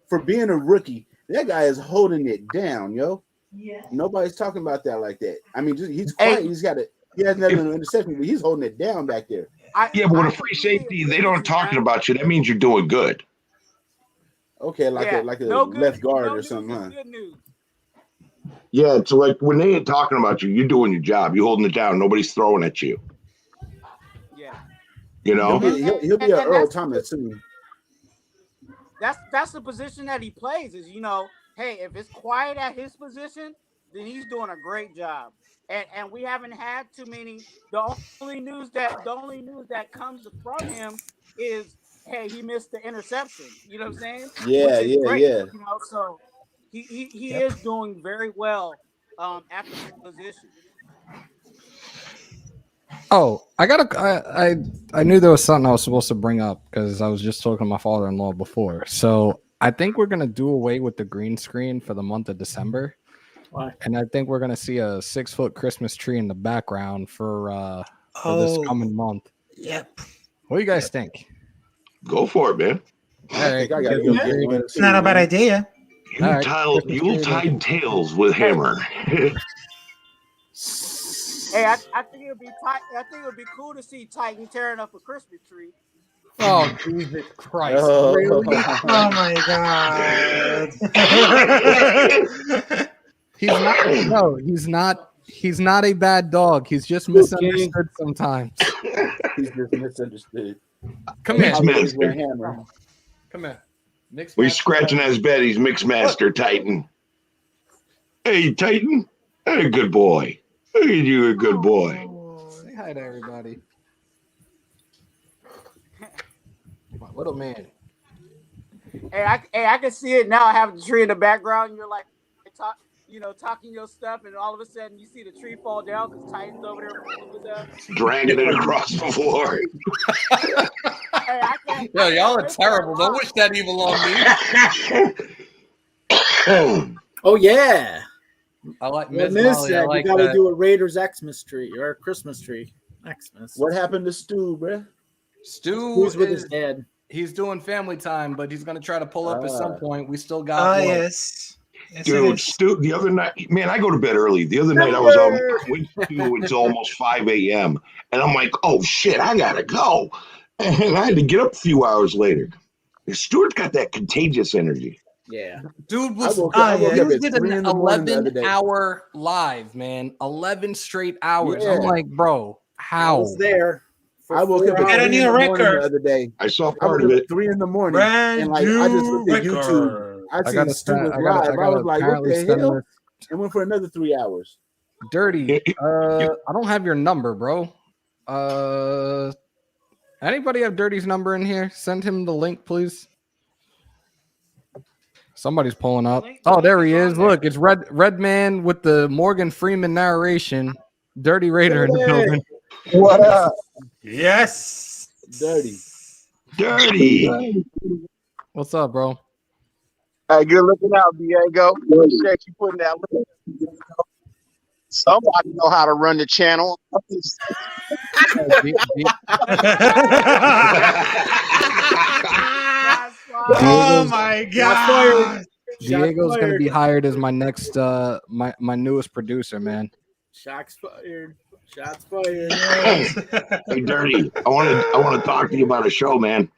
For being a rookie, that guy is holding it down, yo. Yeah. Nobody's talking about that like that. I mean, he's quiet. He has another interception, but he's holding it down back there. But with a free safety, they don't talking about you. That means you're doing good. Okay, like a left guard or something, huh? Good news. Yeah, it's like when they ain't talking about you, you're doing your job. You're holding it down. Nobody's throwing at you. Yeah. He'll be an Earl Thomas soon. That's the position that he plays. Is hey, if it's quiet at his position, then he's doing a great job. And we haven't had too many. The only news that comes from him is, hey, he missed the interception. You know what I'm saying? Yeah. So he is doing very well at the position. Oh, I knew there was something I was supposed to bring up because I was just talking to my father-in-law before. So I think we're gonna do away with the green screen for the month of December. Why? And I think we're gonna see a 6-foot Christmas tree in the background for this coming month. Yep. What do you guys think? Go for it, man. All right, I gotta go get one. It's not a bad idea. All right. Yuletide tales with Hammer. Hey, I think it would be tight. I think it would be cool to see Titan tearing up a Christmas tree. Oh, Jesus Christ! Oh. Really? Oh my god! He's not. No, he's not. He's not a bad dog. He's just misunderstood sometimes. He's just misunderstood. Come here. Mixmaster. Hammer. Come here. We scratching his bed. He's Mixmaster Titan. Hey, Titan. Hey, good boy. Hey, you a good boy. Say hi to everybody. My little man. Hey, I can see it now. I have the tree in the background. And you're like, talking your stuff, and all of a sudden you see the tree fall down because Titan's over there fooling with them. Dragging it across the floor. Hey, Yo, y'all are terrible. Don't wish that evil on me. Oh yeah. I like Well, Miss Miss Molly. said I like you gotta that. do a Raiders Xmas tree or a Christmas tree. Xmas. What happened to Stu, bruh? Stu Who's with is his dad? He's doing family time, but he's gonna try to pull up at some point. We still got. Yes. Dude, Stu, the other night, man, I go to bed early. The other night I was out with Stu until almost 5 a.m. And I'm like, oh shit, I gotta go. And I had to get up a few hours later. Stuart's got that contagious energy. Yeah. Dude was Dude did an 11-hour live, man. 11 straight hours. Yeah. I'm like, bro, how? I was there. I woke up at 3 in the morning the other day. I saw I part woke of up it. 3 in the morning, and like I just looked at YouTube. I seen Stu was live. I was like, what the hell? And went for another 3 hours. Dirty. I don't have your number, bro. Anybody have Dirty's number in here? Send him the link, please. Somebody's pulling up. Oh, there he is. Look, it's Red Man with the Morgan Freeman narration. Dirty Raider in the building. What up? Yes. Dirty. What's up, bro? Hey, good looking out, Diego. Appreciate you putting that link. Somebody know how to run the channel. Oh my god! Diego's gonna be hired as my next my newest producer, man. Shots fired. Shots fired. Hey, Dirty, I want to talk to you about a show, man.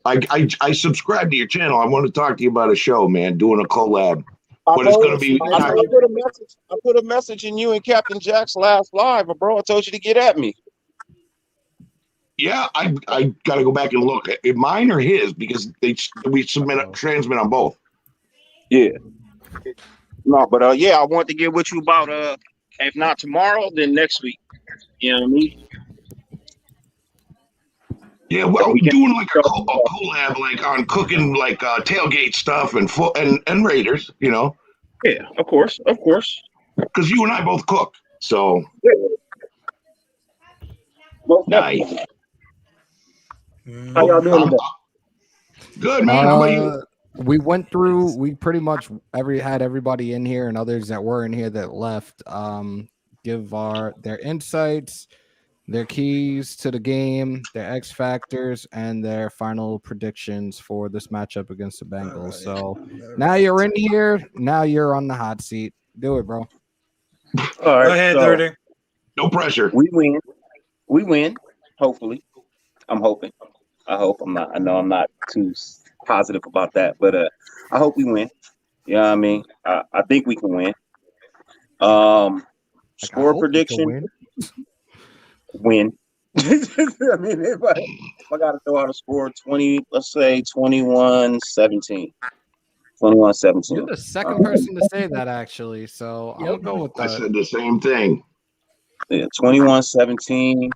I subscribe to your channel. I want to talk to you about a show, man. Doing a collab. But it's gonna be. I put a message in you and Captain Jack's last live, bro. I told you to get at me. Yeah, I got to go back and look at mine or his because we transmit on both. Yeah. No, but yeah, I want to get with you about if not tomorrow, then next week. You know what I mean? Yeah, well, we're doing like a collab, like on cooking, like tailgate stuff and Raiders, you know. Yeah, of course. Because you and I both cook, so nice. How y'all doing today? Good, man. How about you? We went through. We pretty much had everybody in here, and others that were in here that left. Give their insights, their keys to the game, their X factors, and their final predictions for this matchup against the Bengals. So now you're in here. Now you're on the hot seat. Do it, bro. All right, go ahead, Dirty. No pressure. We win. Hopefully, I'm hoping. I hope I'm not. I know I'm not too positive about that, but I hope we win. You know what I mean? I think we can win. Score prediction. Win. I mean, if I got to throw out a score, 20. Let's say 21-17. 21-17. You're the second person to say that, actually. So I'm gonna go with that. I said the same thing. Yeah, 21-17.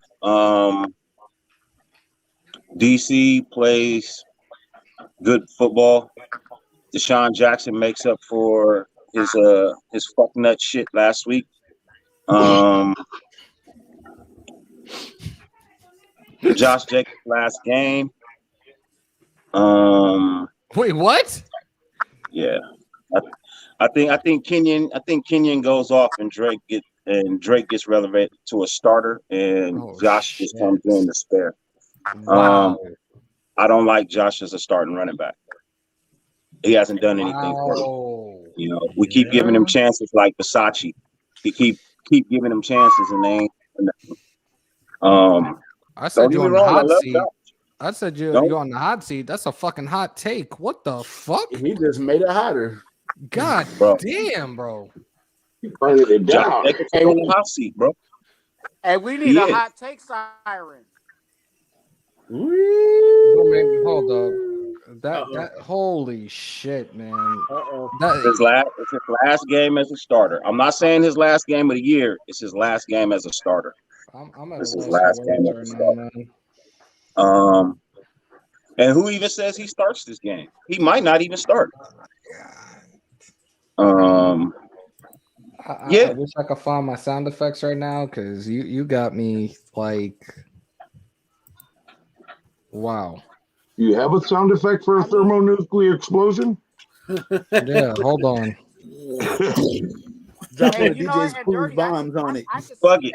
DC plays good football. Deshaun Jackson makes up for his fucknut shit last week. Josh Jacobs last game. Wait, what? Yeah, I think Kenyon goes off and Drake gets relegated to a starter, and Josh just comes in to spare. Wow. I don't like Josh as a starting running back. He hasn't done anything for me. You know, we keep giving him chances like Versace. He keep giving him chances, and they ain't. I said you on the hot seat. Josh. I said you on the hot seat. That's a fucking hot take. What the fuck? He just made it hotter. God damn, bro. He burned it down. Hey, on the hot seat, bro. Hey, we need a hot take siren. Hold up. That holy shit, man. It's his last game as a starter. I'm not saying his last game of the year. It's his last game as a starter. I'm at this is his last game as a starter. And who even says he starts this game? He might not even start. I wish I could find my sound effects right now because you got me like, wow. You have a sound effect for a thermonuclear explosion? Yeah, hold on. Drop one of DJ's cool bombs on it. Fuck it.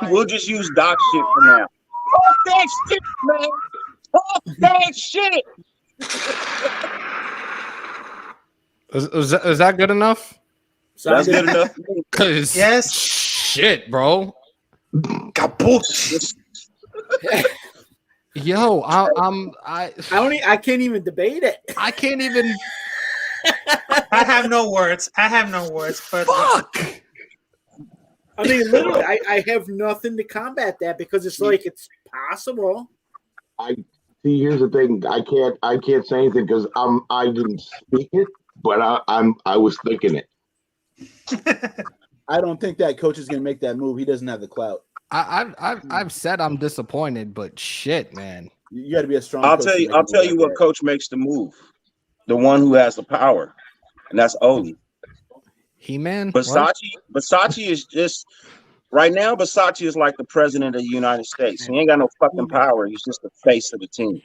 We'll just use Doc shit for now. Fuck that shit, man. Fuck that shit. Is that good enough? That's good enough. Cause yes, shit, bro. Yo, I can't even debate it. I can't even. I have no words. But fuck. I mean, literally, I have nothing to combat that because it's like it's possible. Here's the thing. I can't say anything because I didn't speak it, but I was thinking it. I don't think that coach is gonna make that move. He doesn't have the clout. I've said I'm disappointed, but shit, man. You got to be a strong. I'll tell you what coach makes the move. The one who has the power, and that's Oli. He-Man. Versace is just right now. Versace is like the president of the United States. He ain't got no fucking power. He's just the face of the team.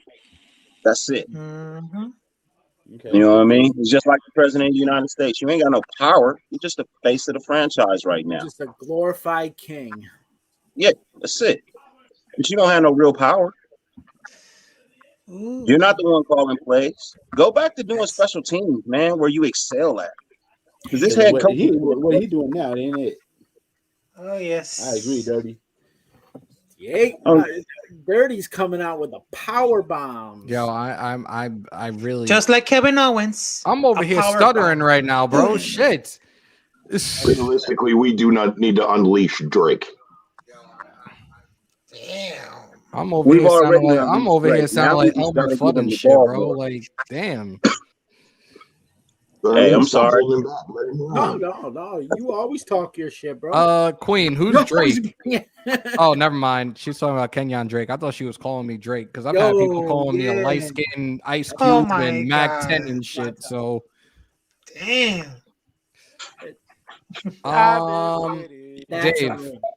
That's it. Mm-hmm. Okay. You know what I mean? He's just like the president of the United States. You ain't got no power. You're just the face of the franchise right now. Just a glorified king. Yeah, that's it. But you don't have no real power. Ooh. You're not the one calling plays. Go back to doing special teams, man, where you excel at. Because this head coach, what he doing now, ain't it? Oh yes, I agree, Dirty. Yeah, Dirty's coming out with a power bomb. Yo, I really just like Kevin Owens. I'm over here stuttering right now, bro. Shit. Realistically, we do not need to unleash Drake. Damn. I'm over here sounding like Elmer Fudd and shit, bro. Like, damn. Hey, I'm sorry. No. You always talk your shit, bro. Queen, who's Drake? Oh, never mind. She's talking about Kenyon Drake. I thought she was calling me Drake because I've had people calling me a light skinned Ice Cube and Mac 10 and shit. So, damn.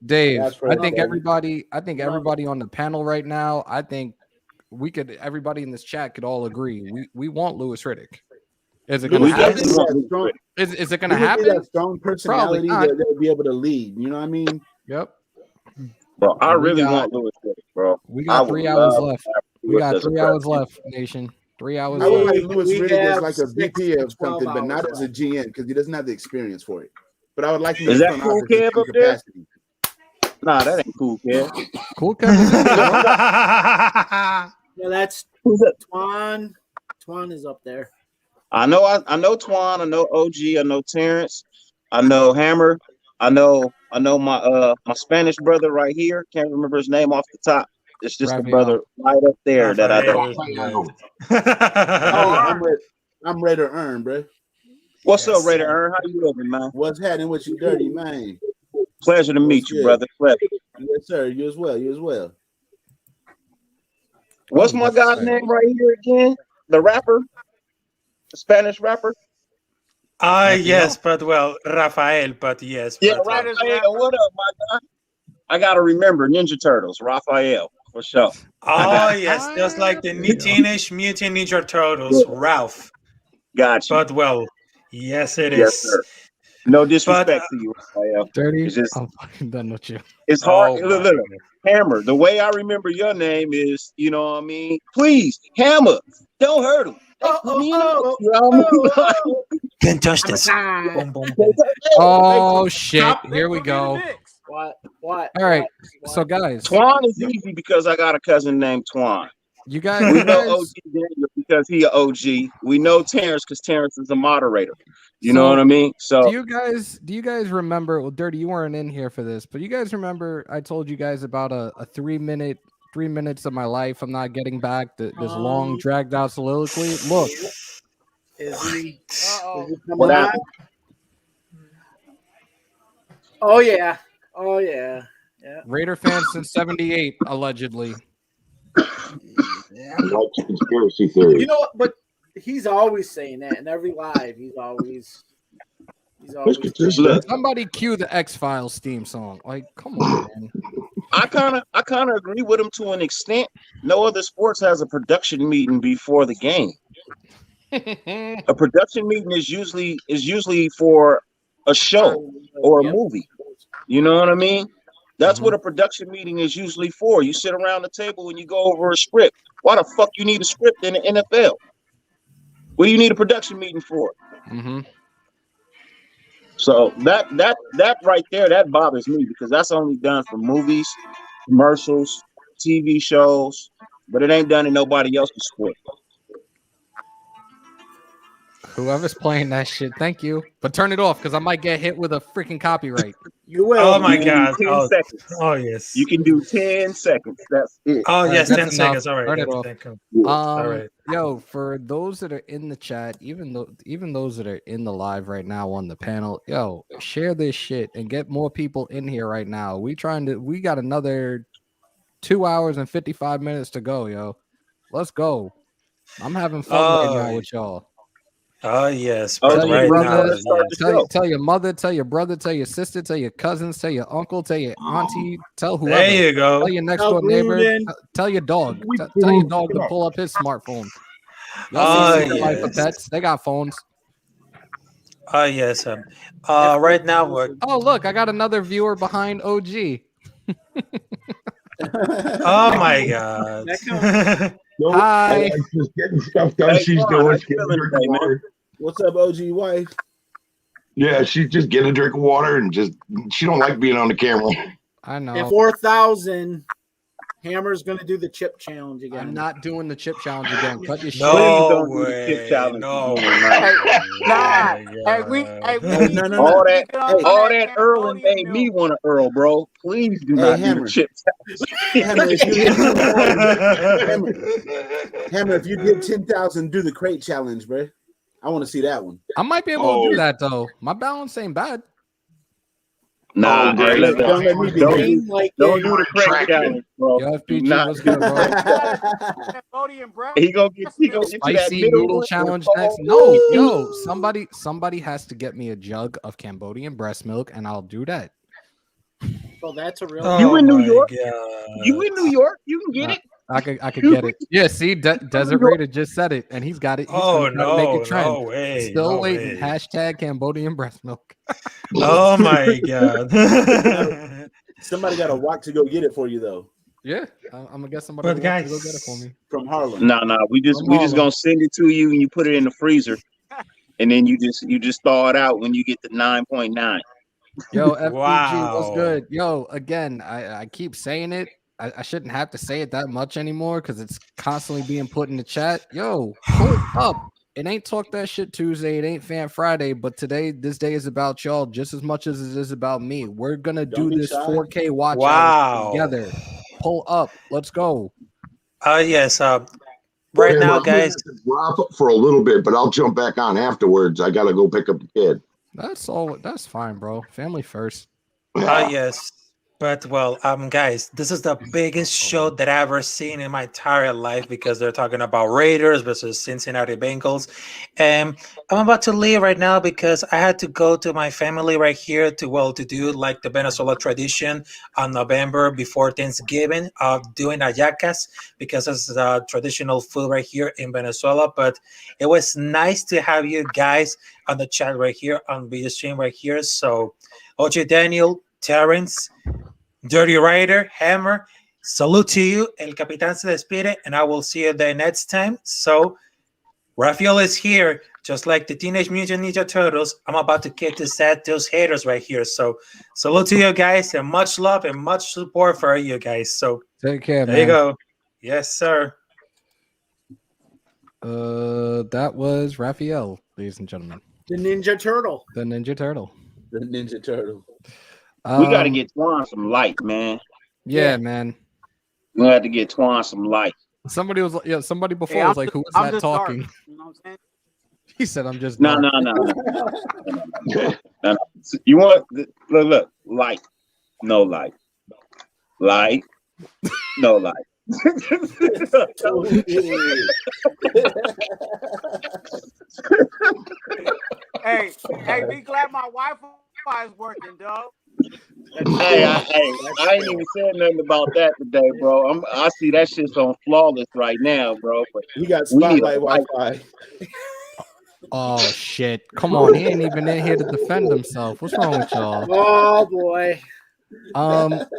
Dave. I think everybody on the panel right now. I think everybody in this chat could all agree. We want Louis Riddick. Is it going to happen? Is it going to happen? That strong personality that will be able to lead. You know what I mean? Yep. Bro, I really want Louis Riddick, bro. We got 3 hours left. We got 3 hours left, nation. 3 hours. I would like Louis Riddick as like a VP of something, but not as a GM because he doesn't have the experience for it. But I would like him. Is that Cool Kev up there? Nah, that ain't Cool Kev. Cool Kev. Yeah, that's Twan. Twan is up there. I know Twan. I know OG. I know Terrence. I know Hammer. I know my Spanish brother right here. Can't remember his name off the top. It's just the brother right up there that I don't know. I'm ready to earn, bro. What's up, Raider Earn? How you doing, man? What's happening with you, Dirty, man? Pleasure to meet you, brother. Pleasure. Yes, sir. You as well. What's my guy's name right here again? The rapper? The Spanish rapper? Yes, but Rafael, but yes. Yeah, Rafael, what up, my guy? I gotta remember Ninja Turtles, Rafael, for sure. Oh, yes, just like the Teenage Mutant Ninja Turtles, Ralph. Gotcha. But yes, it is. Yes, sir. No disrespect to you, Raphael. Dirty. It's just I'm fucking done with you. it's hard. Oh, Look, Hammer. The way I remember your name is, you know what I mean. Please, Hammer. Don't hurt him. Hey, put me in the mix, you know what I mean? Can't touch this. Boom, boom, boom. Oh shit! Here we go. What? All right. So guys, Twan is easy because I got a cousin named Twan. You guys, we know OG Daniel because he an OG. We know Terrence because Terrence is a moderator. You know what I mean? So do you guys remember? Well, Dirty, you weren't in here for this, but you guys remember I told you guys about a 3 minutes of my life I'm not getting back. This long dragged out soliloquy. Look, is he coming What on? happened? Oh yeah. Yeah. Raider fans since '78 allegedly. Conspiracy theory. You know what? But he's always saying that in every live. He's always. Somebody cue the X-Files theme song. Like, come on, man. I kind of agree with him to an extent. No other sports has a production meeting before the game. A production meeting is usually for a show or a movie. You know what I mean? That's what a production meeting is usually for. You sit around the table and you go over a script. Why the fuck you need a script in the NFL? What do you need a production meeting for? Mm-hmm. So that right there, that bothers me because that's only done for movies, commercials, TV shows, but it ain't done in nobody else's sport. Whoever's playing that shit, thank you. But turn it off because I might get hit with a freaking copyright. You will. Oh my You can god. do 10 seconds. Oh yes. You can do 10 seconds. That's it. Oh yes, That's 10 enough. seconds. All right. Turn it Thank off. you. All right. Yo, for those that are in the chat, even those that are in the live right now on the panel, yo, share this shit and get more people in here right now. We got another 2 hours and 55 minutes to go, yo. Let's go. I'm having fun right now with y'all. Oh yes, Tell but your right brother, now, tell your mother, tell your brother, tell your sister, tell your cousins, tell your uncle, tell your auntie, tell whoever. There you go. Tell your next door neighbor. Tell your dog. Tell your dog to pull up his smartphone. Y'all see Secret Life of Pets? They got phones. Oh yes. Right now, what? Oh look, I got another viewer behind OG. Oh my god. Hi. Just getting stuff done. Hey, She's Quan, doing. how She's you getting a feeling drink of today, man? water. What's up, OG wife? Yeah, she's just getting a drink of water and she don't like being on the camera. I know. At 4,000, Hammer's going to do the chip challenge again. I'm not doing the chip challenge again. Cut your shit. No Please don't do the chip way. challenge No. again, Nah. Hey, we No. All need to get on all that that Earling Cambodian made milk. me want to Earl, bro. Please do Hey, not Hammer. do the chip Hammer, if you did 10,000, Hammer, if you did 10,000, do the crate challenge, bro. I want to see that one. I might be able to do that though. My balance ain't bad. Nah, Oh, hey, great. don't let me don't do the crate challenge, bro. Yo, Do FPG, not. what's good, bro? Cambodian bread. He gonna get to that Spicy middle noodle one. challenge next. No, yo, somebody has to get me a jug of Cambodian breast milk, and I'll do that. So that's a real. You in New York? God. You in New York? You can get it. I could get it. Yeah, see, Desert Raider just said it, and he's got it. He's Oh gonna try to make no, a trend. no way. Still no waiting. way. Hashtag Cambodian breast milk. Oh my god. Somebody got to walk to go get it for you, though. Yeah, I'm gonna get somebody But to guys, go get it for me. From Harlem. Nah, we just gonna send it to you, and you put it in the freezer, and then you just thaw it out when you get to 9.9. Yo, FPG, what's Wow. good? Yo, again, I keep saying it. I shouldn't have to say it that much anymore because it's constantly being put in the chat. Yo, pull it up. It ain't Talk That Shit Tuesday. It ain't Fan Friday. But this day is about y'all just as much as it is about me. We're gonna do this 4K watch hours together. Pull up. Let's go. Yes. Right Man, now, I'm gonna guys. have to drop for a little bit, but I'll jump back on afterwards. I gotta go pick up the kid. That's all. That's fine, bro. Family first. Yes. But well, guys, this is the biggest show that I've ever seen in my entire life because they're talking about Raiders versus Cincinnati Bengals. And I'm about to leave right now because I had to go to my family right here to do like the Venezuela tradition on November before Thanksgiving of doing hallacas because it's the traditional food right here in Venezuela. But it was nice to have you guys on the chat right here on video stream right here. So, OJ Daniel, Terrence, Dirty Rider, Hammer, salute to you. El Capitán se despide, and I will see you there next time. So, Raphael is here, just like the Teenage Mutant Ninja Turtles. I'm about to kick this at those haters right here. So, salute to you guys, and much love and much support for you guys. So, take care, there man. you go. Yes, sir. That was Raphael, ladies and gentlemen. The Ninja Turtle. The Ninja Turtle. The Ninja Turtle. We got to get Twan some light, man. Yeah, man. We got to get Twan some light. Somebody before Hey, was like, "Who is I'm that just talking?" dark, you know what I'm saying? He said, "I'm just No. You want look, light, no light, light, no light. Hey, be glad my Wi-Fi is working, dog. Hey, I ain't even said nothing about that today, bro. I see that shit's on flawless right now, bro. But he got we need spotlight Wi-Fi. Oh shit! Come on, he ain't even in here to defend himself. What's wrong with y'all? Oh boy.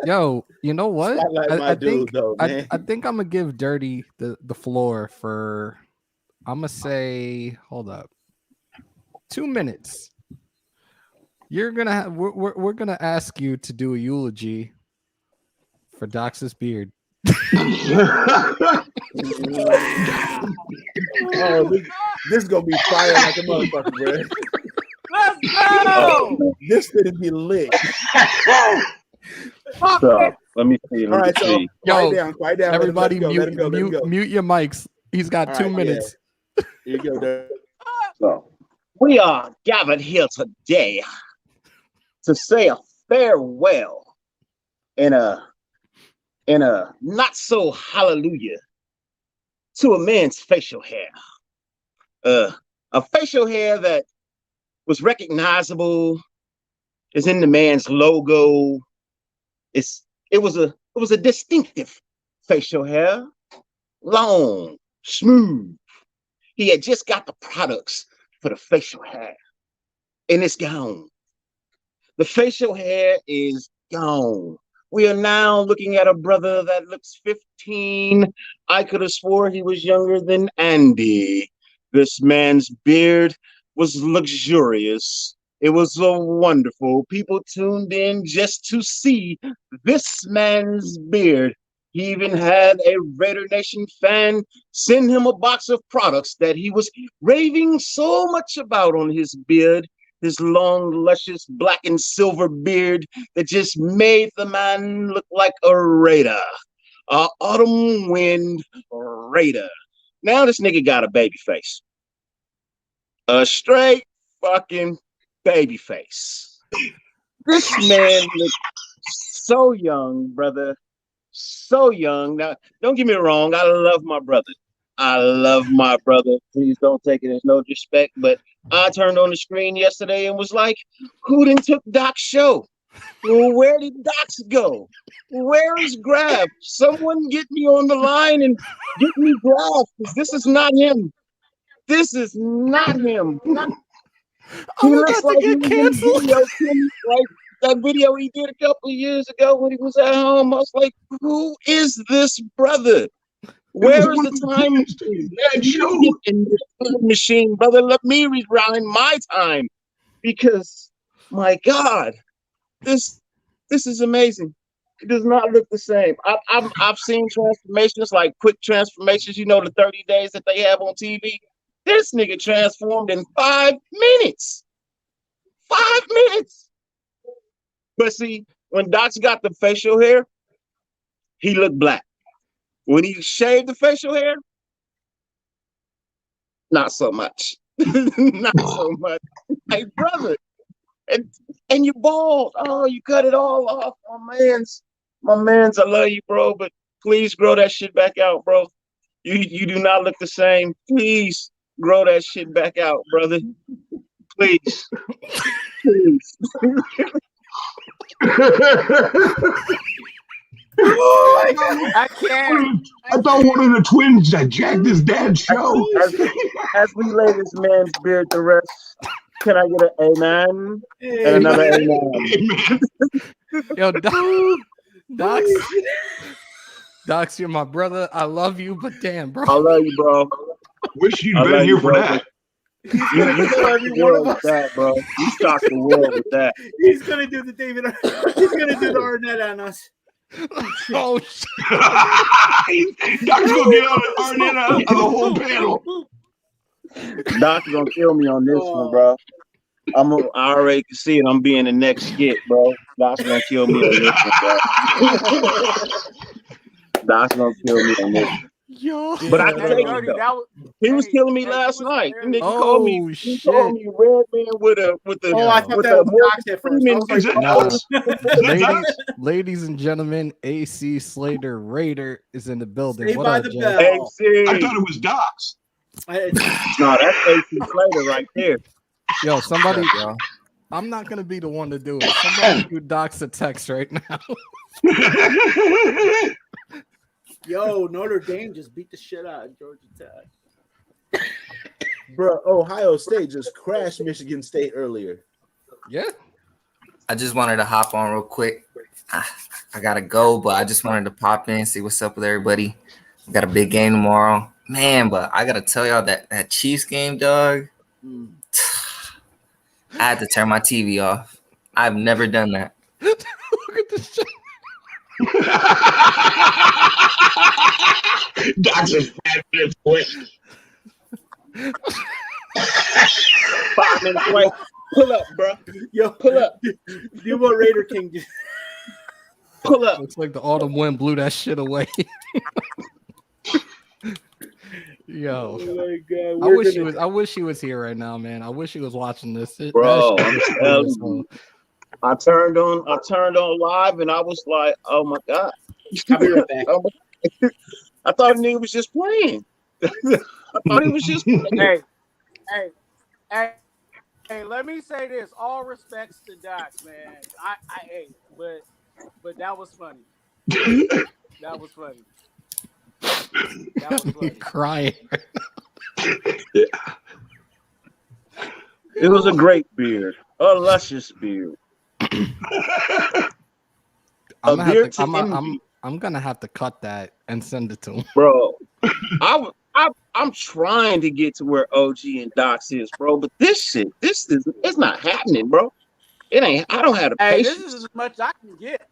Yo, you know what? I think though, I think I'm gonna give Dirty the floor for. I'm gonna say, hold up, 2 minutes. You're gonna have we're gonna ask you to do a eulogy for Dox's beard. Oh, this is gonna be fire like a motherfucker, bro. Let's go. This gonna be lit. So let me see. All right, so quiet down. Everybody, let him go. mute your mics. He's got All 2 right, minutes. Yeah. Here you go, Dirty. So we are gathered here today to say a farewell in a not so hallelujah to a man's facial hair. A facial hair that was recognizable, is in the man's logo. It was a distinctive facial hair, long, smooth. He had just got the products for the facial hair, and it's gone. The facial hair is gone. We are now looking at a brother that looks 15. I could have swore he was younger than Andy. This man's beard was luxurious. It was so wonderful. People tuned in just to see this man's beard. He even had a Raider Nation fan send him a box of products that he was raving so much about on his beard, his long, luscious black and silver beard that just made the man look like a Raider, a autumn wind Raider. Now this nigga got a baby face, a straight fucking baby face. This man looks so young, brother. So young. Now, don't get me wrong. I love my brother. Please don't take it as no disrespect. But I turned on the screen yesterday and was like, who done took Doc's show? Well, where did Docs go? Where is Grab? Someone get me on the line and get me Grab, because this is not him. This is not him. He looks like he was in video, like that video he did a couple of years ago when he was at home. I was like, who is this brother? Where is the time machine? In the time machine, brother. Let me rewind my time, because my God, this is amazing. It does not look the same. I've seen transformations, like quick transformations. You know, the 30 days that they have on TV. This nigga transformed in 5 minutes. 5 minutes. But see, when Doc's got the facial hair, he looked black. When he shaved the facial hair, not so much. Not so much. Hey, brother, and and you bald. Oh, you cut it all off. My man's, I love you, bro, but please grow that shit back out, bro. You do not look the same. Please grow that shit back out, brother. Please. Please. Oh my God. I can't. I thought one of the twins that jacked his dad's show. As we lay this man's beard to rest, can I get an amen and another amen? Yo, Docs, you're my brother. I love you, but damn, bro. I love you, bro. Wish you'd been here for that. He's gonna kill every one of us, that, bro. You shocked the world with that. He's gonna do the David. He's gonna do the Arnett on us. Oh, Doc's gonna get on Arnett on the whole panel. Doc's gonna kill me on this one, bro. I already can see it. I'm being the next skit, bro. Doc's gonna kill me on this one, bro. Doc's gonna kill me on this one. Yo, but I can take it though. He was killing me last night. The nigga called me. He shit. called me red man with a. Oh, I thought that was Docs at first. Ladies and gentlemen, AC Slater Raider is in the building. Stay What by up, the Jay? bell. AC. I thought it was Docs. No, that's AC Slater right there. Yo, somebody. I'm not gonna be the one to do it. Somebody do Docs a text right now. Yo, Notre Dame just beat the shit out of Georgia Tech. Bro, Ohio State just crashed Michigan State earlier. Yeah. I just wanted to hop on real quick. I gotta go, but I just wanted to pop in, see what's up with everybody. We got a big game tomorrow. Man, but I gotta tell y'all that Chiefs game, dog. I had to turn my TV off. I've never done that. Look at this shit. Doc's is 5 minutes quick. 5 minutes away. Pull up, bro. Yo, pull up. Do what Raider King did. Pull up. Looks like the autumn wind blew that shit away. Yo, oh my God, I wish he was here right now, man. I wish he was watching this. Bro, I turned on live and I was like, oh my God. I'll be right back. I thought the nigga was just playing. I thought he was just playing. Hey, let me say this. All respects to Doc, man. But that was funny. That was funny. That was funny. Crying. Yeah. It was a great beard. A luscious beard. I'm gonna have to cut that and send it to him, bro. I'm trying to get to where OG and Docs is, bro. But this is it's not happening, bro. It ain't. I don't have the patience. This is as much I can get.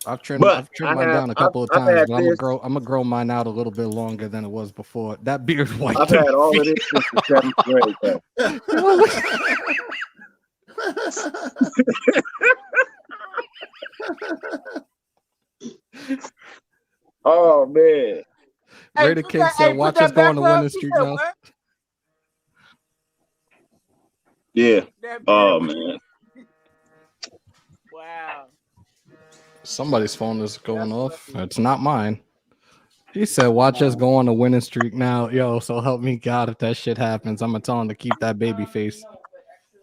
I've trimmed mine down a couple of times, but I'm gonna grow mine out a little bit longer than it was before. That beard white. I've had all of this since the 7th grade, though. Oh man. Raider King said, watch us go on the winning streak now. Yeah. Oh man. Wow. Somebody's phone is going off. It's not mine. He said, watch us go on a winning streak now. Yo, so help me God if that shit happens. I'm gonna tell him to keep that baby face.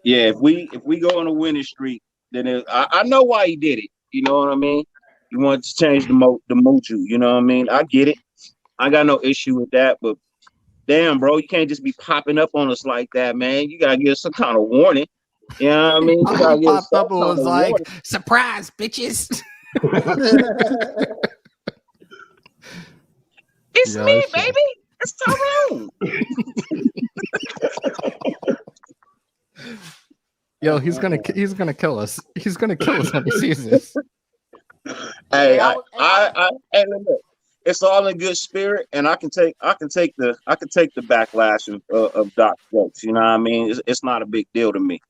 Yeah, if we go on a winning streak, then I know why he did it. You know what I mean? He wanted to change the mojo. You know what I mean? I get it. I got no issue with that, but damn, bro, you can't just be popping up on us like that, man. You gotta give some kind of warning. You know what I mean? You gotta give popped up and was like, warning. surprise, bitches. It's me, baby. It's Tyrone. Yo, he's gonna kill us. He's gonna kill us when he sees this. Hey, hey, look, it's all in good spirit, and I can take the backlash of Doc jokes. You know what I mean? It's not a big deal to me.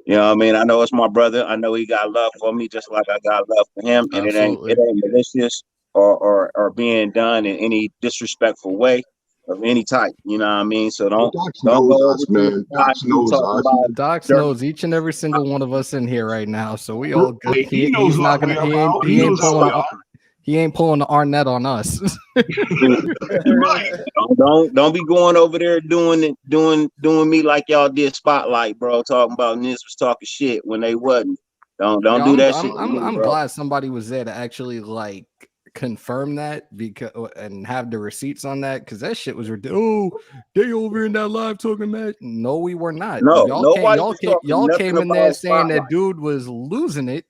You know what I mean? I know it's my brother. I know he got love for me, just like I got love for him, and it ain't malicious or being done in any disrespectful way. of any type. You know what I mean? So don't Docs don't knows go over us, to man. the side Docs and knows talking us. about Docs dirty. knows each and every single one of us in here right now, so we all good. Hey, he knows He's what not gonna. we about. He He ain't knows how pulling. we are. He ain't pulling the Arnett on us. Right. Don't be going over there doing me like y'all did Spotlight, bro. Talking about Nis was talking shit when they wasn't. Don't Yo, do that shit to me, I'm bro. glad somebody was there to actually like confirm that because and have the receipts on that because that shit was ridiculous. Oh, they over in that live talking match. No, we were not. No, Y'all nobody was talking y'all came nothing in there about saying that Spotlight. dude was losing it,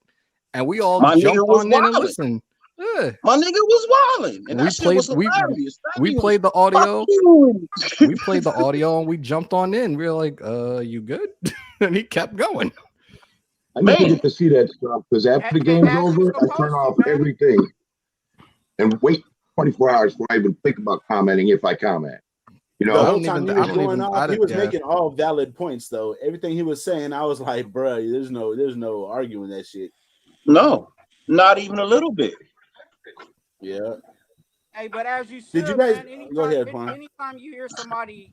and we all My nigga jumped was on in and wilding. listened. Yeah. My nigga was wilding, and We that shit was played hilarious. That we nigga played the was, fuck audio. you. We played the audio and we jumped on in. We were like, you good? And he kept going. I never get to see that stuff because after the game's As you over, I turn supposed off to, man. everything and wait 24 hours before I even think about commenting if I comment. You The know, whole time he was going off, he was making all valid points though. Everything he was saying, I was like, bro, there's no arguing that shit. No, not even a little bit. Yeah. Hey, but as you Did you should, guys man. go ahead, Juan? Anytime you hear somebody,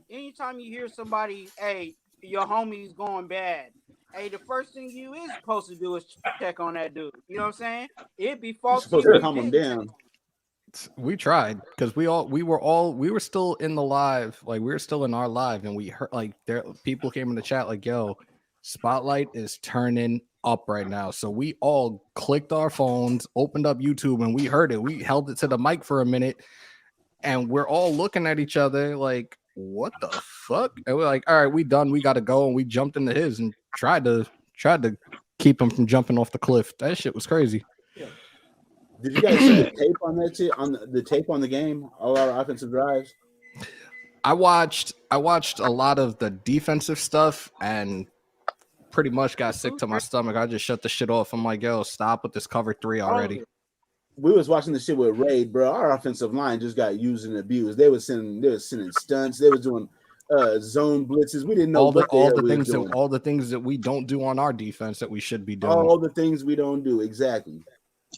anytime you hear somebody, hey, your homie's going bad. Hey, the first thing you is supposed to do is check on that dude. You know what I'm saying? It'd be You're faulty supposed if to you calm him didn't check down. on him. We tried because we were still in the live, like we were still in our live, and we heard like people came in the chat like, yo, Spotlight is turning up right now. So we all clicked our phones, opened up YouTube, and we heard it. We held it to the mic for a minute, and we're all looking at each other like, what the fuck? And we're like, all right, we done, we gotta go. And we jumped into his and tried to keep him from jumping off the cliff. That shit was crazy. Did you guys see the tape on that shit? On the tape on the game, all our offensive drives? I watched a lot of the defensive stuff and pretty much got sick to my stomach. I just shut the shit off. I'm like, yo, stop with this cover 3 already. We was watching the shit with Raid, bro. Our offensive line just got used and abused. They were sending stunts. They was doing zone blitzes. We didn't know all the things that we don't do on our defense that we should be doing. All the things we don't do, exactly.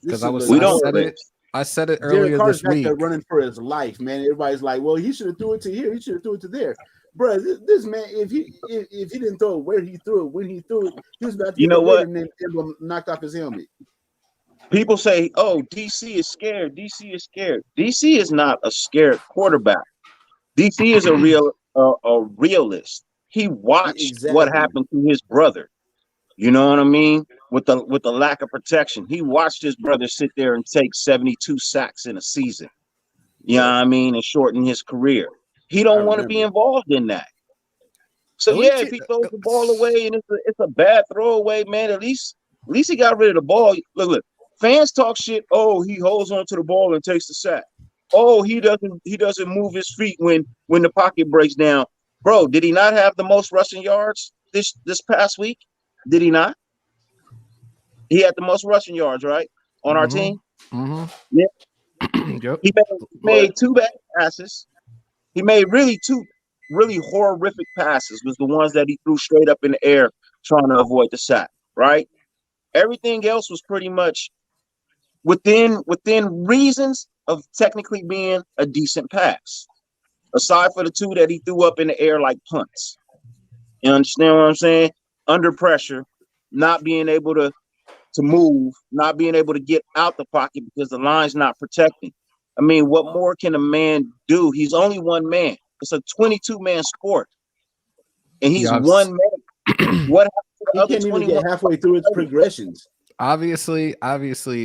Because I said it Derek earlier Carr's this back week. there running for his life, man. Everybody's like, "Well, he should have threw it to here. He should have threw it to there." Bro, this man, if he didn't throw it where he threw it, when he threw it, he was about to get the Raider emblem knocked off his helmet. People say, "Oh, DC is scared. DC is scared." DC is not a scared quarterback. DC is a realist. He watched what happened to his brother. You know what I mean? With the lack of protection, he watched his brother sit there and take 72 sacks in a season. You know what I mean, and shorten his career. He don't want to be involved in that. So yeah, if he throws the ball away and it's a bad throwaway, man, at least he got rid of the ball. Look. Fans talk shit. Oh, he holds on to the ball and takes the sack. Oh, he doesn't move his feet when the pocket breaks down. Bro, did he not have the most rushing yards this past week? Did he not? He had the most rushing yards, right? On our team? Mm-hmm. Yeah. Yep. He made 2 bad passes. He made really 2 really horrific passes, was the ones that he threw straight up in the air trying to avoid the sack, right? Everything else was pretty much within reasons of technically being a decent pass, aside for the 2 that he threw up in the air like punts. You understand what I'm saying? Under pressure, not being able to move, not being able to get out the pocket because the line's not protecting. I mean, what more can a man do? He's only one man. It's a 22-man sport, and he's one man. What happened to the other 21? He can't even get halfway through its progressions. Obviously,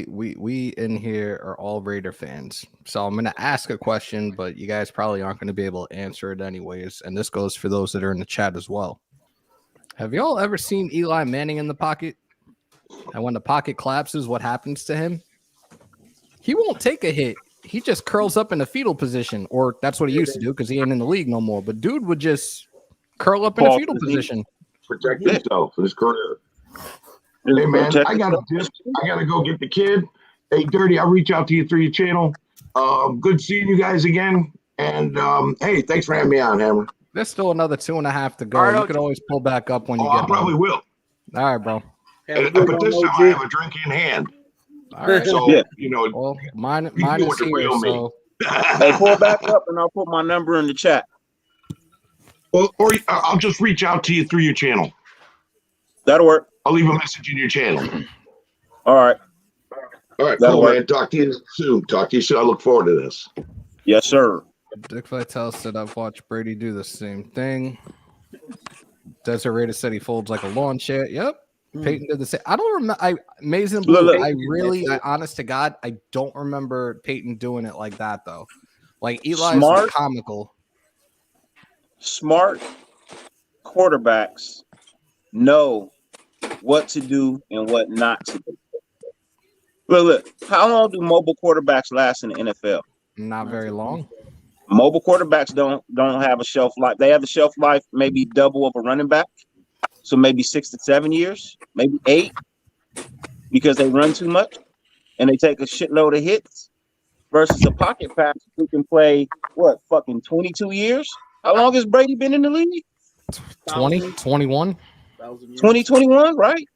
we in here are all Raider fans. So I'm gonna ask a question, but you guys probably aren't gonna be able to answer it anyways. And this goes for those that are in the chat as well. Have y'all ever seen Eli Manning in the pocket? And when the pocket collapses, what happens to him? He won't take a hit. He just curls up in a fetal position, or that's what he used to do because he ain't in the league no more. But dude would just curl up in a fetal position. Protect himself for his career. Hey man, I gotta go get the kid. Hey, Dirty, I'll reach out to you through your channel. Good seeing you guys again. And hey, thanks for having me on, Hammer. There's still another 2.5 to go. You could always pull back up when you get. I probably will. All right, bro. But this time I have a drink in hand. All right. So you know, well, mine with is the here. real me. So Hey, pull back up and I'll put my number in the chat. Or I'll just reach out to you through your channel. That'll work. I'll leave a message in your channel. All right. All right, That'll cool, work. man. Talk to you soon. I look forward to this. Yes, sir. Dick Vitale said I've watched Brady do the same thing. Desert Raider said he folds like a lawn chair. Yep. Peyton did the same. I don't remember. Maize and Blue. Look. Honest to God, I don't remember Peyton doing it like that though. Like Eli's was comical. Smart quarterbacks know what to do and what not to do. Look. How long do mobile quarterbacks last in the NFL? Not very long. Mobile quarterbacks don't have a shelf life. They have a shelf life maybe double of a running back. So maybe 6 to 7 years, maybe 8, because they run too much and they take a shitload of hits versus a pocket pass who can play, 22 years? How long has Brady been in the league? 21. 2021, right?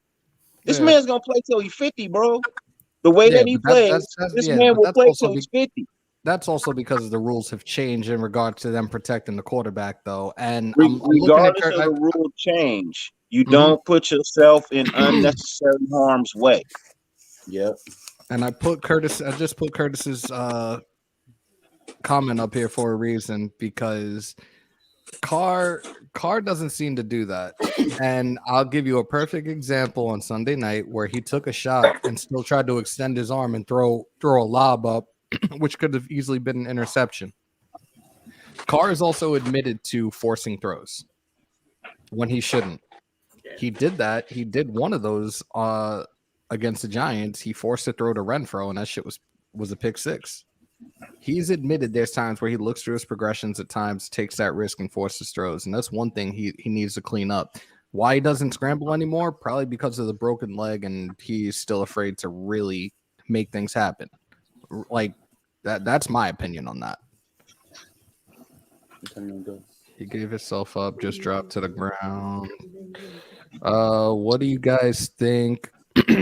This man's going to play till he's 50, bro. The way that he plays, this man will play till he's 50. That's also because the rules have changed in regard to them protecting the quarterback, though. And regardless of the rule change, you don't put yourself in unnecessary harm's way. Yep. And I just put Curtis's comment up here for a reason, because Carr doesn't seem to do that. And I'll give you a perfect example on Sunday night where he took a shot and still tried to extend his arm and throw a lob up, which could have easily been an interception. Carr is also admitted to forcing throws when he shouldn't. He did that. He did one of those against the Giants. He forced a throw to Renfro, and that shit was a pick six. He's admitted there's times where he looks through his progressions at times, takes that risk, and forces throws. And that's one thing he needs to clean up. Why he doesn't scramble anymore? Probably because of the broken leg, and he's still afraid to really make things happen. Like that's my opinion on that. He gave himself up, just dropped to the ground. What do you guys think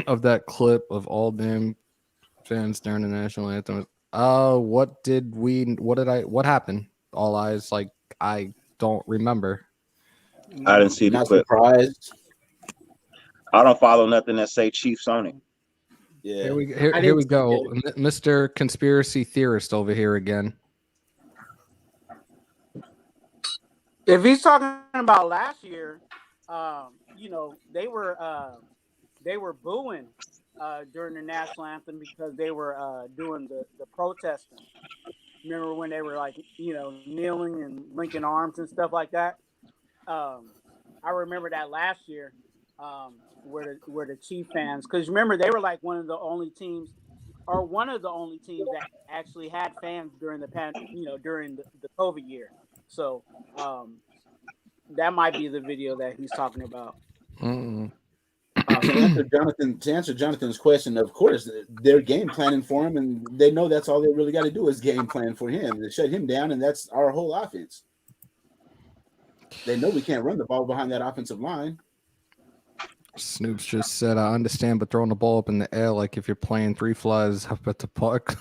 of that clip of all them fans during the national anthem? What happened? All eyes, like, I don't remember. I didn't see the Not clip. surprised. I don't follow nothing that say Chiefs on it. Yeah. Here we go. Mr. Conspiracy Theorist over here again. If he's talking about last year, they were booing during the national anthem because they were doing the protesting. Remember when they were kneeling and linking arms and stuff like that? I remember that last year, where the Chief fans, because remember they were like one of the only teams that actually had fans during during the COVID year. So that might be the video that he's talking about. Mm-hmm. To answer Jonathan's question, of course, they're game planning for him, and they know that's all they really got to do is game plan for him to shut him down, and that's our whole offense. They know we can't run the ball behind that offensive line. Snoops just said, I understand, but throwing the ball up in the air like if you're playing three flies up at the park.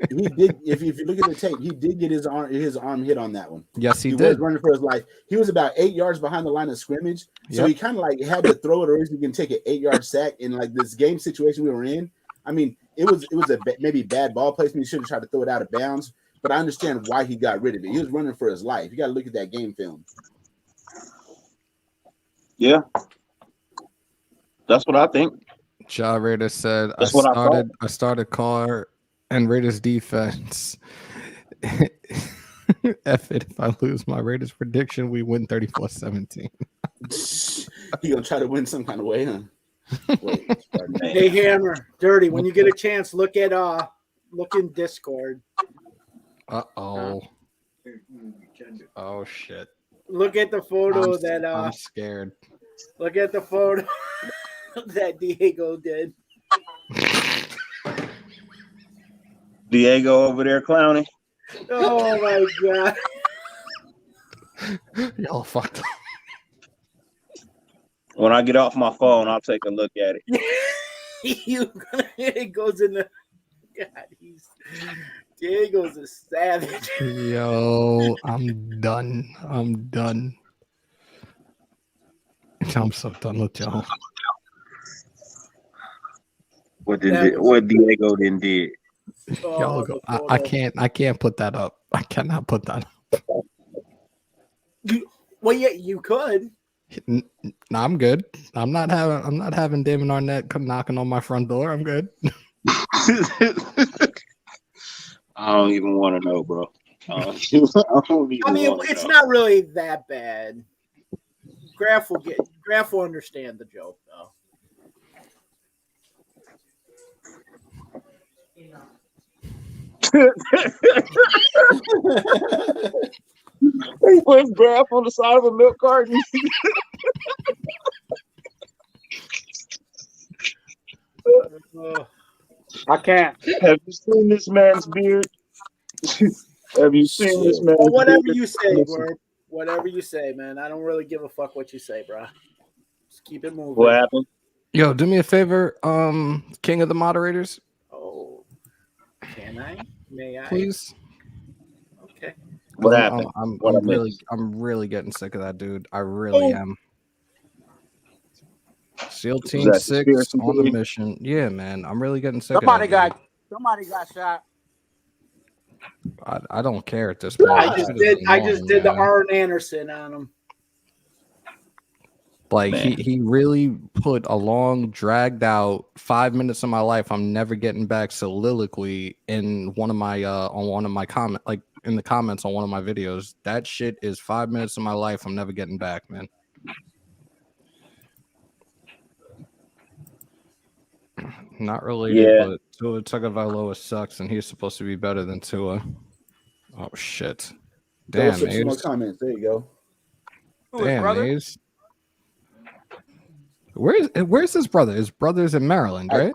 He did. If you look at the tape, he did get his arm hit on that one. Yes, he did. did. Was running for his life. He was about 8 yards behind the line of scrimmage, so he kind of like had to throw it, or else he can take an 8-yard sack. In like this game situation we were in, I mean, it was maybe bad ball placement. He should have tried to throw it out of bounds, but I understand why he got rid of it. He was running for his life. You got to look at that game film. Yeah. That's what I think. Ja Raider said, I started Carr and Raiders defense. F it, if I lose my Raiders prediction, we win 34-17. He gonna try to win some kind of way, huh? Wait, hey Hammer, Dirty, when you get a chance, look in Discord. Oh shit. Look at the photo I'm scared. Look at the photo that Diego did. Diego over there clowning. Oh my god. Y'all fucked up. When I get off my phone, I'll take a look at it. It goes in the God, Diego's a savage. Yo, I'm done. I'm done. I'm so done with y'all. What Diego then did? Y'all go. I can't put that up. I cannot put that up. Well, yeah, you could. No, I'm good. I'm not having Damon Arnett come knocking on my front door. I'm good. I don't even want to know, bro. I mean, it's not really that bad. Graf will understand the joke though. He puts Graf on the side of a milk carton. I can't. Have you seen this man's beard? Have you seen this man's Well, whatever beard? you say, Word. Whatever you say, man. I don't really give a fuck what you say, bro. Just keep it moving. What happened? Yo, do me a favor, King of the Moderators. Oh, can I? May I? Please. Okay. What happened? I'm really getting sick of that dude. I really am. SEAL Team 6 on the mission. Yeah, man. I'm really getting sick of that. Somebody got shot. I don't care at this point. I just did the Arn Anderson on him. Like he really put a long, dragged out 5 minutes of my life I'm never getting back soliloquy in one of my on one of my in the comments on one of my videos. That shit is 5 minutes of my life I'm never getting back, man. Not related, but Tua Tagovailoa sucks, and he's supposed to be better than Tua. Oh shit! Damn, some more comments. There you go. Damn, Maze. Where's his brother? His brother's in Maryland, right?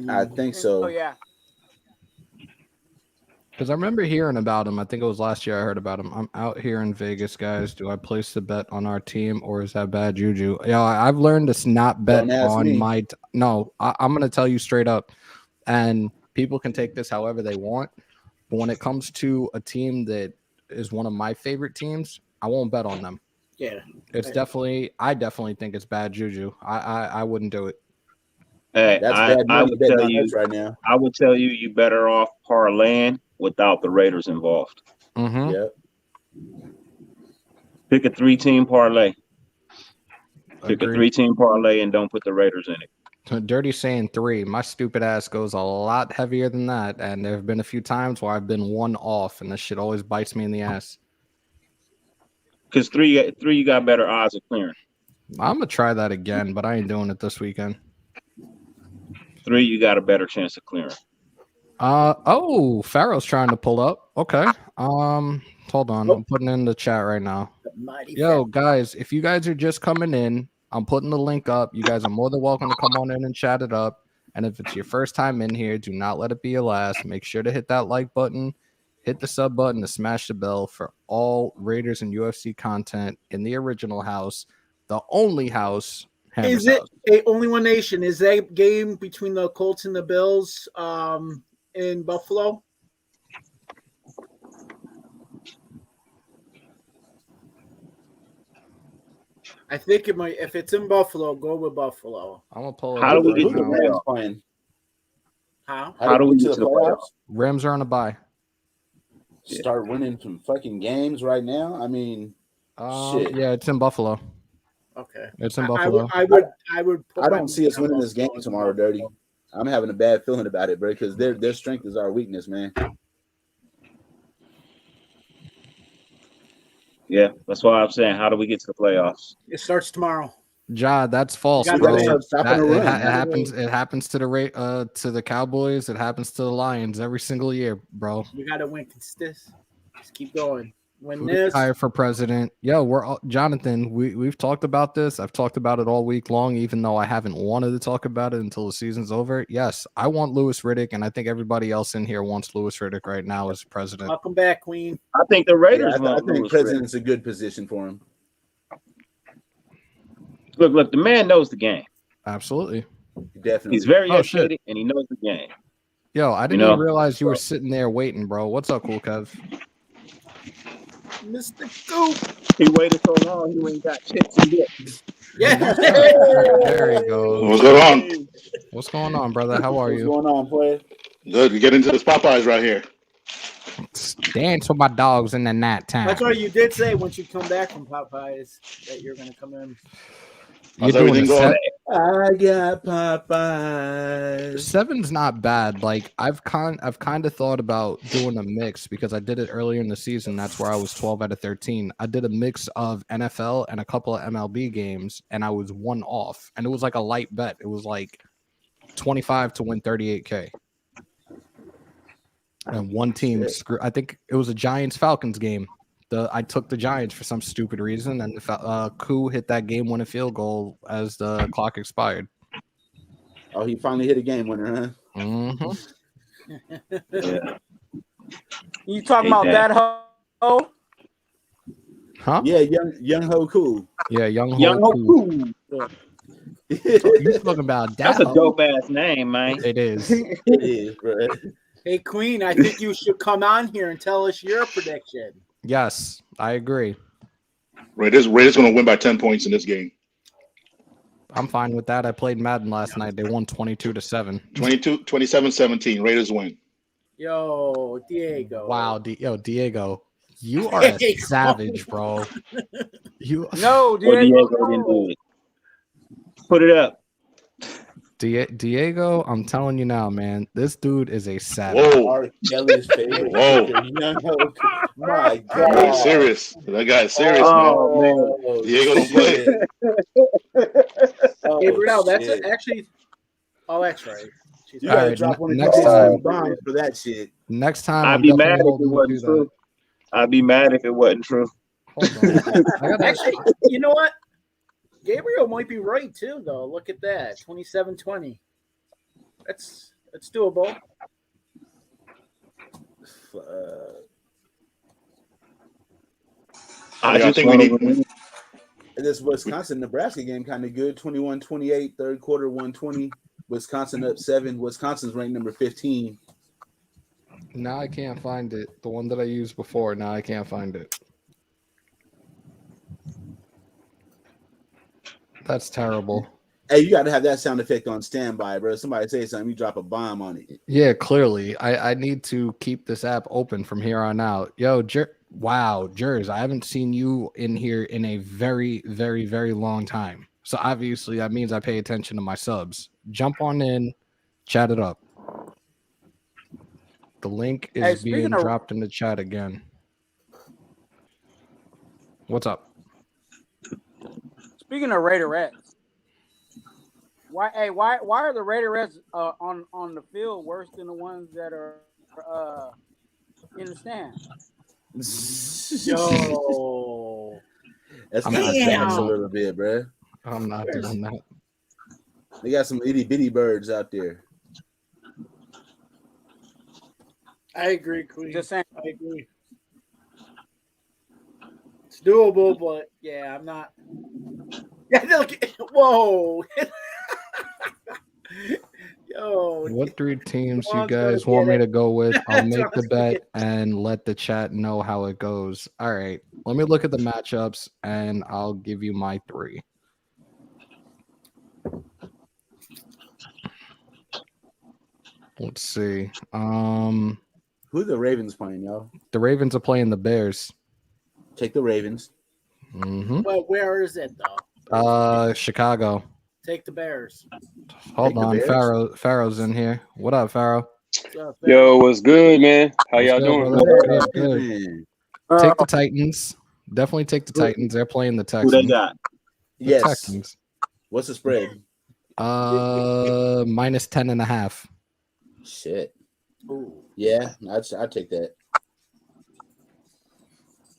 I think so. Oh yeah. Because I remember hearing about him. I think it was last year I heard about him. I'm out here in Vegas, guys. Do I place the bet on our team, or is that bad juju? Yeah, I've learned to not bet on my. No, I'm going to tell you straight up, and people can take this however they want. But when it comes to a team that is one of my favorite teams, I won't bet on them. Yeah, it's definitely. I definitely think it's bad juju. I wouldn't do it. Hey, that's bad money betting on us right now. I would tell you, you better off parlaying without the Raiders involved. Mm-hmm. Yep. Pick a 3-team parlay. Pick a 3-team parlay and don't put the Raiders in it. Dirty saying 3. My stupid ass goes a lot heavier than that, and there have been a few times where I've been 1 off, and this shit always bites me in the ass. Because 3, you got better odds of clearing. I'm gonna try that again, but I ain't doing it this weekend. 3, you got a better chance of clearing. Oh, Pharaoh's trying to pull up. Okay. Hold on. I'm putting in the chat right now. Yo, guys, if you guys are just coming in, I'm putting the link up. You guys are more than welcome to come on in and chat it up. And if it's your first time in here, do not let it be your last. Make sure to hit that like button, hit the sub button, to smash the bell for all Raiders and UFC content in the original house, the only house. Is it a Only One Nation? Is that game between the Colts and the Bills in Buffalo? I think it might. If it's in Buffalo, go with Buffalo. I'm gonna pull it. How do we get to the playoffs playing? How do we get to the playoffs? Rams are on a bye. Start winning some fucking games right now. I mean, shit. Yeah, it's in Buffalo. Okay, it's in Buffalo. I would. I don't see us winning this game tomorrow, Dirty. I'm having a bad feeling about it, bro, because their strength is our weakness, man. Yeah, that's why I'm saying, how do we get to the playoffs? It starts tomorrow. Ja, that's false, You bro. gotta stop stopping the run. It happens to the Cowboys. It happens to the Lions every single year, bro. You gotta win. Just keep going. Win Who's this. higher for president? Yo, we're all, Jonathan. We've talked about this. I've talked about it all week long, even though I haven't wanted to talk about it until the season's over. Yes, I want Louis Riddick, and I think everybody else in here wants Louis Riddick right now as president. Welcome back, Queen. I think the Raiders. I think president's a good position for him. Look, the man knows the game. Absolutely. Definitely. He's very educated and he knows the game. Yo, I didn't even realize you were sitting there waiting, bro. What's up, Cool Kev? Mr. Goop. He waited so long, he ain't got chips and dip. Yeah. There he goes. What's going on? What's going on, brother? How are you? What's going on, boy? Good. We get into this Popeyes right here. Dance with my dogs in the night time. That's right. You did say once you come back from Popeyes that you're going to come in. How's everything going? I got Popeyes. 7's not bad. Like I've kind of thought about doing a mix because I did it earlier in the season. That's where I was 12 out of 13. I did a mix of NFL and a couple of MLB games, and I was one off. And it was like a light bet. It was like 25 to win 38K. And one team I think it was a Giants-Falcons game. I took the Giants for some stupid reason, and Koo hit that game-winning field goal as the clock expired. Oh, he finally hit a game winner, huh? Mm-hmm. Yeah. You talking about that hoe? Huh? Yeah, young ho cool. Yeah, young Ho cool. You talking about that? That's a dope ass name, man. It is. It is, bro. Hey, Queen, I think you should come on here and tell us your prediction. Yes, I agree. Raiders going to win by 10 points in this game. I'm fine with that. I played Madden last night. They won 22-7. 27-17. Raiders win. Yo, Diego. Wow, Diego. You are a savage, bro. No, Diego didn't do it. Put it up. Diego, I'm telling you now, man, this dude is a savage. Whoa. R. Kelly's favorite. Whoa. My He's God. serious. That guy is serious, Oh, man. Diego don't play. Oh, Gabriel, that's shit. actually. Oh, that's right. You gotta Alright, drop one of next these time. bombs for that shit. Next time, I'd I'm be definitely mad if it holding you to wasn't that. true. I'd be mad if it wasn't true. Actually, you know what? Gabriel might be right too, though. Look at that, 27-20. That's doable. I think we need. This Wisconsin-Nebraska game kind of good. 21-28, third quarter, 120. Wisconsin up 7. Wisconsin's ranked number 15. Now I can't find it. The one that I used before. Now I can't find it. That's terrible. Hey, you got to have that sound effect on standby, bro. Somebody say something, you drop a bomb on it. Yeah, clearly. I need to keep this app open from here on out. Yo, wow, Jers, I haven't seen you in here in a very, very, very long time. So obviously that means I pay attention to my subs. Jump on in, chat it up. The link is being dropped in the chat again. What's up? Speaking of Raiderettes, why are the Raiderettes on the field worse than the ones that are in the stand? Yo, that's kind of facts a little bit, bro. I'm not doing that. They got some itty bitty birds out there. I agree, Queen. Just saying. I agree. It's doable, but yeah, I'm not. Yeah, whoa. Yo. What 3 teams you Juan's guys gonna want get me it. to go with? I'll make the Juan's gonna bet and let the chat know how it goes. All right. Let me look at the matchups and I'll give you my 3. Let's see. Who are the Ravens playing, y'all? The Ravens are playing the Bears. Take the Ravens. Mm-hmm. Well, where is it though? Chicago. Take the Bears. Hold on, Pharaoh's in here. What up, Pharaoh? Yo, what's good, man? How y'all doing? Good, good. Take the Titans. Definitely take the Titans. They're playing the Texans. Who they got? The Yes. Texans. What's the spread? Minus 10.5. Shit. Ooh. Yeah, I'd take that.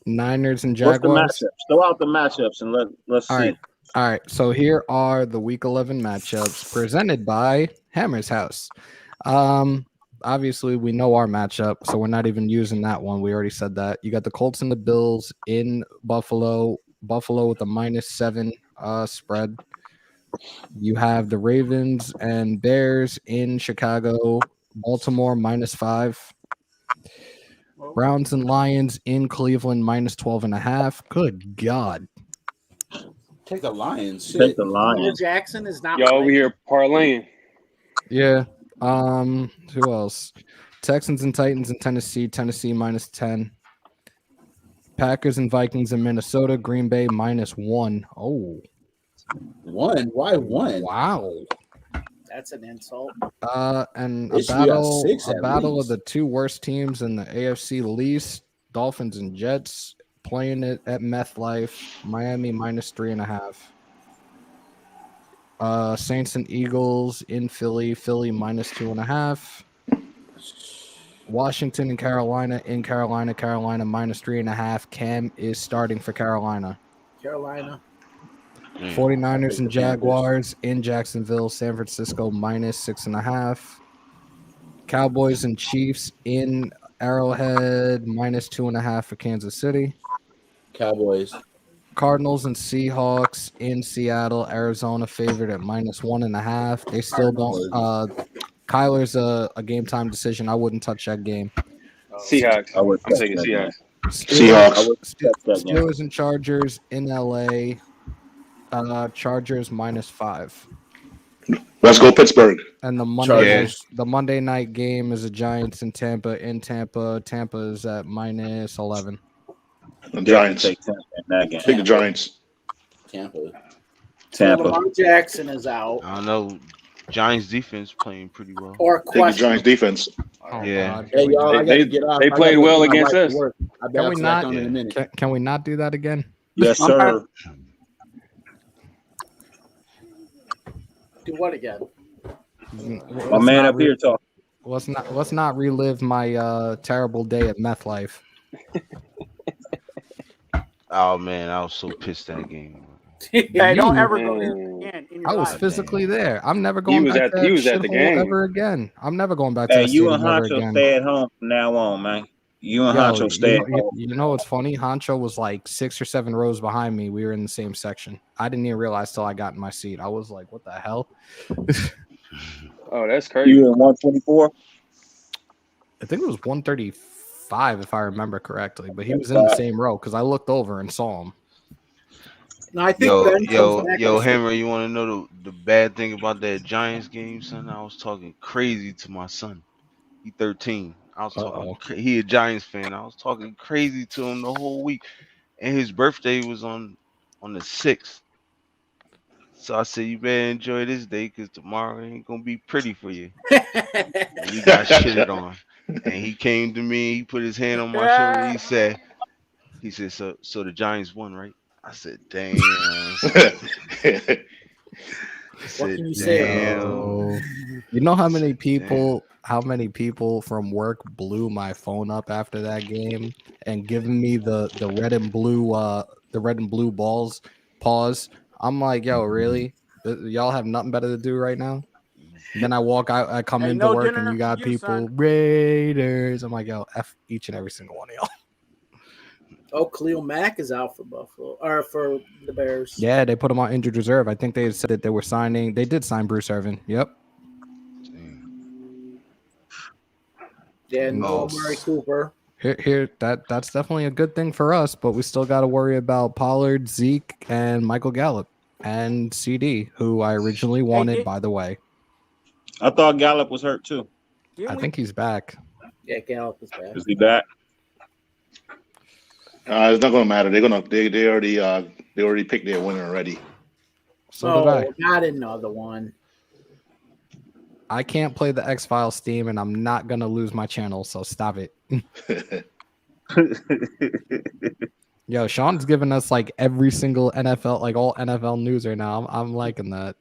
Niners and What's the Jaguars. matchups? Throw out the matchups and let's All see. right. All right. So here are the Week 11 matchups presented by Hammers.House. Obviously, we know our matchup, so we're not even using that one. We already said that. You got the Colts and the Bills in Buffalo. Buffalo with a -7 spread. You have the Ravens and Bears in Chicago. Baltimore -5. Browns and Lions in Cleveland -12.5. Good God. Take the Lions. Take Shit. the Lamar Lions. Jackson is not Y'all over playing. here parlaying. Yeah. Who else? Texans and Titans in Tennessee. Tennessee -10. Packers and Vikings in Minnesota. Green Bay -1. Oh. 1? Why 1? Wow. That's an insult. And It a should be about battle, 6 a at battle of least. the two worst teams in the AFC least, Dolphins and Jets, playing it at MetLife. Miami -3.5. Saints and Eagles in Philly. Philly -2.5. Washington and Carolina in Carolina. Carolina -3.5. Cam is starting for Carolina. Carolina. 49ers and Jaguars in Jacksonville. San Francisco -6.5. Cowboys and Chiefs in Arrowhead -2.5 for Kansas City. Cowboys. Cardinals and Seahawks in Seattle. Arizona favored at -1.5. They still don't. Kyler's a game time decision. I wouldn't touch that game. Seahawks. I would I'm touch taking that Seahawks. Seahawks. I would touch that game. Steelers and Chargers in LA. Chargers -5. Let's go Pittsburgh. And the Chargers. Monday night game is the Giants in Tampa. In Tampa, Tampa is at -11. The Giants. Take Tampa in that game. Take the Giants. So Tampa. Lamar Jackson is out. I don't know. Giants defense playing pretty well. Or Take the Giants defense. Yeah. Hey, y'all, I got to get off. They I played gotta well get my against wife to us. work. I'll be Can out we back not? on in a minute. Can we not do that again? Yes, sir. Do what again? My man up here talking. Let's not relive my terrible day at MetLife. Oh man, I was so pissed that game. Hey, don't ever go there again in your I was life. physically there. I'm never going was back at- to he that was at the shithole game. ever again. I'm never going back to Hey, that you and stadium ever Honcho again. stay at home from now on, man. You and Yo, Honcho stay at you home. know what's funny? Honcho was like 6 or 7 rows behind me. We were in the same section. I didn't even realize till I got in my seat. I was like, what the hell? Oh, that's crazy. You in 124? I think it was 135 if I remember correctly, but he was in the same row because I looked over and saw him. No, I think Ben comes back Yo, at Hammer, you want to know the bad thing about that Giants game, son? I was talking crazy to my son. He 13. I was talking. He a Giants fan. I was talking crazy to him the whole week, and his birthday was on the 6th. So I said, you better enjoy this day because tomorrow ain't gonna be pretty for you. And you got shitted on. And he came to me. He put his hand on my shoulder. He said, so the Giants won, right? I said, damn. What can you say? You know how many people from work blew my phone up after that game and giving me the red and blue balls pause. I'm like, yo, really? Y'all have nothing better to do right now? And then I walk out, I come into work, and you got people Raiders. I'm like, yo, F each and every single one of y'all. Oh, Khalil Mack is out for Buffalo or for the Bears. Yeah, they put him on injured reserve. I think they said that they were signing. They did sign Bruce Irvin. Yep. Yeah, no Amari Cooper. Here, that's definitely a good thing for us, but we still got to worry about Pollard, Zeke, and Michael Gallup and CD, who I originally wanted, by the way. I thought Gallup was hurt too. I think he's back. Yeah, Gallup is back. Is he back? It's not gonna matter. They already picked their winner already. So did I. Not another one. I can't play the X-Files theme, and I'm not gonna lose my channel, so stop it. Yo, Sean's giving us like every single NFL, like all NFL news right now. I'm liking that.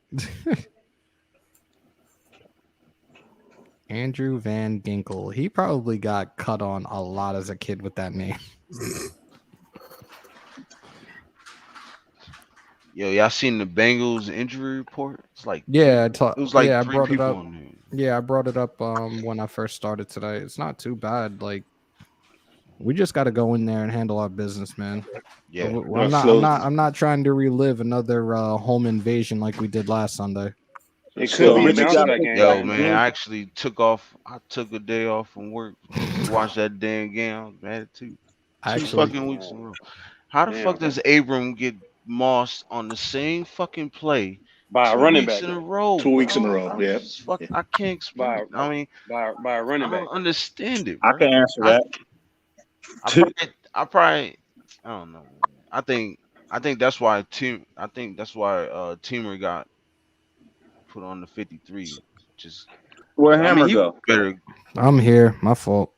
Andrew Van Ginkel. He probably got cut on a lot as a kid with that name. Yo, y'all seen the Bengals injury report? It's like it was like I 3 brought it people up. on there. Yeah, I brought it up when I first started today. It's not too bad. Like, we just got to go in there and handle our business, man. Yeah, I'm not trying to relive another home invasion like we did last Sunday. It Still, could be a Richie bounce got back me. game. Yo, man, I actually took a day off from work to watch that damn game. I was mad too. Two fucking weeks in a row. How the fuck does Abram get mossed on the same fucking play by a 2 running weeks back? in a row? 2 weeks in a bro? row. Yeah. I can't explain. I mean, by a running I back. don't understand it, I bro. can answer that. I don't know. I think that's why Teamer got put on the 53. Just Where I mean, Hammer he go? better. I'm here. My fault.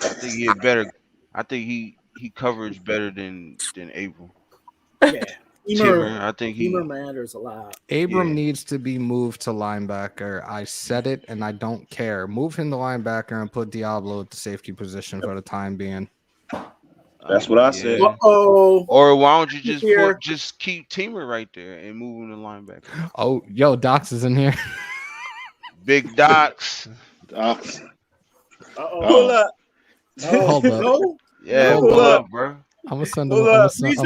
I think he had better. I think he coverage better than Abram. Yeah, Teamer, I think Teamer matters a lot. Abram needs to be moved to linebacker. I said it, and I don't care. Move him to linebacker and put Diablo at the safety position for the time being. That's what I said. Uh-oh. Or why don't you Here. just keep Teamer right there and move him to linebacker? Oh, yo, Docs is in here. Big Docs. Docs. Uh-oh. Pull up. Hold up. No? Yeah, No. pull up, bro. I'm gonna send him. I'm gonna send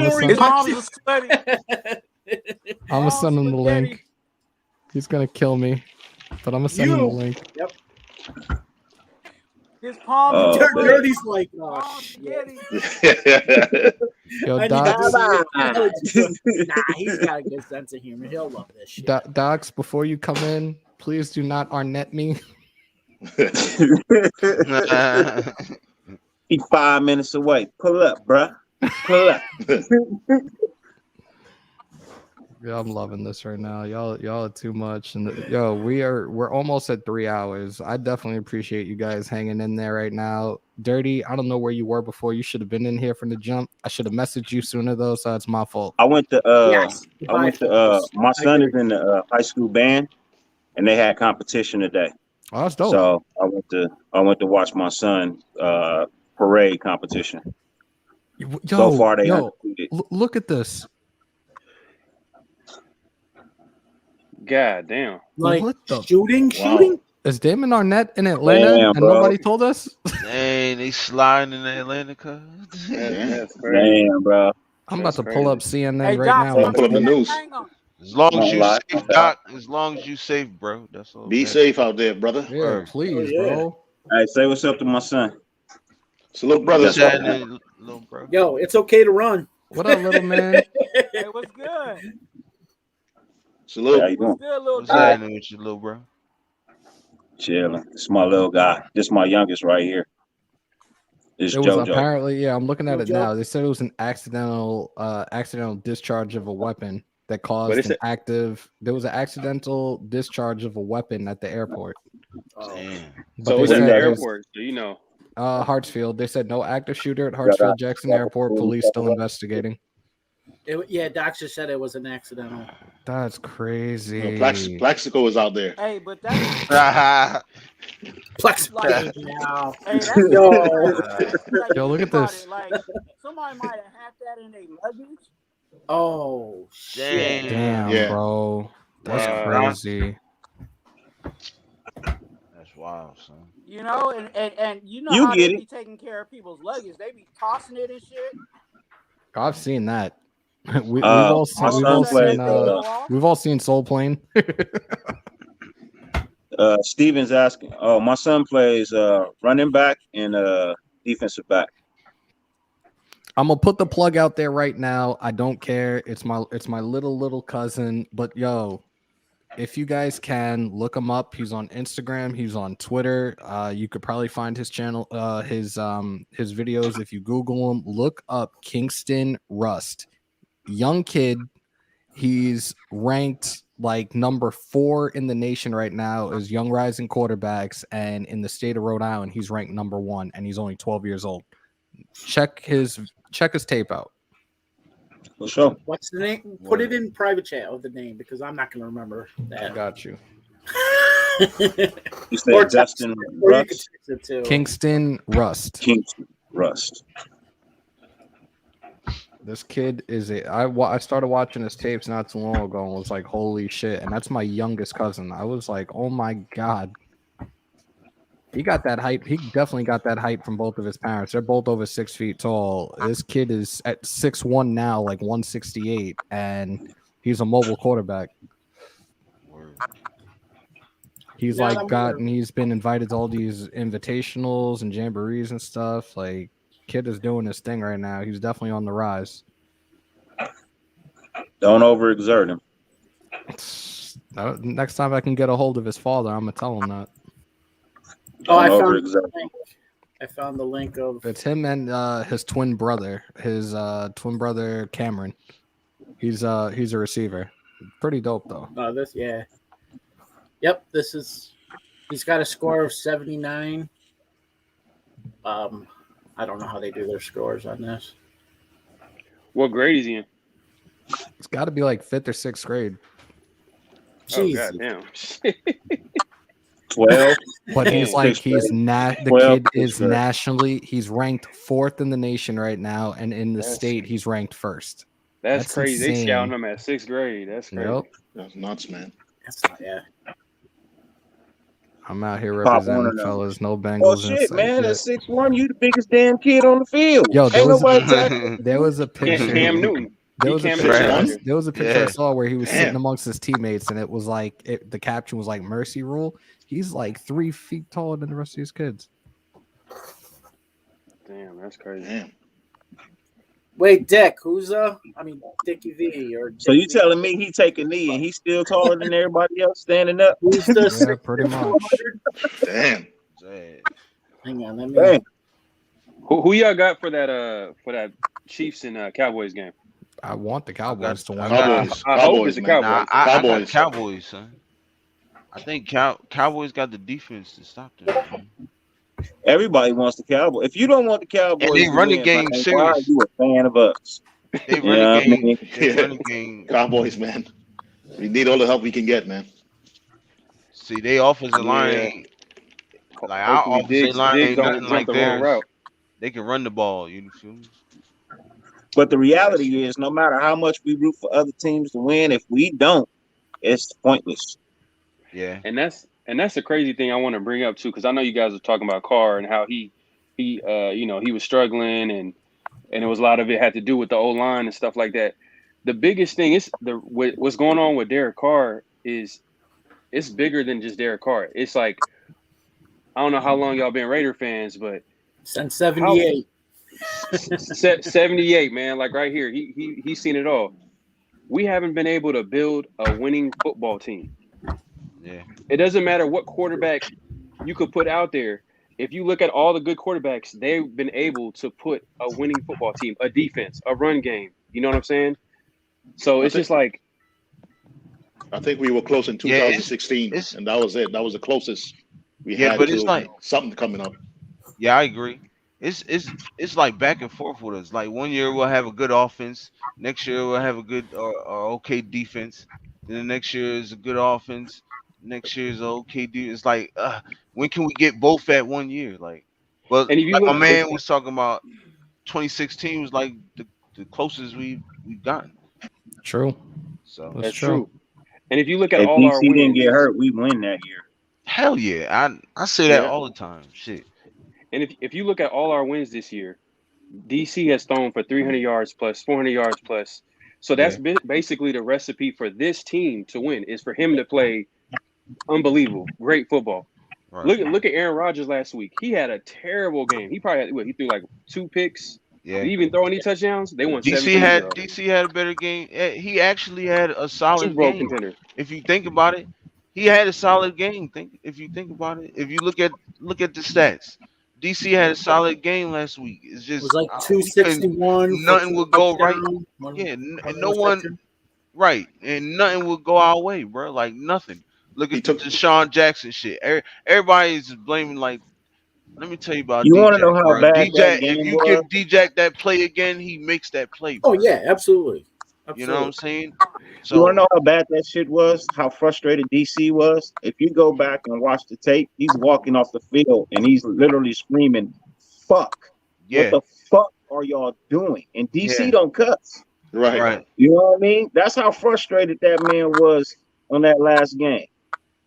him the link. He's gonna kill me, but I'm gonna send him the link. Yep. His palms are sweaty. Dirty's like, oh shit. Yo, I need Docs. nah, he's got a good sense of humor. He'll love this shit. Docs, before you come in, please do not Arnett me. He 5 minutes away. Pull up, bruh. Pull up. Yeah, I'm loving this right now. Y'all are too much. And we're almost at 3 hours. I definitely appreciate you guys hanging in there right now. Dirty, I don't know where you were before. You should have been in here from the jump. I should have messaged you sooner though, so it's my fault. I went to my son is in the high school band, and they had competition today. Oh, that's dope. So I went to watch my son parade competition. So far they undefeated. Look at this. God damn. Like what the shooting? Is Damon Arnett in Atlanta Damn, and bro. nobody told us? Dang, they sliding in Atlanta, cuz. That's crazy. Damn, bro. I'm about to pull up CNN Hey, right Doc, now. Pull up the news. hang on. As long as Don't you lie. safe, Doc. As long as you safe, bro. That's all. Be safe out there, brother. Yeah, please, yeah. bro. Hey, say what's up to my son. So, little brother. What's happening, little bro? Yo, it's okay to run. What up, little man? Hey, what's good? Salute. How you doing? What's good, little What's Doc? happening with you, little bro? Chilling. This my little guy. This my youngest right here. This It was JoJo. apparently, I'm looking at it JoJo? now. They said it was an accidental discharge of a weapon that caused What is it? there was an accidental discharge of a weapon at the airport. Damn. But So they it's at said the it was, airport, so you know. Hartsfield. They said no active shooter at Hartsfield Jackson Airport. Police still investigating. Yeah, Doc just said it was an accidental. That's crazy. Plaxico is out there. Hey, but that's Plex like, now. hey, that's Yo. like, Yo, look at think about this. it, like somebody might have had that in their luggage. Oh shit. Damn, Yeah. bro. That's Wow. crazy. That's wild, son. You know, and you know You how get they it. be taking care of people's luggage. They be tossing it and shit. I've seen that. We've my all son seen plays, we've all seen Soul Plane. Steven's asking. Oh, my son plays running back and defensive back. I'm gonna put the plug out there right now. I don't care. It's my little cousin. But yo, if you guys can look him up, he's on Instagram, he's on Twitter. You could probably find his channel, his videos if you Google him. Look up Kingston Rust. Young kid. He's ranked like number 4 in the nation right now as young rising quarterbacks, and in the state of Rhode Island, he's ranked number 1, and he's only 12 years old. Check his tape out. For sure. What's the name? Put it in private chat of the name because I'm not gonna remember that. I got you. You said Justin Rust? Kingston Rust. Kingston Rust. This kid is I started watching his tapes not too long ago and was like, holy shit. And that's my youngest cousin. I was like, oh my God. He got that height. He definitely got that height from both of his parents. They're both over 6 feet tall. This kid is at 6'1" now, like 168, and he's a mobile quarterback. He's Not like he's been invited to all these invitationals and jamborees and stuff. Like, kid is doing his thing right now. He's definitely on the rise. Don't overexert him. Next time I can get a hold of his father, I'm gonna tell him that. Oh, I found the link of It's him and his twin brother. His twin brother Cameron. He's a receiver. Pretty dope though. Oh, this Yep, he's got a score of 79. I don't know how they do their scores on this. What grade is he in? It's got to be like 5th or 6th grade. Oh, goddamn. 12. But he's like the kid is nationally, he's ranked 4th in the nation right now, and in the state he's ranked 1st. That's crazy. Insane. They scouting him at 6th grade. That's crazy. Yep. That's nuts, man. I'm out here Pop representing one of them. fellas. No Bengals. Oh shit, man! At 6'1", you the biggest damn kid on the field. Yo, Ain't nobody tackling. there was a picture. Cam Newton. There was a picture I saw where he was Damn. sitting amongst his teammates, and it was like the caption was like "Mercy Rule." He's like 3 feet taller than the rest of these kids. Damn, that's crazy. Damn. Wait, Dick, Dickie V or So you telling me he take a knee and he's still taller than everybody else standing up? Who's the Yeah, pretty much. Damn. Hang on, let me. Dang. Who y'all got for that Chiefs and Cowboys game? I want the Cowboys to win. Cowboys. I hope it's the man. Cowboys. I got Cowboys. Cowboys, son. I think Cowboys got the defense to stop them. Man. Everybody wants the Cowboys. If you don't want the Cowboys, And they to run the win, game man, serious. why are you a fan of us? They You run know the what I game. mean? They run the game. Cowboys, man. We need all the help we can get, man. See, they offensive line, like our Hopefully offensive line ain't don't nothing jump like the wrong theirs. route. They can run the ball. You feel me? But the reality is, no matter how much we root for other teams to win, if we don't, it's pointless. Yeah. And that's the crazy thing I want to bring up too, because I know you guys are talking about Carr and how he was struggling and it was a lot of it had to do with the O-line and stuff like that. The biggest thing is what's going on with Derek Carr is it's bigger than just Derek Carr. It's like, I don't know how long y'all been Raider fans, but since 78. 78, man, like right here. He's seen it all. We haven't been able to build a winning football team. Yeah. It doesn't matter what quarterback you could put out there. If you look at all the good quarterbacks, they've been able to put a winning football team, a defense, a run game. You know what I'm saying? So it's just like, I think we were close in 2016, and that was it. That was the closest we had but to it's like something coming up. Yeah, I agree. It's like back and forth with us. Like one year we'll have a good offense, next year we'll have a good or okay defense. Then the next year is a good offense, next year is okay defense. It's like when can we get both at 1 year? Like, but and if you like look, my man was talking about 2016 was like the closest we've gotten. True. So that's true. And if you look at If all our DC didn't wins, get hurt, we win that year. Hell yeah, I say that all the time. Shit. And if you look at all our wins this year, DC has thrown for 300 yards plus, 400 yards plus. So that's basically the recipe for this team to win is for him to play unbelievable, great football. Right. Look at Aaron Rodgers last week. He had a terrible game. He probably he threw like 2 picks. Yeah. Did he even throw any touchdowns? They won. DC had a better game. He actually had a solid Super Bowl game. contender. If you think about it, he had a solid game. If you think about it, if you look at the stats. DC had a solid game last week. It's just it was like 261. Nothing would go right. Yeah, and no one right, and nothing would go our way, bro. Like nothing. Look at the Deshaun Jackson shit. Everybody's blaming. Like, let me tell you about. You want to know how bad that game if you was? give D-Jack that play again, he makes that play. Bro. Oh yeah, absolutely. You know what I'm saying? So, you want to know how bad that shit was? How frustrated DC was? If you go back and watch the tape, he's walking off the field and he's literally screaming, "Fuck! Yeah. What the fuck are y'all doing?" And DC don't cuss. Right. You know what I mean? That's how frustrated that man was on that last game.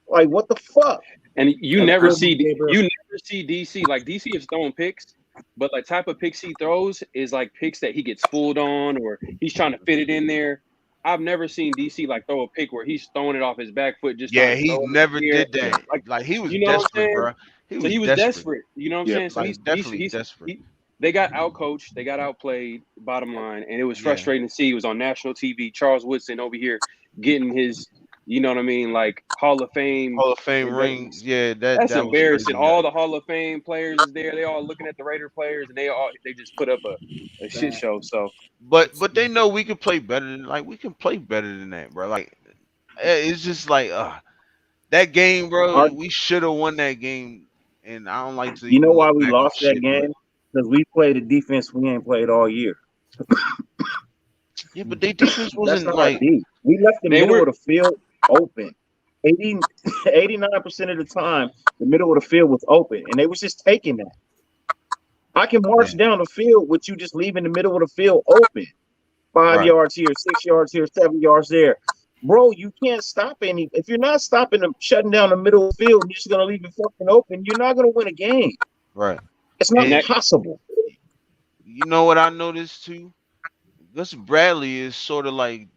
Like, what the fuck? And you never see DC. Like DC is throwing picks. But like type of picks he throws is like picks that he gets fooled on or he's trying to fit it in there. I've never seen DC like throw a pick where he's throwing it off his back foot, just trying Yeah, to he throw it never in the air. did that. Like he was You know what I'm desperate, saying? bro. He So was he was desperate. desperate. You know what I'm Yep. saying? So Like definitely desperate. they got outcoached, they got outplayed, bottom line, and it was Yeah. frustrating to see. He was on national TV. Charles Woodson over here getting his, you know what I mean, like Hall of Fame rings. Yeah, That's that was embarrassing. crazy. All the Hall of Fame players is there. They all looking at the Raider players, and they just put up a shit show. So But they know we can play better than we can play better than that, bro. Like it's just like that game, bro. We should have won that game, and I don't like to You even know look why we back on lost that shit, but game? Because we played a defense we ain't played all year. yeah, but their defense That's wasn't not our like D. We left the They middle were- of the field open. 89% of the time, the middle of the field was open, and they was just taking that. I can march down the field with you just leaving the middle of the field open. 5 Right. yards here, 6 yards here, 7 yards there. Bro, you can't stop any. If you're not stopping them, shutting down the middle of the field, and you're just going to leave it fucking open, you're not going to win a game. right. It's not And possible. you know what I noticed too? Gus Bradley is sort of like,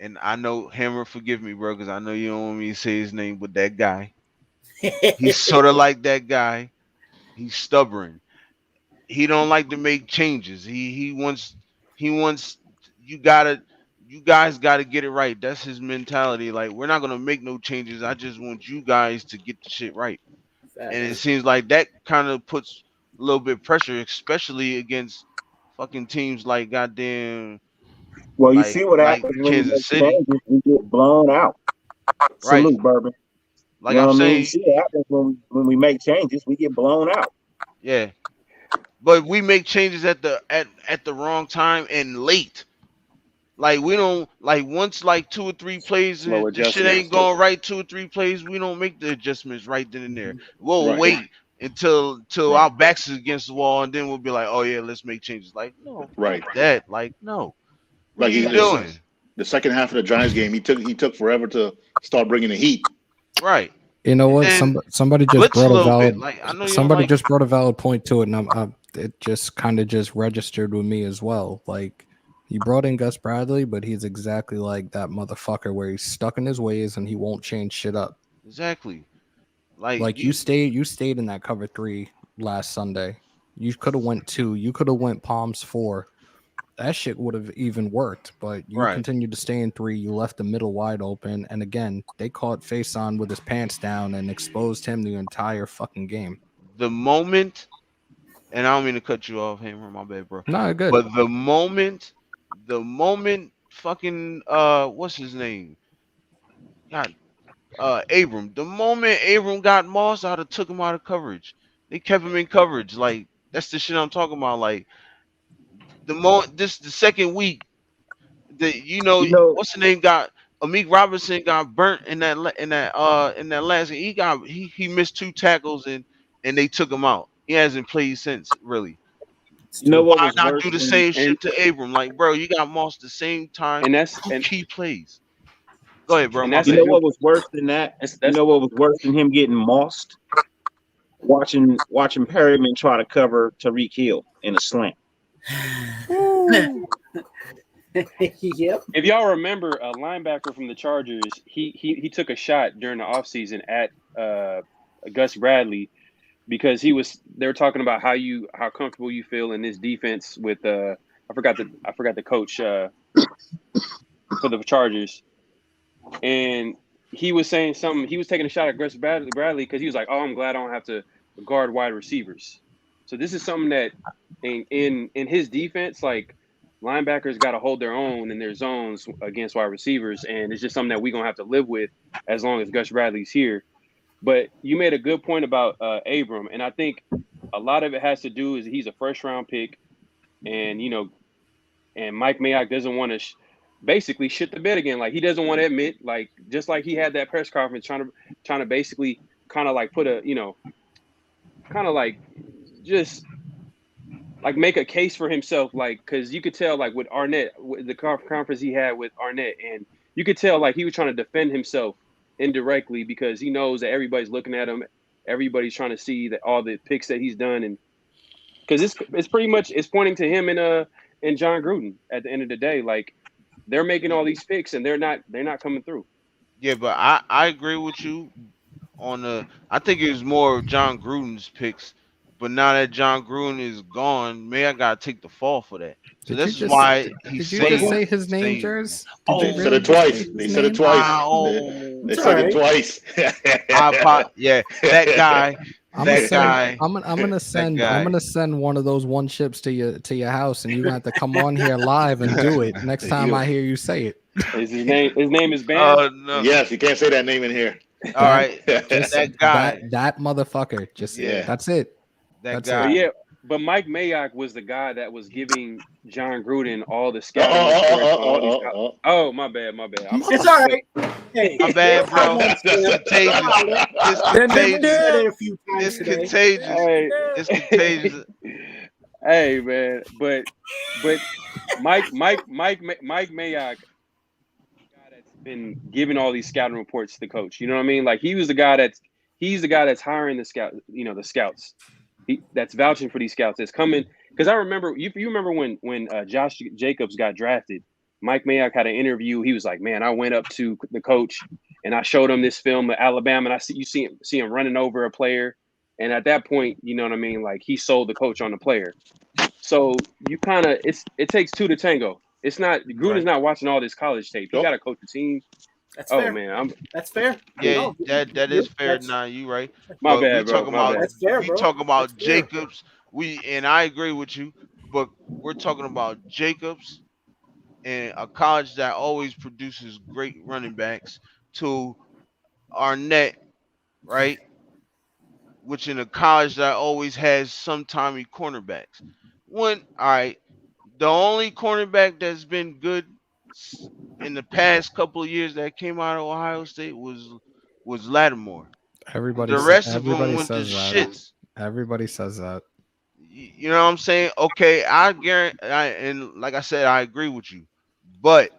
and I know Hammer, forgive me, bro, because I know you don't want me to say his name, but that guy, he's sort of like that guy. He's stubborn. He don't like to make changes. He wants you guys gotta get it right. That's his mentality. Like, we're not gonna make no changes. I just want you guys to get the shit right. And it seems like that kind of puts a little bit of pressure, especially against fucking teams like goddamn Well, you see what like happens when we Kansas make City. changes, we get blown out. Right. Salute, Bourbon. Like You know I'm what I mean? You saying, see what happens when we make changes, we get blown out. yeah. But we make changes at the wrong time and late. Like we don't like once like 2 or 3 plays Slow the shit adjustments. ain't going right 2 or 3 plays, we don't make the adjustments right then and there. We'll Right. wait until our backs is against the wall and then we'll be like, oh yeah, let's make changes. Like no, Right. fuck that. Like no. What Like are you doing? the second half of the Giants game, he took forever to start bringing the heat. Right. You know what? And Somebody just blitz a brought a little valid. bit. Like I know you don't Somebody like just brought a valid point to it, and it just kind of just registered with me as well. Like he brought in Gus Bradley, but he's exactly like that motherfucker where he's stuck in his ways and he won't change shit up. exactly. Like Like you stayed in that cover 3 last Sunday. You could have went 2. You could have went Palms 4. That shit would have even worked, but you Right. continued to stay in 3. You left the middle wide open, and again, they caught Faison with his pants down and exposed him the entire fucking game. the moment, and I don't mean to cut you off, Hammer, my bad, bro. No, good. But the moment fucking what's his name? God, Abram. The moment Abram got Moss, I'd have took him out of coverage. They kept him in coverage. Like that's the shit I'm talking about. Like the the second week that You know, what's the name got Amik Robinson got burnt in that last game. He missed 2 tackles and they took him out. He hasn't played since really. you know what Why was not worse do the than same shit to Abram? Like, bro, you got Moss the same time. And that's 2 key plays. Go ahead, bro. and My that's you a bad. know good. what was worse than that? You know what was worse than him getting mossed? Watching Perryman try to cover Tariq Hill in a slant. Yep. If y'all remember, a linebacker from the Chargers, he took a shot during the offseason at Gus Bradley because they were talking about how comfortable you feel in this defense with I forgot the coach for the Chargers, and he was saying something. He was taking a shot at Gus Bradley because he was like, "Oh, I'm glad I don't have to guard wide receivers." So this is something that in his defense, like linebackers got to hold their own in their zones against wide receivers, and it's just something that we're gonna have to live with as long as Gus Bradley's here. But you made a good point about Abram, and I think a lot of it has to do is he's a first round pick, and and Mike Mayock doesn't want to basically shit the bed again. Like he doesn't want to admit, like just like he had that press conference trying to basically kind of like put a kind of like just like make a case for himself, like because you could tell like with Arnett, with the conference he had with Arnett, and you could tell like he was trying to defend himself indirectly because he knows that everybody's looking at him, everybody's trying to see that all the picks that he's done, and because it's pretty much it's pointing to him and John Gruden at the end of the day. Like they're making all these picks and they're not coming through. Yeah, but I agree with you on the. I think it was more of John Gruden's picks, but now that John Gruden is gone, may I gotta take the fall for that. So Did you this is just why he's did you just saying say his name, saying. Jers? Did you Oh, They said really it just say twice. his They said it name? twice. Oh, They It's said all it right. twice. yeah, that guy, I'm gonna that send. guy, I'm gonna that send. I'm guy. gonna send one of those one chips to your house, and you're gonna have to come on here live and do it next time I hear you say it. Is his name? His name is Bam. Oh no! Yes, you can't say that name in here. All right, Just that guy, that motherfucker. Just Yeah. that's it. that That's guy. But it. yeah, but Mike Mayock was the guy that was giving John Gruden all the scouting reports on all these. Oh, my bad. It's all right. Hey, My bad, bro. come on, It's Slim. contagious. It's Then contagious. said it a few times It's today. contagious. Hey, It's contagious. hey, man, but Mike Mayock, guy that's been giving all these scouting reports to the coach. You know what I mean? Like he's the guy that's hiring the scout. You know, the scouts. That's vouching for these scouts. That's coming because I remember you remember when Josh Jacobs got drafted. Mike Mayock had an interview. He was like, "Man, I went up to the coach and I showed him this film of Alabama, and I see him running over a player." And at that point, you know what I mean? Like he sold the coach on the player. So you kind of it takes two to tango. It's not Gruden's not watching all this college tape. You got to coach a team. That's Oh fair. man, That's fair. Yeah, No, that is fair. Nah, you right. My But bad, we bro. talking My about bad. That's fair, we bro. talking about That's fair. Jacobs. And I agree with you. But we're talking about Jacobs and a college that always produces great running backs to Arnett, right? Which in a college that always has some timey cornerbacks. All right, the only cornerback that's been good in the past couple of years that came out of Ohio State was Lattimore. The rest of them Everybody went to says that. shits. Everybody says that. You know what I'm saying? Okay, I guarantee, and like I said, I agree with you. But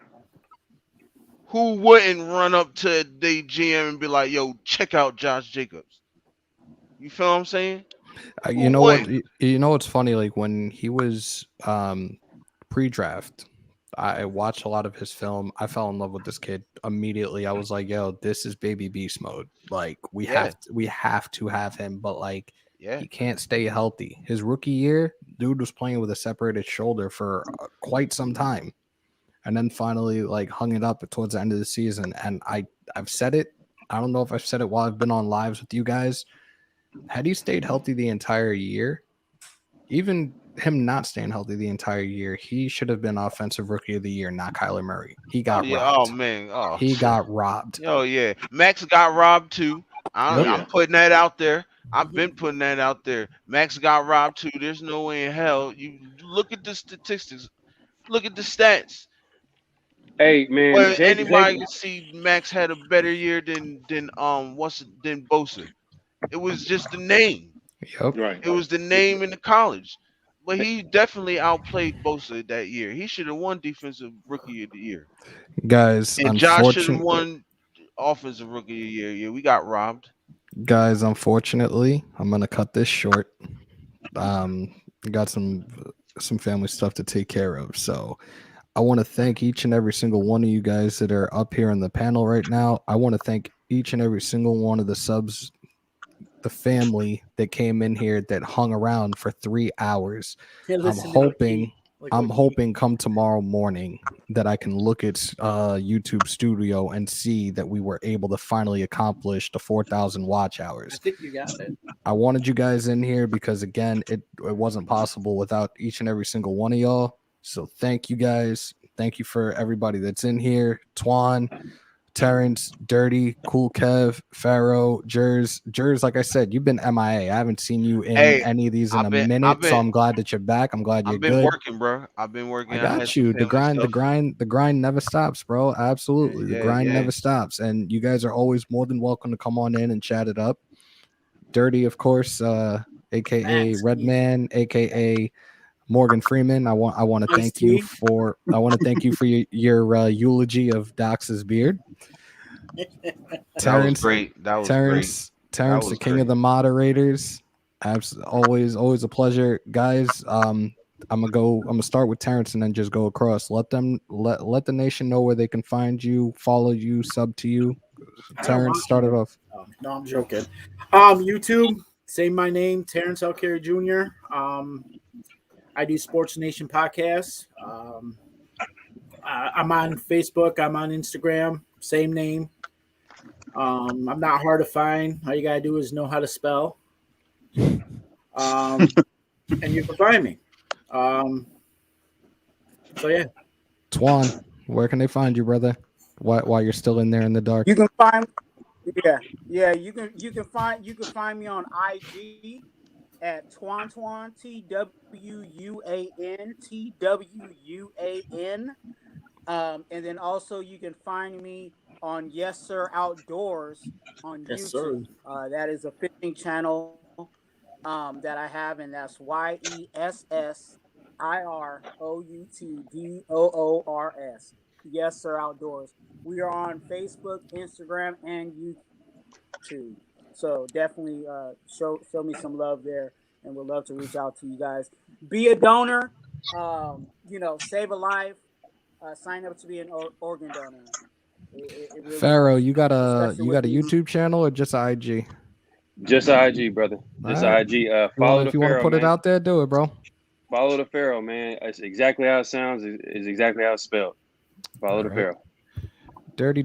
who wouldn't run up to the GM and be like, "Yo, check out Josh Jacobs"? You feel what I'm saying? You Who know what? wouldn't? You know what's funny? Like when he was pre-draft, I watched a lot of his film. I fell in love with this kid immediately. I was like, "Yo, this is baby beast mode. Like we have to have him." But like, he can't stay healthy. His rookie year, dude was playing with a separated shoulder for quite some time, and then finally like hung it up towards the end of the season. And I've said it. I don't know if I've said it while I've been on lives with you guys. Had he stayed healthy the entire year, even him not staying healthy the entire year, he should have been offensive rookie of the year, not Kyler Murray. He got Oh robbed. man. Oh, he got robbed. Oh yeah. Max got robbed too. Yep. I'm putting that out there. I've been putting that out there. Max got robbed too. There's no way in hell. You look at the statistics. Look at the stats. Hey man, Well, Jake, anybody can see Max had a better year than Bosa. It was just the name. Yep. Right. It was the name in the college. But he definitely outplayed Bosa that year. He should have won defensive rookie of the year. Guys, And Josh should have won offensive rookie of the year. Yeah, we got robbed. Guys, unfortunately, I'm gonna cut this short. Got some family stuff to take care of. So I want to thank each and every single one of you guys that are up here on the panel right now. I want to thank each and every single one of the subs, the family that came in here that hung around for 3 hours. I'm hoping come tomorrow morning that I can look at YouTube Studio and see that we were able to finally accomplish the 4,000 watch hours. I think you got it. I wanted you guys in here because again, it wasn't possible without each and every single one of y'all. So thank you guys. Thank you for everybody that's in here. Twan, Terrence, Dirty, Cool Kev, Pharaoh, Jers, like I said, you've been MIA. I haven't seen you in any of these in a minute, so I'm glad that you're back. I'm glad you're good. I've been working, bro. I've been working. I got you. The grind never stops, bro. Absolutely. The grind never stops. And you guys are always more than welcome to come on in and chat it up. Dirty, of course, aka Redman, aka Morgan Freeman. I want to thank you for your eulogy of Dox's beard. Terrence, that was great. Terrence, the king of the moderators. Always a pleasure, guys. I'm gonna start with Terrence and then just go across. Let the nation know where they can find you, follow you, sub to you. Terrence, start it off. No, I'm joking. YouTube, say my name, Terrence L. Carey Jr. I do Sports Nation podcasts. I'm on Facebook. I'm on Instagram. Same name. I'm not hard to find. All you gotta do is know how to spell. And you can find me. So yeah. Twan, where can they find you, brother? While you're still in there in the dark. You can find, yeah. You can find me on IG at Twan TWUAN. And then also you can find me on Yes Sir Outdoors on Yes, YouTube. That is a fishing channel that I have, and that's YESSIROUTDOORS. Yes Sir Outdoors. We are on Facebook, Instagram, and YouTube. So definitely show me some love there, and we'd love to reach out to you guys. Be a donor. Save a life. Sign up to be an organ donor. It really Pharaoh, helps, you got a especially with these. YouTube channel or just IG? Just IG, brother. Just All right. IG. Follow If the you want to Pharaoh, put it man. out there, do it, bro. Follow the Pharaoh, man. It's exactly how it sounds. Is exactly how it's spelled. Follow the Pharaoh. Dirty.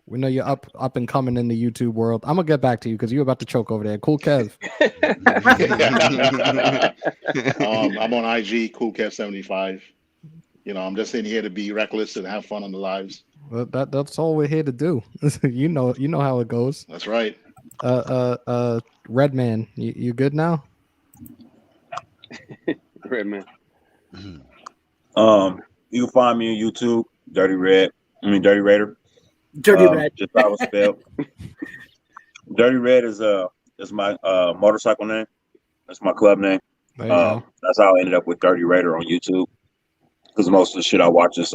We know you're up and coming in the YouTube world. I'm gonna get back to you because you're about to choke over there. Cool Kev. I'm on IG, Cool Kev 75. I'm just in here to be reckless and have fun on the lives. Well, that's all we're here to do. you know how it goes. That's right. Redman, you good now? Redman. You can find me on YouTube, Dirty Raider. Dirty Red. Just how it's spelled. Dirty Red is my motorcycle name. That's my club name. That's how I ended up with Dirty Raider on YouTube. Because most of the shit I watch is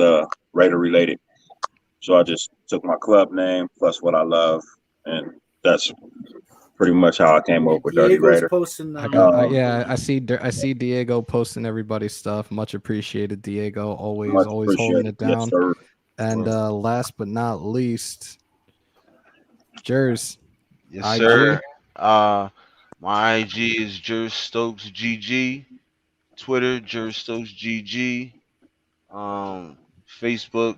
Raider related. So I just took my club name plus what I love, and that's pretty much how I came up with Dirty Raider. Posting, I see Diego posting everybody's stuff. Much appreciated, Diego. Always holding it down. Yes, sir. And last but not least, Jers. Yes, IG? sir. My IG is Jers Stokes GG. Twitter, Jers Stokes GG. Facebook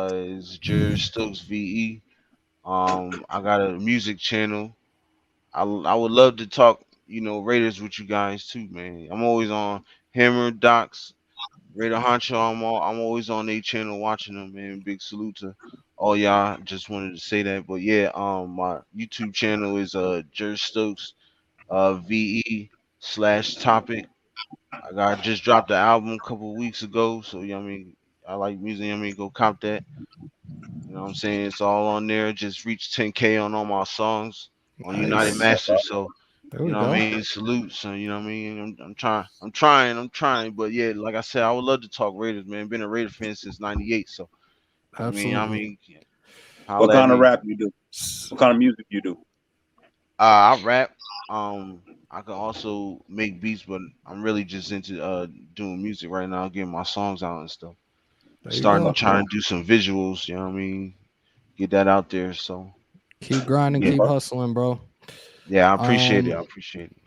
is Jers Stokes VE. I got a music channel. I would love to talk, Raiders with you guys too, man. I'm always on Hammer, Docs, Raider Honcho. I'm always on their channel watching them, man. Big salute to all y'all. Just wanted to say that. But yeah, my YouTube channel is Jers Stokes VE/topic. I just dropped the album a couple of weeks ago, so I like music. Go cop that. You know what I'm saying? It's all on there. Just reached 10K on all my songs on United Masters. So There we go. Salute. So I'm trying. But yeah, like I said, I would love to talk Raiders, man. Been a Raider fan since '98. So Absolutely. What kind of rap you do? What kind of music you do? I rap. I can also make beats, but I'm really just into doing music right now, getting my songs out and stuff. Starting to try to do some visuals, get that out there. So keep grinding, keep hustling, bro. Yeah, I appreciate it.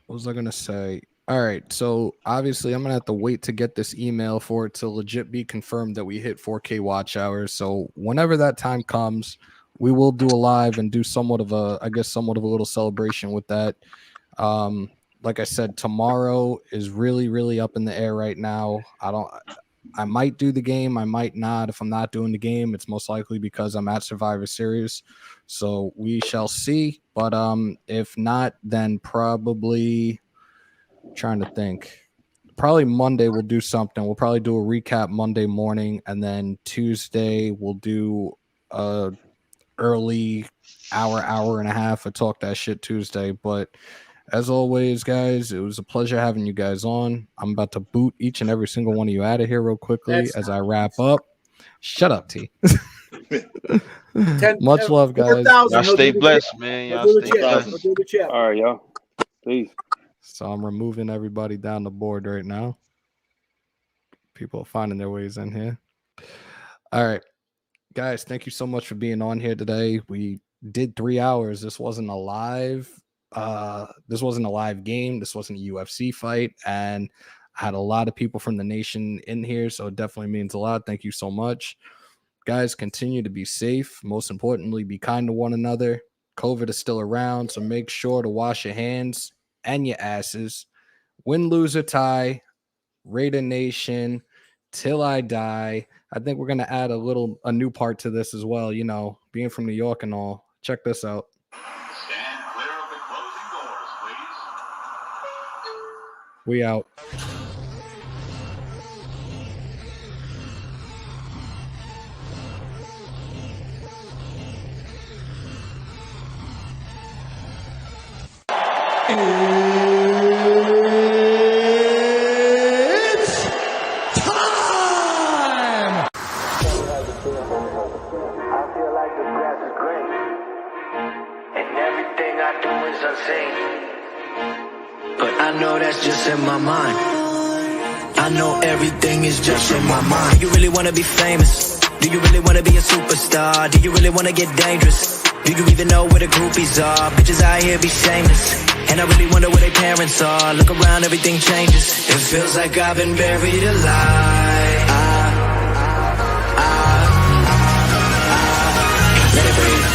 What was I gonna say? All right, so obviously I'm gonna have to wait to get this email for it to legit be confirmed that we hit 4K watch hours. So whenever that time comes, we will do a live and do somewhat of a little celebration with that. Like I said, tomorrow is really, really up in the air right now. I might do the game, I might not. If I'm not doing the game, it's most likely because I'm at Survivor Series. So we shall see. But if not, then probably trying to think. Probably Monday we'll do something. We'll probably do a recap Monday morning, and then Tuesday we'll do a early hour and a half of Talk That Shit Tuesday. But as always, guys, it was a pleasure having you guys on. I'm about to boot each and every single one of you out of here real quickly as I wrap up. Shut up, T. Much love, guys. Y'all stay blessed, man. Y'all stay blessed. All right, y'all. Peace. So I'm removing everybody down the board right now. People are finding their ways in here. All right, guys, thank you so much for being on here today. We did 3 hours. This wasn't a live game. This wasn't a UFC fight, and I had a lot of people from the nation in here, so it definitely means a lot. Thank you so much. Guys, continue to be safe. Most importantly, be kind to one another. COVID is still around, so make sure to wash your hands and your asses. Win, lose, or tie, Raider Nation, till I die. I think we're going to add a new part to this as well, you know, being from New York and all. Check this out. Stand clear of the closing doors, please. We out. It's time! I feel like the grass is green, and everything I do is unseen. But I know that's just in my mind. I know everything is just in my mind. Do you really want to be famous? Do you really want to be a superstar? Do you really want to get dangerous? Do you even know where the groupies are? Bitches out here be shameless, and I really wonder where their parents are. Look around, everything changes. It feels like I've been buried alive. Let it breathe.